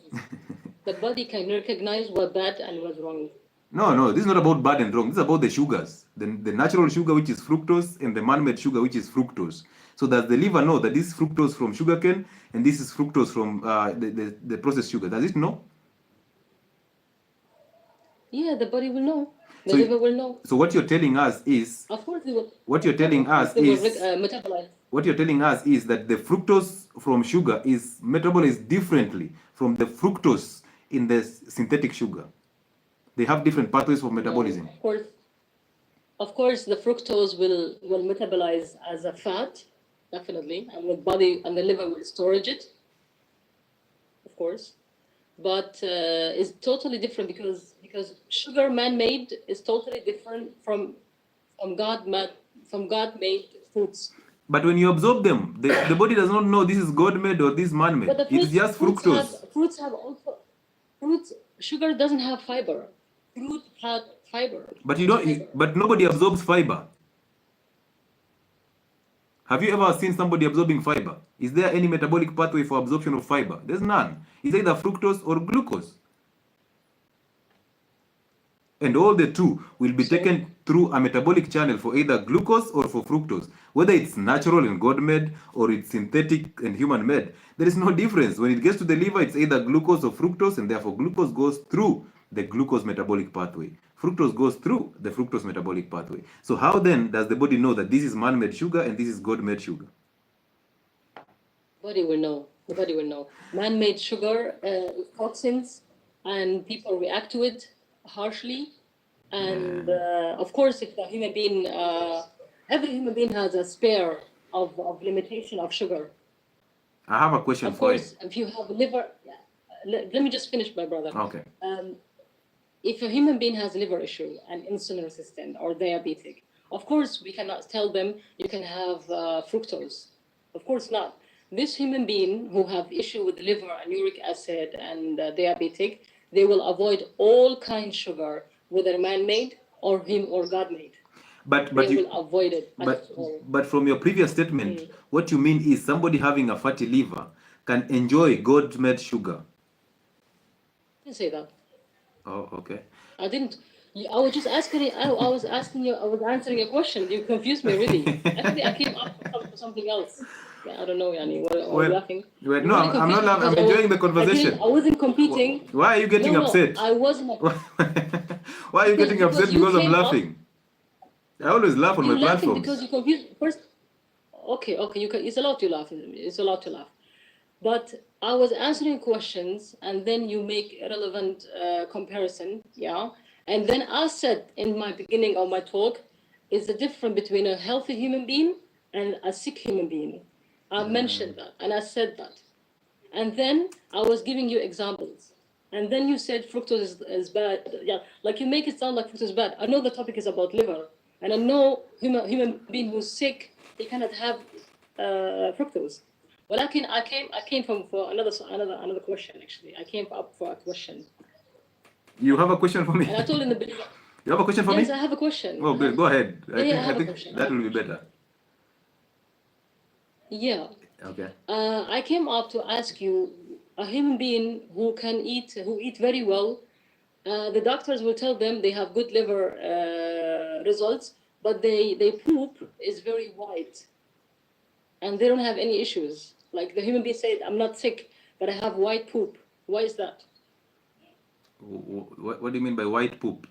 The body can recognize what's bad and what's wrong. No, this is not about bad and wrong. This is about the sugars. The natural sugar, which is fructose, and the man-made sugar, which is fructose. So does the liver know that this is fructose from sugarcane and this is fructose from the processed sugar? Does it know? Yeah, the body will know. The liver will know. So what you're telling us is... Of course they will. What you're telling us is... metabolize. What you're telling us is that the fructose from sugar is metabolized differently from the fructose in the synthetic sugar. They have different pathways for metabolism. Of course, the fructose will metabolize as a fat, definitely, and the body and the liver will storage it, of course. But it's totally different because sugar man-made is totally different from God-made foods. But when you absorb them, the body does not know this is God-made or this is man-made. It's just fructose. Sugar doesn't have fiber. Fruit had fiber. But nobody absorbs fiber. Have you ever seen somebody absorbing fiber? Is there any metabolic pathway for absorption of fiber? There's none. It's either fructose or glucose. And all the two will be taken through a metabolic channel for either glucose or for fructose. Whether it's natural and God-made or it's synthetic and human-made, there is no difference. When it gets to the liver, it's either glucose or fructose, and therefore glucose goes through the glucose metabolic pathway. Fructose goes through the fructose metabolic pathway. So how then does the body know that this is man-made sugar and this is God-made sugar? The body will know. The body will know. Man-made sugar is toxins, and people react to it harshly. And of course, if the human being, every human being has a spare of limitation of sugar. I have a question for you. Of course, if you have liver, let me just finish, my brother. Okay. If a human being has a liver issue and insulin resistant or diabetic, of course, we cannot tell them you can have fructose. Of course not. This human being who have issue with liver and uric acid and diabetic, they will avoid all kind sugar, whether man-made or God-made. But they you will avoid it. But from your previous statement, what you mean is somebody having a fatty liver can enjoy God-made sugar. I didn't say that. Oh, okay. I didn't. I was just asking. I was asking you. I was answering a question. You confused me, really. Actually, I came up for something else. Yeah, I don't know, Yani. Why are you laughing? Well, no, I'm not laughing. I'm enjoying the conversation. I wasn't competing. Why are you getting upset? I wasn't. Why are you getting upset because I'm laughing? I always laugh on my platforms. Because you confused. First, okay. It's allowed to laugh. It's allowed to laugh. But I was answering questions, and then you make irrelevant comparison, yeah. And then I said in my beginning of my talk, is the difference between a healthy human being and a sick human being. I mentioned that, and I said that. And then I was giving you examples. And then you said fructose is bad. Yeah, like you make it sound like fructose is bad. I know the topic is about liver, and I know human being who's sick, they cannot have fructose. Well, I came for another question, actually. I came up for a question. You have a question for me? And I told in the beginning. You have a question for me? Yes, I have a question. Oh, good. Go ahead. I think that will be better. Yeah. Okay. I came up to ask you, a human being who eat very well, the doctors will tell them they have good liver results, but they poop is very white, and they don't have any issues. Like the human being said, I'm not sick, but I have white poop. Why is that? What do you mean by white poop?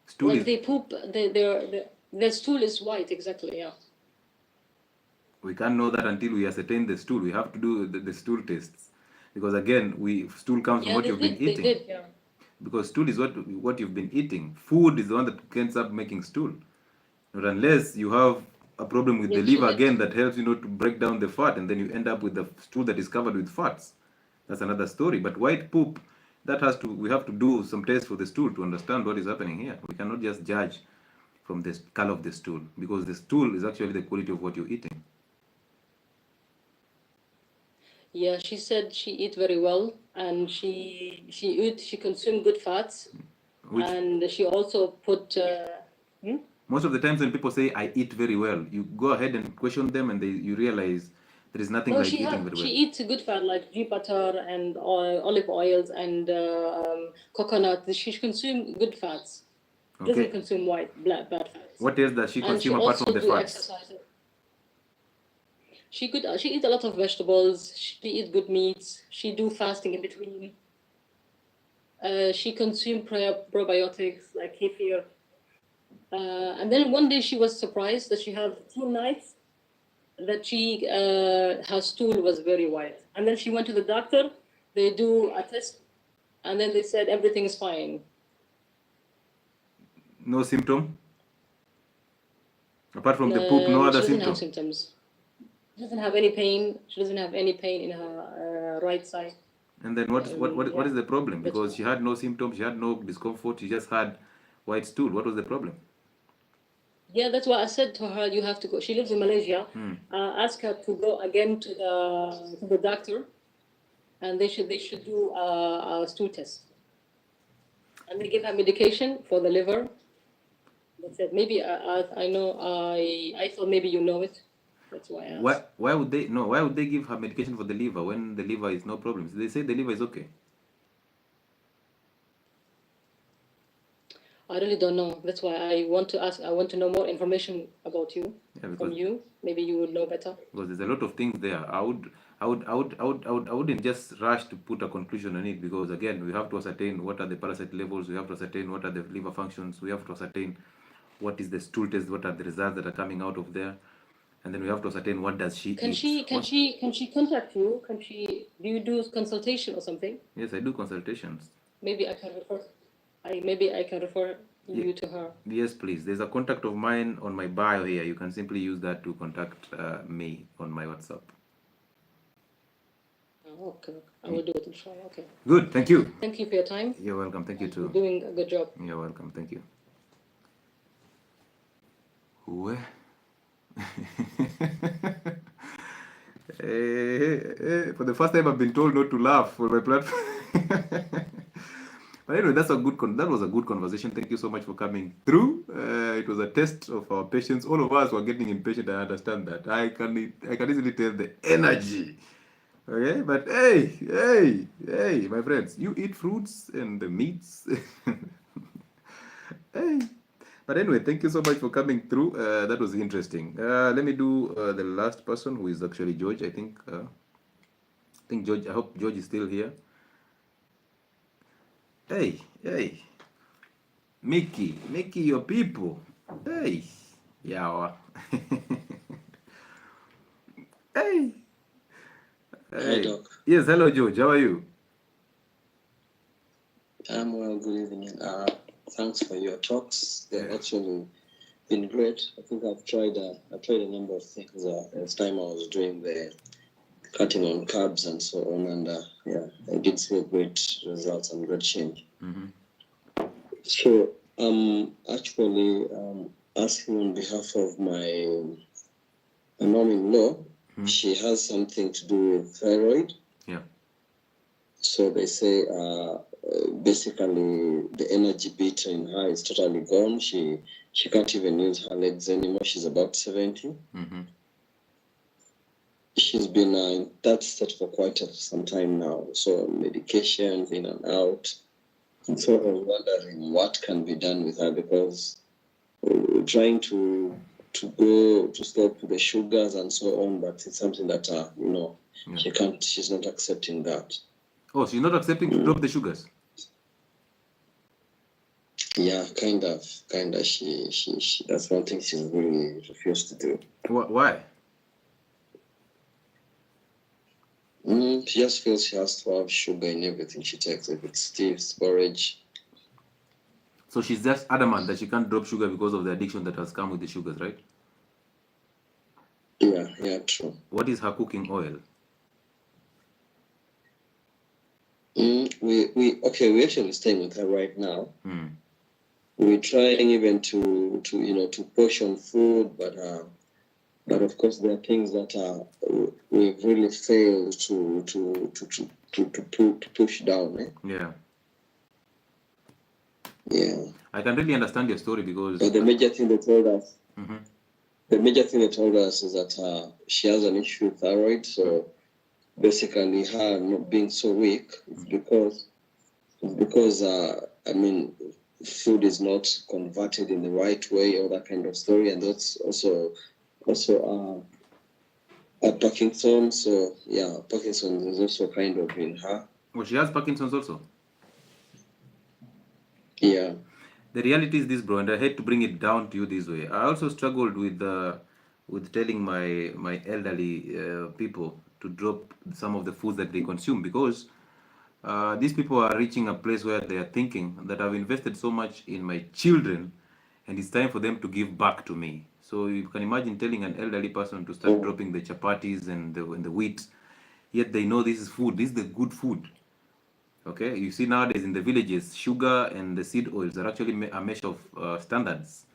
Stool like they poop, their stool is white, exactly, yeah. We can't know that until we ascertain the stool. We have to do the stool tests. Because again, stool comes from what you've been eating. They did, yeah. Because stool is what you've been eating. Food is the one that ends up making stool. But unless you have a problem with the liver again that helps, to break down the fat, and then you end up with the stool that is covered with fats. That's another story. But white poop, we have to do some tests for the stool to understand what is happening here. We cannot just judge from the color of the stool, because the stool is actually the quality of what you're eating. Yeah, she said she eat very well, and she consumed good fats, and she also put. Most of the times when people say I eat very well, you go ahead and question them, and you realize there is nothing like eating very well. She eats good fat like ghee butter and olive oils and coconut. She consumes good fats. Okay. Doesn't consume bad fats. What else does she consume apart from the fats? She eats a lot of vegetables. She eats good meats. She do fasting in between. She consumed probiotics like kefir. And then one day she was surprised that she had 2 nights that her stool was very white. And then she went to the doctor. They do a test, and then they said everything is fine. No symptom? Apart from the poop, no other symptom? She doesn't have symptoms. She doesn't have any pain. She doesn't have any pain in her right side. And then what is the problem? Because she had no symptoms, she had no discomfort, she just had white stool. What was the problem? Yeah, that's why I said to her, you have to go. She lives in Malaysia. Ask her to go again to the doctor, and they should do a stool test. And they give her medication for the liver. They said maybe I thought maybe you know it. That's why I asked. Why would they give her medication for the liver when the liver is no problem? They say the liver is okay. I really don't know. That's why I want to ask. I want to know more information about you from you. Maybe you would know better. Because there's a lot of things there. I wouldn't just rush to put a conclusion on it, because again, we have to ascertain what are the parasite levels. We have to ascertain what are the liver functions. We have to ascertain what is the stool test. What are the results that are coming out of there, and then we have to ascertain what does she eat. Can she contact you? Do you do consultation or something? Yes, I do consultations. Maybe I can refer. Maybe I can refer you to her. Yes, please. There's a contact of mine on my bio here. You can simply use that to contact me on my WhatsApp. Oh, okay. I will do it, inshallah. Okay. Good. Thank you. Thank you for your time. You're welcome. Thank you too. You're doing a good job. You're welcome. Thank you. Where? For the first time, I've been told not to laugh for my platform. But anyway, that was a good conversation. Thank you so much for coming through. It was a test of our patience. All of us were getting impatient. I understand that. I can easily tell the energy. Okay, but hey, my friends, you eat fruits and the meats. Hey. But anyway, thank you so much for coming through. That was interesting. Let me do the last person, who is actually George. I think George. I hope George is still here. Hey, Mickey, your people. Hey, yawa. Hey. Hi, Doc. Yes, hello, George. How are you? I'm well. Good evening. Thanks for your talks. They've actually been great. I think I've tried a number of things. As time I was doing the cutting on carbs and so on, and I did see great results and great change. Mm-hmm. So actually asking on behalf of my mom-in-law. Mm-hmm. She has something to do with thyroid. Yeah. So they say basically the energy bit in her is totally gone. She can't even use her legs anymore. She's about 70. Mm-hmm. She's been in that state for quite some time now. So medications in and out. And so I'm wondering what can be done with her, because we're trying to go to stop the sugars and so on, but it's something that she can't. She's not accepting that. Oh, she's not accepting to drop the sugars. Yeah, kind of. She that's one thing she's really refused to do. Why? She just feels she has to have sugar in everything she takes, if it's tea, porridge. So she's just adamant that she can't drop sugar because of the addiction that has come with the sugars, right? Yeah, true. What is her cooking oil? We actually staying with her right now. We're trying even to portion food, but of course there are things that we've really failed to push down. Yeah. Yeah. I can really understand your story because. But the major thing they told us. The major thing they told us is that she has an issue with thyroid, so basically her not being so weak is because I mean, food is not converted in the right way, all that kind of story, and that's also Parkinson's. So yeah, Parkinson's is also kind of in her. Well, she has Parkinson's also. Yeah. The reality is this, bro, and I hate to bring it down to you this way. I also struggled with telling my elderly people to drop some of the foods that they consume because these people are reaching a place where they are thinking that I've invested so much in my children, and it's time for them to give back to me. So you can imagine telling an elderly person to start dropping the chapatis and the wheat, yet they know this is food. This is the good food. Okay, you see nowadays in the villages, sugar and the seed oils are actually a measure of standards.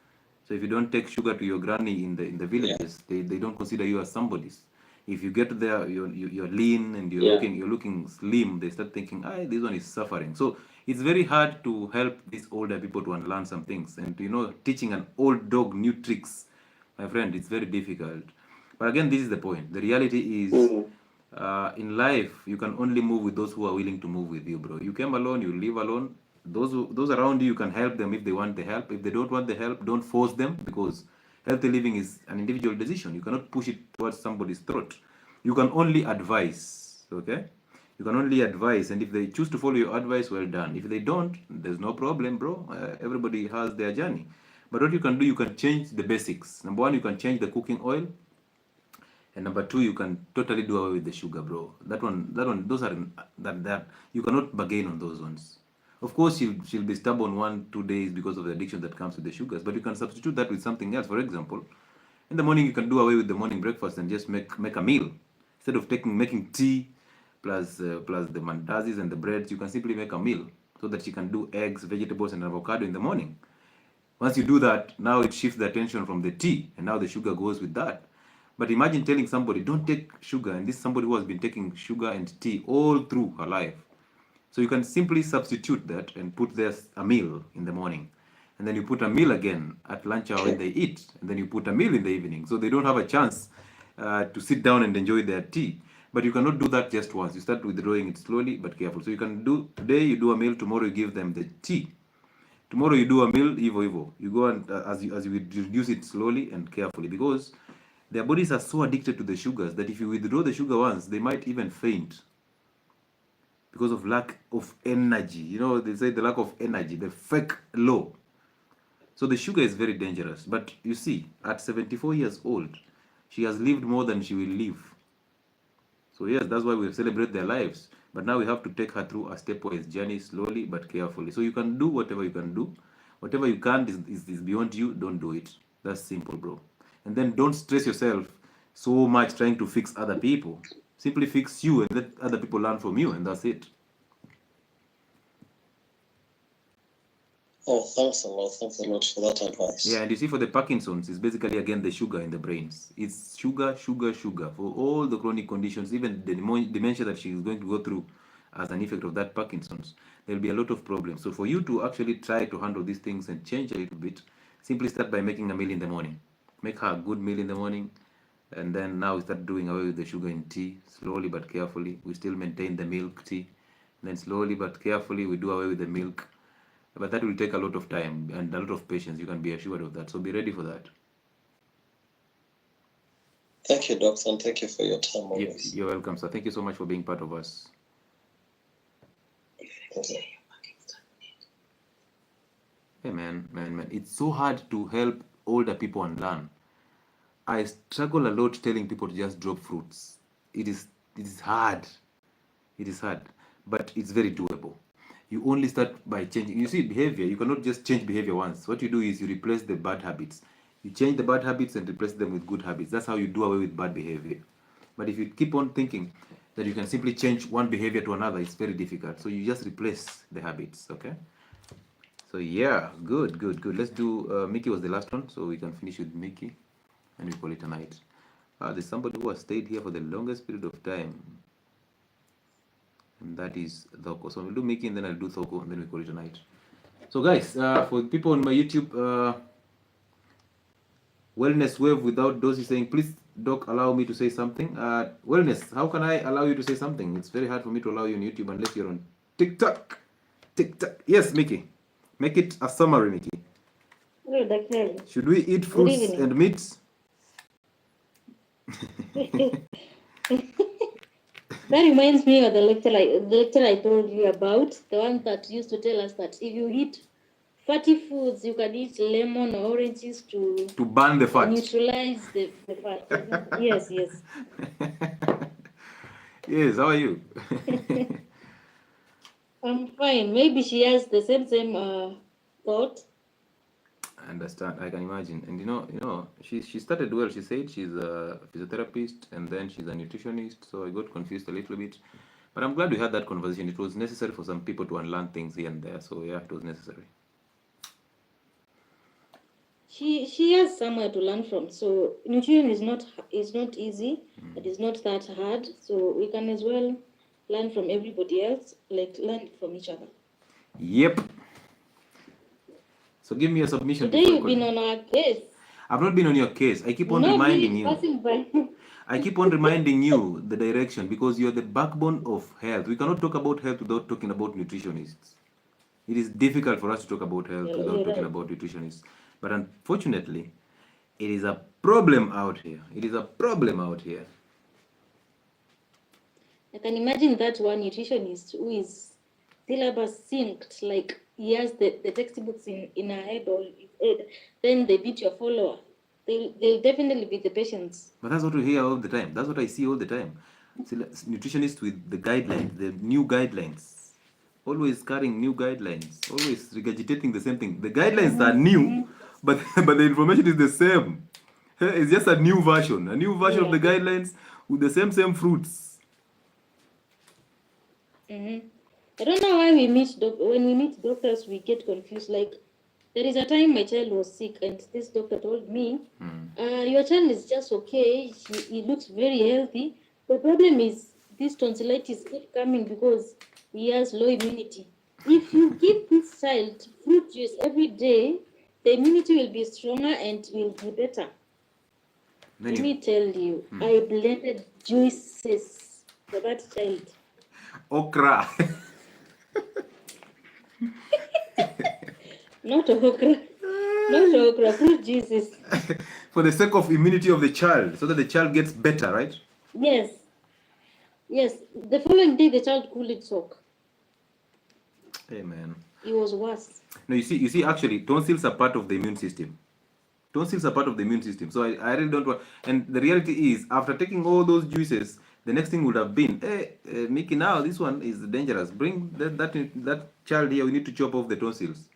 So if you don't take sugar to your granny in the villages, they don't consider you as somebody's. If you get there, you're lean and you're looking slim, they start thinking, ah, this one is suffering. So it's very hard to help these older people to unlearn some things. And teaching an old dog new tricks, my friend, it's very difficult. But again, this is the point. The reality is, in life, you can only move with those who are willing to move with you, bro. You came alone, you live alone. Those around you, you can help them if they want the help. If they don't want the help, don't force them, because healthy living is an individual decision. You cannot push it towards somebody's throat. You can only advise, okay? You can only advise, and if they choose to follow your advice, well done. If they don't, there's no problem, bro. Everybody has their journey. But what you can do, you can change the basics. Number one, you can change the cooking oil. And number two, you can totally do away with the sugar, bro. That one, those are that you cannot bargain on those ones. Of course, she'll be stubborn 1-2 days because of the addiction that comes with the sugars, but you can substitute that with something else. For example, in the morning you can do away with the morning breakfast and just make a meal instead of making tea plus the mandazis and the breads. You can simply make a meal so that you can do eggs, vegetables, and avocado in the morning. Once you do that, now it shifts the attention from the tea, and now the sugar goes with that. But imagine telling somebody, don't take sugar, and this is somebody who has been taking sugar and tea all through her life. So you can simply substitute that and put there a meal in the morning. And then you put a meal again at lunch hour when they eat. And then you put a meal in the evening. So they don't have a chance to sit down and enjoy their tea. But you cannot do that just once. You start withdrawing it slowly but careful. So you can do, today you do a meal, tomorrow you give them the tea. Tomorrow you do a meal, evo. You go and as you reduce it slowly and carefully, because their bodies are so addicted to the sugars that if you withdraw the sugar once, they might even faint because of lack of energy. They say the lack of energy, the fake low. So the sugar is very dangerous. But you see, at 74 years old, she has lived more than she will live. So yes, that's why we celebrate their lives. But now we have to take her through a stepwise journey, slowly but carefully. So you can do whatever you can do. Whatever you can't is beyond you, don't do it. That's simple, bro. And then don't stress yourself so much trying to fix other people. Simply fix you and let other people learn from you, and that's it. Oh, thanks a lot. Thanks a lot for that advice. Yeah, and you see, for the Parkinson's, it's basically, again, the sugar in the brains. It's sugar. For all the chronic conditions, even the dementia that she is going to go through as an effect of that Parkinson's, there'll be a lot of problems. So for you to actually try to handle these things and change a little bit, simply start by making a meal in the morning. Make her a good meal in the morning. And then now we start doing away with the sugar in tea, slowly but carefully. We still maintain the milk tea. And then slowly but carefully, we do away with the milk. But that will take a lot of time and a lot of patience. You can be assured of that. So be ready for that. Thank you, Doctor, and thank you for your time always. You're welcome, sir. Thank you so much for being part of us. Okay. Hey, man. It's so hard to help older people unlearn. I struggle a lot telling people to just drop fruits. It is hard. It is hard, but it's very doable. You only start by changing. You see, behavior, you cannot just change behavior once. What you do is you replace the bad habits. You change the bad habits and replace them with good habits. That's how you do away with bad behavior. But if you keep on thinking that you can simply change one behavior to another, it's very difficult. So you just replace the habits, okay? So yeah, good. Let's do, Mickey was the last one, so we can finish with Mickey and we call it a night. There's somebody who has stayed here for the longest period of time, and that is Thoko. So we'll do Mickey and then I'll do Thoko and then we call it a night. So guys, for people on my YouTube, Wellness Wave without Dosi saying, please Doc, allow me to say something. Wellness, how can I allow you to say something? It's very hard for me to allow you on YouTube unless you're on TikTok. Yes, Mickey. Make it a summary, Mickey. Hello, Dr. Should we eat fruits and meats? That reminds me of the lecture I told you about, the one that used to tell us that if you eat fatty foods, you can eat lemon or oranges to burn the fat. Neutralize the fat. Yes. Yes, how are you? I'm fine. Maybe she has the same thought. I understand. I can imagine. And you know, she started well. She said she's a physiotherapist and then she's a nutritionist. So I got confused a little bit. But I'm glad we had that conversation. It was necessary for some people to unlearn things here and there. So yeah, it was necessary. She has somewhere to learn from. So nutrition is not easy. It is not that hard. So we can as well learn from everybody else, like learn from each other. Yep. So give me a submission. Today you've been on our case. I've not been on your case. I keep on reminding you. I keep on reminding you the direction because you're the backbone of health. We cannot talk about health without talking about nutritionists. It is difficult for us to talk about health without talking about nutritionists. But unfortunately, it is a problem out here. I can imagine that one nutritionist who is syllabus synced, like he has the textbooks in her head or his head, then they beat your follower. They'll definitely be the patients. But that's what we hear all the time. That's what I see all the time. Nutritionists with the guidelines, the new guidelines. Always carrying new guidelines. Always regurgitating the same thing. The guidelines are new, but the information is the same. It's just a new version. A new version of the guidelines with the same fruits. I don't know why when we meet doctors, we get confused. Like, there is a time my child was sick, and this doctor told me, your child is just okay. He looks very healthy. The problem is this tonsillitis keep coming because he has low immunity. If you give this child fruit juice every day, the immunity will be stronger and will be better. Let me tell you, I blended juices for that child. Okra. Not okra, fruit juices. For the sake of immunity of the child, so that the child gets better, right? Yes. The following day, the child couldn't talk. Hey, man. It was worse. No, you see, actually, tonsils are part of the immune system. So I really don't want. And the reality is, after taking all those juices, the next thing would have been, hey, Mickey, now this one is dangerous. Bring that child here. We need to chop off the tonsils.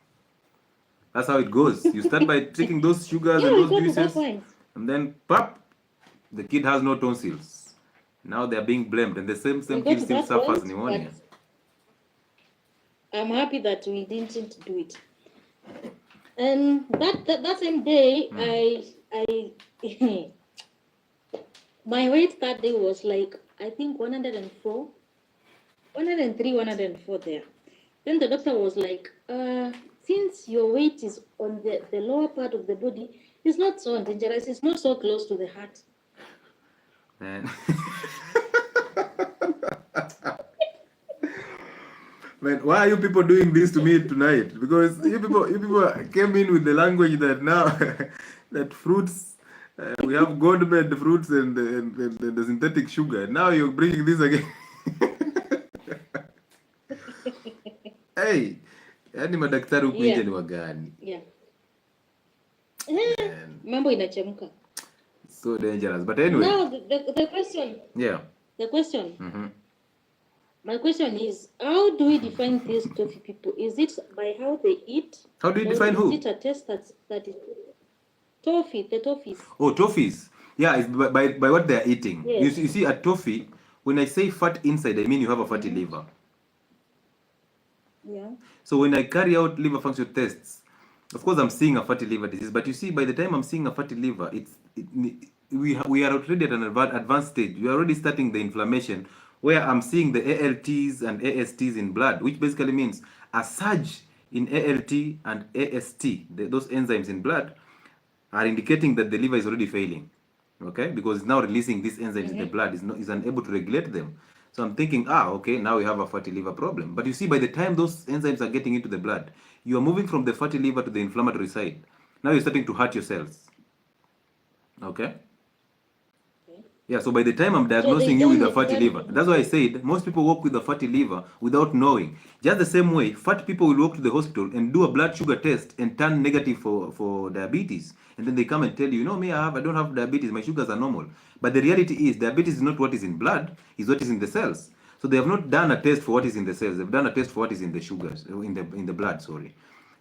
That's how it goes. You start by taking those sugars and those juices, and then pop, the kid has no tonsils. Now they are being blamed, and the same kid still suffers pneumonia. I'm happy that we didn't do it. And that same day, I my weight that day was like, I think 104, 103, 104 there. Then the doctor was like, since your weight is on the lower part of the body, it's not so dangerous. It's not so close to the heart. Man. Man, why are you people doing this to me tonight? Because you people came in with the language that now that fruits, we have God-made fruits and the synthetic sugar. Now you're bringing this again. Hey, yani madaktari huku nje ni wagani? Yeah. Mambo inachemka. So dangerous. But anyway. Now the question. Yeah. The question. My question is, how do we define these tofu people? Is it by how they eat? How do you define who? Is it a test that is? Toffee, the toffees. Oh, toffees. Yeah, it's by what they're eating. Yes. You see, a toffee, when I say fat inside, I mean you have a fatty liver. Yeah. So when I carry out liver function tests, of course I'm seeing a fatty liver disease, but you see, by the time I'm seeing a fatty liver, we are already at an advanced stage. We are already starting the inflammation, where I'm seeing the ALTs and ASTs in blood, which basically means a surge in ALT and AST, those enzymes in blood, are indicating that the liver is already failing. Okay, because it's now releasing these enzymes in the blood, is unable to regulate them. So I'm thinking, okay, now we have a fatty liver problem. But you see, by the time those enzymes are getting into the blood, you are moving from the fatty liver to the inflammatory side. Now you're starting to hurt your cells. Okay? Yeah, so by the time I'm diagnosing you with a fatty liver, that's why I said most people walk with a fatty liver without knowing. Just the same way, fat people will walk to the hospital and do a blood sugar test and turn negative for diabetes. And then they come and tell you, me, I don't have diabetes, my sugars are normal. But the reality is diabetes is not what is in blood, it's what is in the cells. So they have not done a test for what is in the cells, they've done a test for what is in the sugars, in the blood, sorry.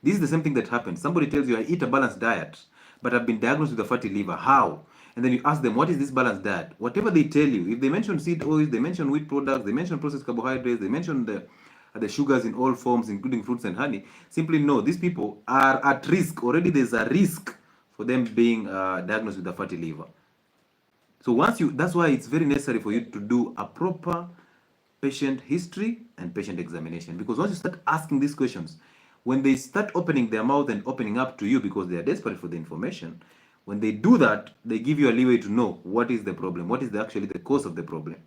This is the same thing that happens. Somebody tells you, I eat a balanced diet, but I've been diagnosed with a fatty liver. How? And then you ask them, what is this balanced diet? Whatever they tell you, if they mention seed oils, they mention wheat products, they mention processed carbohydrates, they mention the sugars in all forms, including fruits and honey, simply know these people are at risk. Already there's a risk for them being diagnosed with a fatty liver. So that's why it's very necessary for you to do a proper patient history and patient examination. Because once you start asking these questions, when they start opening their mouth and opening up to you because they are desperate for the information, when they do that, they give you a leeway to know what is the problem, what is actually the cause of the problem.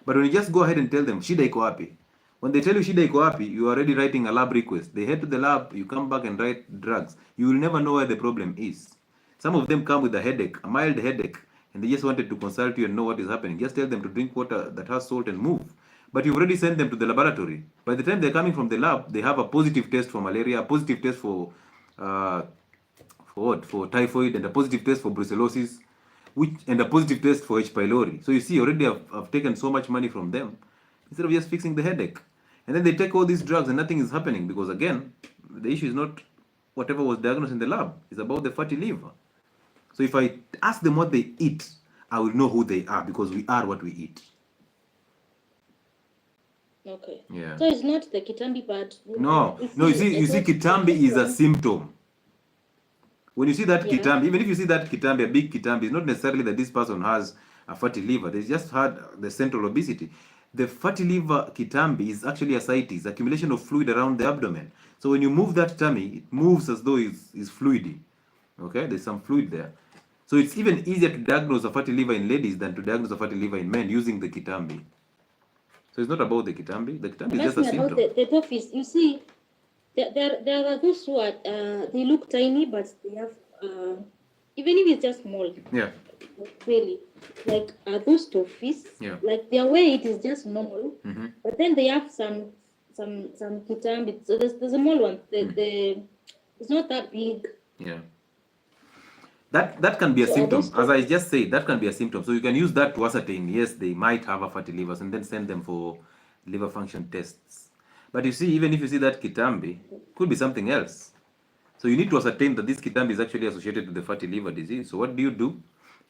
But when you just go ahead and tell them, shida iko wapi, when they tell you shida iko wapi, you are already writing a lab request. They head to the lab, you come back and write drugs. You will never know where the problem is. Some of them come with a headache, a mild headache, and they just wanted to consult you and know what is happening. Just tell them to drink water that has salt and move. But you've already sent them to the laboratory. By the time they're coming from the lab, they have a positive test for malaria, a positive test for what? For typhoid, and a positive test for brucellosis, and a positive test for H. pylori. So you see, already I've taken so much money from them instead of just fixing the headache. And then they take all these drugs and nothing is happening because, again, the issue is not whatever was diagnosed in the lab. It's about the fatty liver. So if I ask them what they eat, I will know who they are because we are what we eat. Okay. Yeah. So it's not the kitambi part. No. You see, kitambi is a symptom. When you see that kitambi, even if you see that kitambi, a big kitambi, it's not necessarily that this person has a fatty liver. They just had the central obesity. The fatty liver kitambi is actually ascites, accumulation of fluid around the abdomen. So when you move that tummy, it moves as though it's fluidy. Okay, there's some fluid there. So it's even easier to diagnose a fatty liver in ladies than to diagnose a fatty liver in men using the kitambi. So it's not about the kitambi. The kitambi is just a symptom. About the toffees, you see, there are those who are, they look tiny, but they have, even if it's just small. Yeah. Really, like those toffees, like their weight is just normal, but then they have some kitambi. So there's a small one. It's not that big. Yeah. That can be a symptom. As I just said, that can be a symptom. So you can use that to ascertain, yes, they might have a fatty liver, and then send them for liver function tests. But you see, even if you see that kitambi, could be something else. So you need to ascertain that this kitambi is actually associated with the fatty liver disease. So what do?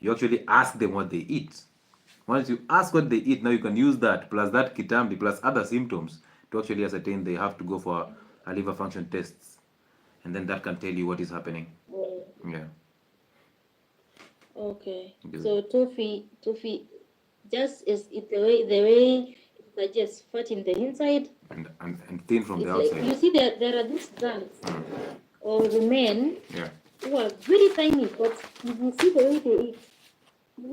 You actually ask them what they eat. Once you ask what they eat, now you can use that plus that kitambi plus other symptoms to actually ascertain they have to go for a liver function tests. And then that can tell you what is happening. Yeah. Okay. So toffee, just is it the way it suggests fat in the inside and thin from the outside. Like, you see, there are these girls or the men who are very tiny, but if you see the way they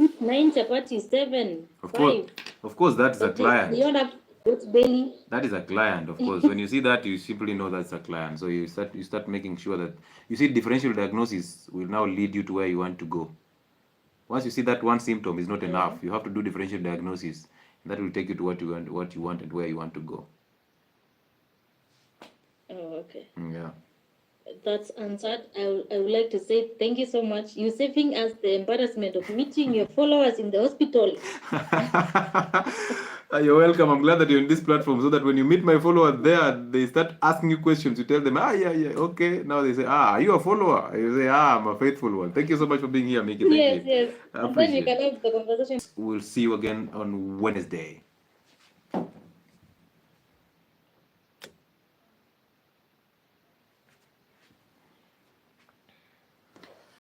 eat 9 chapatis, 7, 5. Of course, that's a client. They don't have belly. That is a client, of course. When you see that, you simply know that's a client. So you start making sure that you see differential diagnosis will now lead you to where you want to go. Once you see that one symptom is not enough, you have to do differential diagnosis. And that will take you to what you want and where you want to go. Oh, okay. Yeah. That's answered. I would like to say thank you so much. You're saving us the embarrassment of meeting your followers in the hospital. You're welcome. I'm glad that you're in this platform so that when you meet my followers there, they start asking you questions. You tell them, yeah, okay. Now they say, are you a follower? You say, I'm a faithful one. Thank you so much for being here, Mickey. Thank you. Yes. I And then you appreciate can it. have the conversation. We'll see you again on Wednesday.